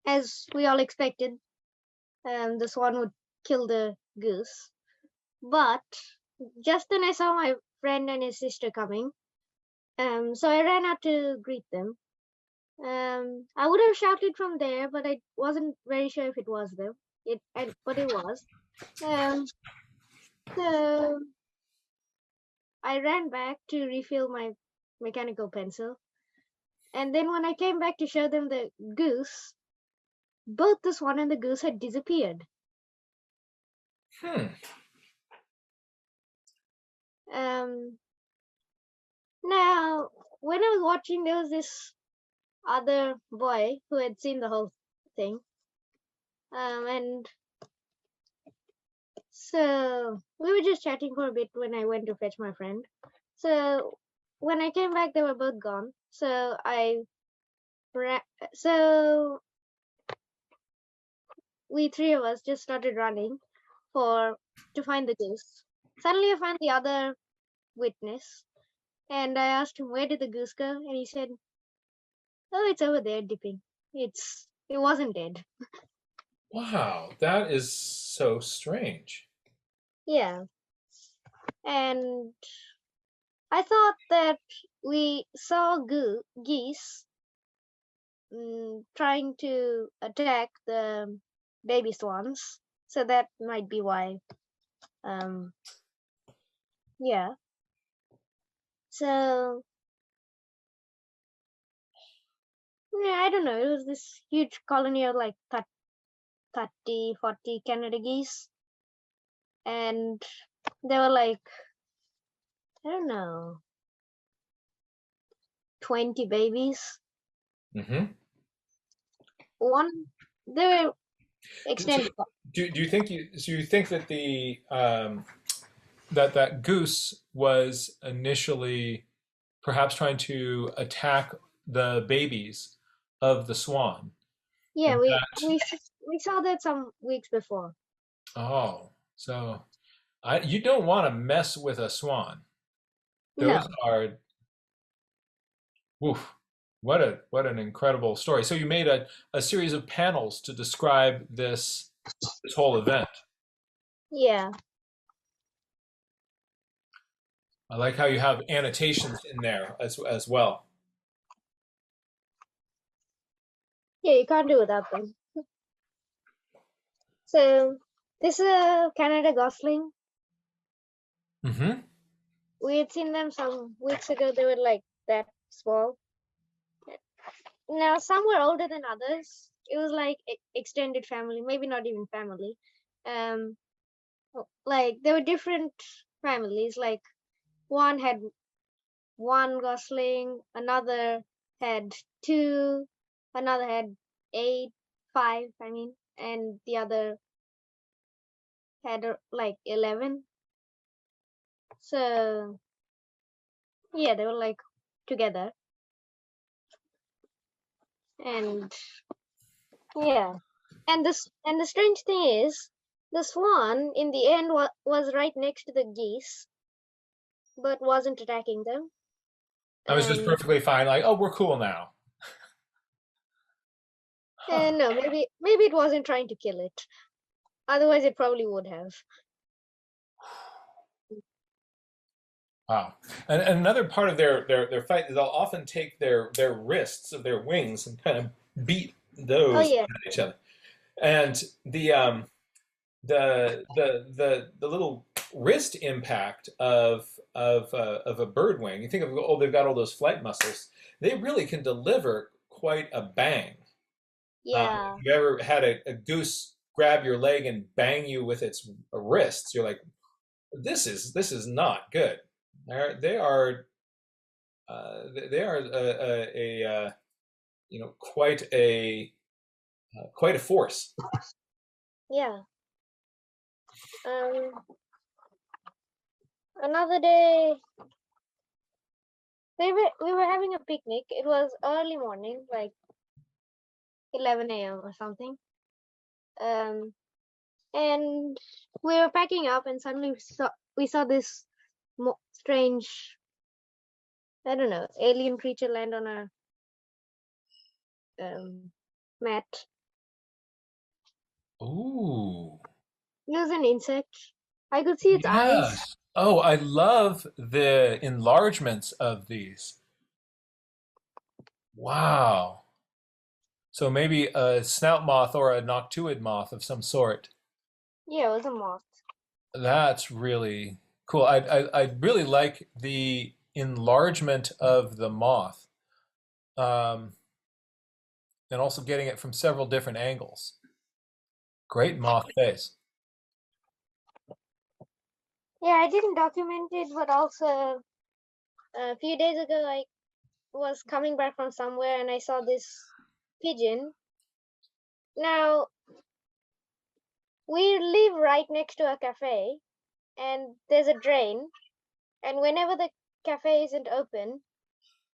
as we all expected. The swan would kill the goose. But just then I saw my friend and his sister coming. So I ran out to greet them. I would have shouted from there, but I wasn't very sure if it was them. But it was. So I ran back to refill my mechanical pencil. And then when I came back to show them the goose, both the swan and the goose had disappeared. Hmm. Now, when I was watching, there was this other boy who had seen the whole thing. And so we were just chatting for a bit when I went to fetch my friend. So when I came back, they were both gone. So we three of us just started running to find the goose. Suddenly I found the other witness, and I asked him, where did the goose go? And he said, oh, it's over there dipping. It wasn't dead. Wow, that is so strange. Yeah. And I thought that we saw geese trying to attack the baby swans. So that might be why. Yeah. So, yeah, I don't know. It was this huge colony of like 30, 40 Canada geese. And they were like, I don't know, 20 babies. Mm-hmm. They were extended. Do you think that the that goose was initially perhaps trying to attack the babies of the swan? Yeah, And we saw that some weeks before. oh, so you don't want to mess with a swan. No. Those are, woof, what an incredible story. So you made a series of panels to describe this whole event. Yeah. I like how you have annotations in there as well. Yeah, you can't do without them. So this is a Canada gosling. Mm-hmm. We had seen them some weeks ago. They were like that small. Now some were older than others. It was like extended family, maybe not even family. Like there were different families. Like one had one gosling, another had two, another had 5, I mean, and the other had like 11. So yeah, they were like together. And yeah, and the strange thing is, the swan in the end was right next to the geese, but wasn't attacking them. I was just perfectly fine, like, oh, we're cool now. And no, maybe it wasn't trying to kill it. Otherwise, it probably would have. Wow. And another part of their fight is they'll often take their wrists of their wings and kind of beat those Oh yeah, at each other. And the little wrist impact of a bird wing. You think of, oh, they've got all those flight muscles. They really can deliver quite a bang. Yeah. If you ever had a goose grab your leg and bang you with its wrists, you're like, this is not good. They are quite a force. Yeah. Um, another day we were having a picnic. It was early morning, like 11 a.m. or something. Um, and we were packing up, and suddenly we saw this strange, I don't know, alien creature land on a mat. Ooh. It was an insect. I could see its eyes. Yes. Oh, I love the enlargements of these. Wow. So maybe a snout moth or a noctuid moth of some sort. Yeah, it was a moth. That's really cool. I really like the enlargement of the moth, um, and also getting it from several different angles. Great moth face. Yeah, I didn't document it, but also a few days ago I was coming back from somewhere and I saw this pigeon. Now, we live right next to a cafe and there's a drain, and whenever the cafe isn't open,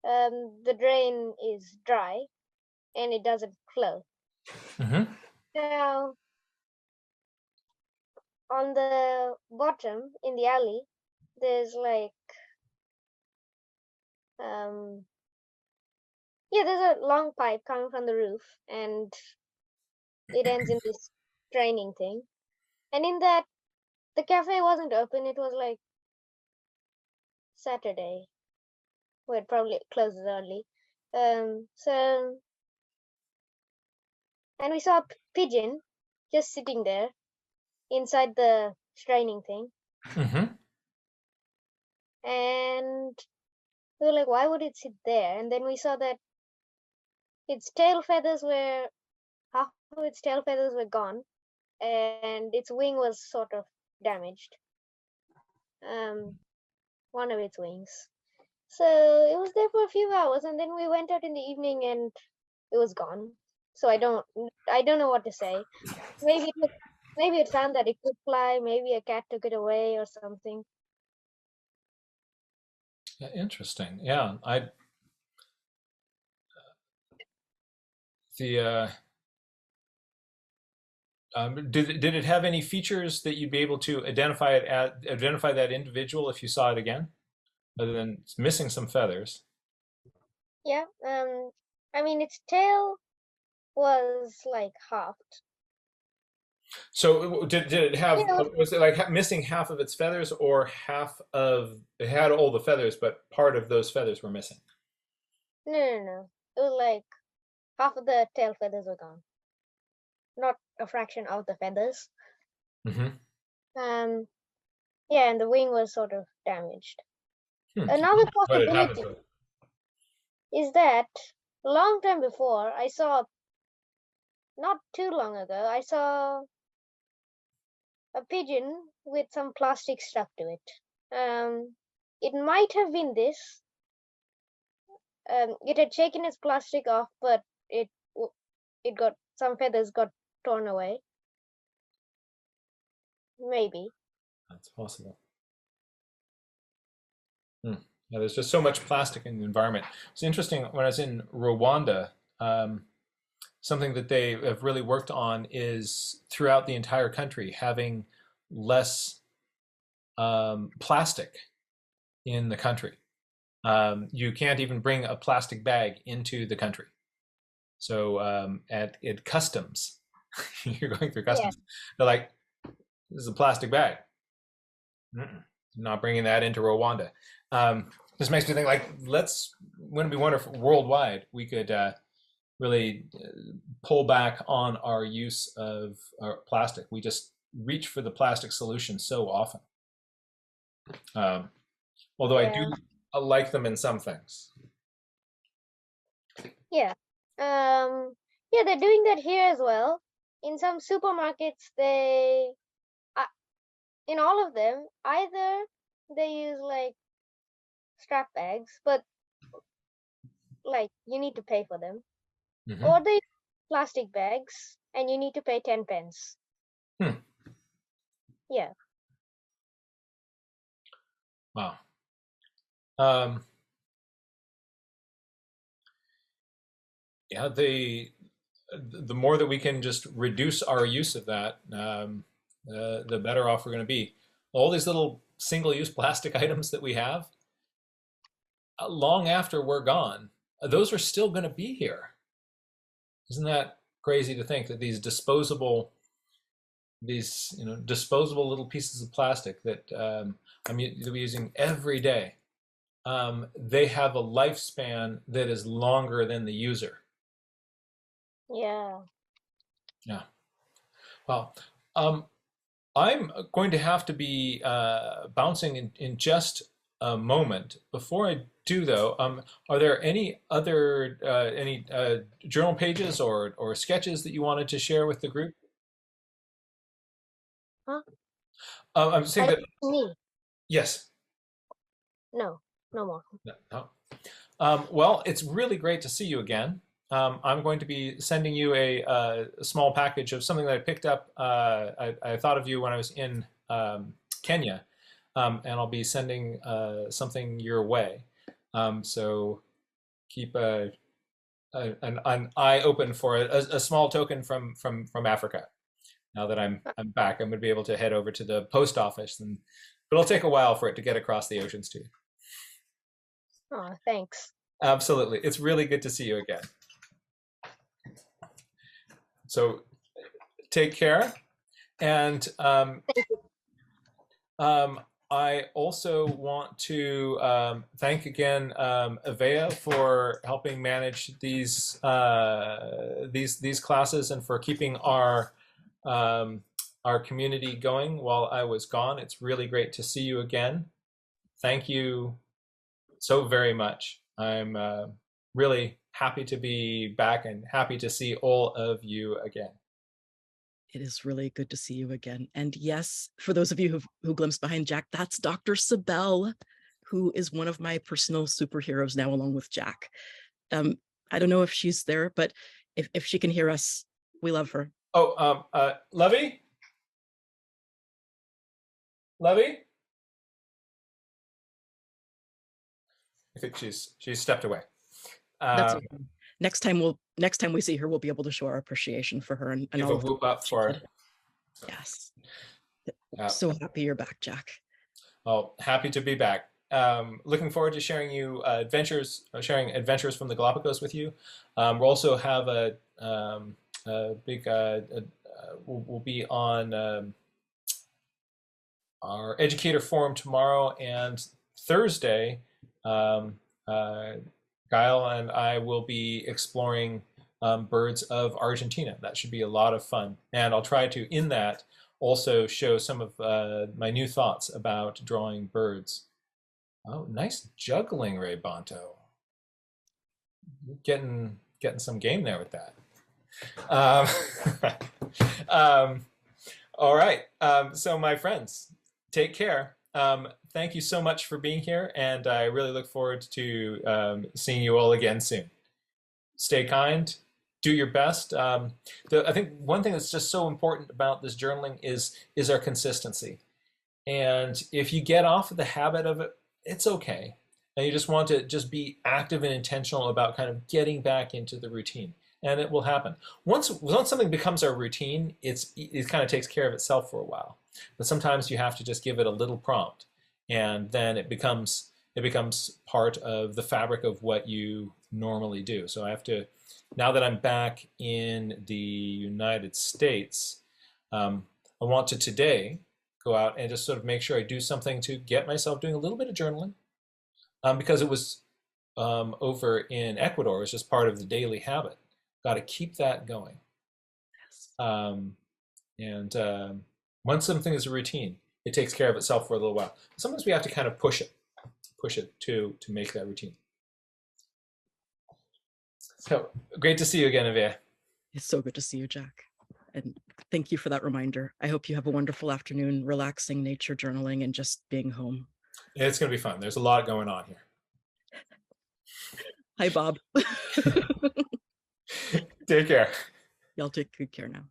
the drain is dry and it doesn't flow. Hmm. Now, on the bottom in the alley, there's like, there's a long pipe coming from the roof and it ends in this draining thing. And in that, the cafe wasn't open. It was like Saturday, where it probably closes early. So, and we saw a pigeon just sitting there inside the straining thing. Hmm. And we were like, why would it sit there? And then we saw that its tail feathers were, half of its tail feathers were gone, and its wing was sort of damaged. One of its wings. So it was there for a few hours, and then we went out in the evening, and it was gone. So I don't know what to say. Maybe it found that it could fly. Maybe a cat took it away or something. Yeah, interesting. Yeah, I the did it have any features that you'd be able to identify that individual if you saw it again, other than it's missing some feathers? Yeah. I mean, its tail was like halved. So did it have, Yeah. was it like missing half of its feathers, or half of it had all the feathers, but part of those feathers were missing? No. It was like half of the tail feathers were gone. Not a fraction of the feathers. Hmm. Yeah, and the wing was sort of damaged. Hmm. Another What had happened possibility to it? is that a long time before, not too long ago, I saw a pigeon with some plastic stuck to it. It might have been this. It had shaken its plastic off, but it got, some feathers got torn away. Maybe. That's possible. Yeah, there's just so much plastic in the environment. It's interesting, when I was in Rwanda, something that they have really worked on is throughout the entire country having less plastic in the country. You can't even bring a plastic bag into the country. So at customs, you're going through Yeah. customs, they're like, this is a plastic bag. Mm-mm, not bringing that into Rwanda. This makes me think, like, wouldn't it be wonderful worldwide we could really pull back on our use of our plastic. We just reach for the plastic solution so often. Although I do Yeah. like them in some things. Yeah. Yeah, they're doing that here as well. In some supermarkets, in all of them, either they use like strap bags, but like you need to pay for them, Mm-hmm. or they use plastic bags and you need to pay 10 pence. Hmm. Yeah. Wow. Yeah, the more that we can just reduce our use of that, the better off we're going to be. All these little single-use plastic items that we have, long after we're gone, those are still going to be here. Isn't that crazy to think that these disposable little pieces of plastic that that we're using every day, they have a lifespan that is longer than the user. Yeah. Yeah. Well, I'm going to have to be bouncing in just a moment. Before I do, though, are there any other journal pages or sketches that you wanted to share with the group? Huh? I'm saying that Me? yes. No, no more. No, no. Well, it's really great to see you again. I'm going to be sending you a small package of something that I picked up. I thought of you when I was in Kenya, and I'll be sending something your way. So keep an eye open for a small token from Africa. Now that I'm back, I'm going to be able to head over to the post office, but it'll take a while for it to get across the oceans to you. Oh, thanks. Absolutely. It's really good to see you again. So take care. And I also want to thank again Avea for helping manage these classes and for keeping our community going while I was gone. It's really great to see you again. Thank you so very much. I'm really happy to be back and happy to see all of you again. It is really good to see you again. And yes, for those of you who glimpsed behind Jack, that's Dr. Sibel, who is one of my personal superheroes now, along with Jack. I don't know if she's there, but if she can hear us, we love her. Oh, Levy? Levy? I think she's stepped away. That's okay. Next time we see her, we'll be able to show our appreciation for her and give all a whoop up for her. Yes. So happy you're back, Jack. Well, happy to be back. Looking forward to sharing adventures from the Galapagos with you. We'll also have a big. We'll be on our educator forum tomorrow and Thursday. Gail and I will be exploring birds of Argentina. That should be a lot of fun. And I'll try to, in that, also show some of my new thoughts about drawing birds. Oh, nice juggling, Ray Bonto. Getting some game there with that. All right. So my friends, take care. Thank you so much for being here, and I really look forward to seeing you all again soon. Stay kind, do your best. I think one thing that's just so important about this journaling is our consistency. And if you get off of the habit of it, it's okay. And you just want to just be active and intentional about kind of getting back into the routine. And it will happen. Once something becomes our routine, it kind of takes care of itself for a while. But sometimes you have to just give it a little prompt, and then it becomes part of the fabric of what you normally do. So I have to, now that I'm back in the United States, I want to today go out and just sort of make sure I do something to get myself doing a little bit of journaling, because it was over in Ecuador, it's just part of the daily habit. Got to keep that going. Yes. And once something is a routine, it takes care of itself for a little while. Sometimes we have to kind of push it to make that routine. So great to see you again, Avia. It's so good to see you, Jack. And thank you for that reminder. I hope you have a wonderful afternoon, relaxing, nature journaling, and just being home. It's going to be fun. There's a lot going on here. Hi, Bob. Take care. Y'all take good care now.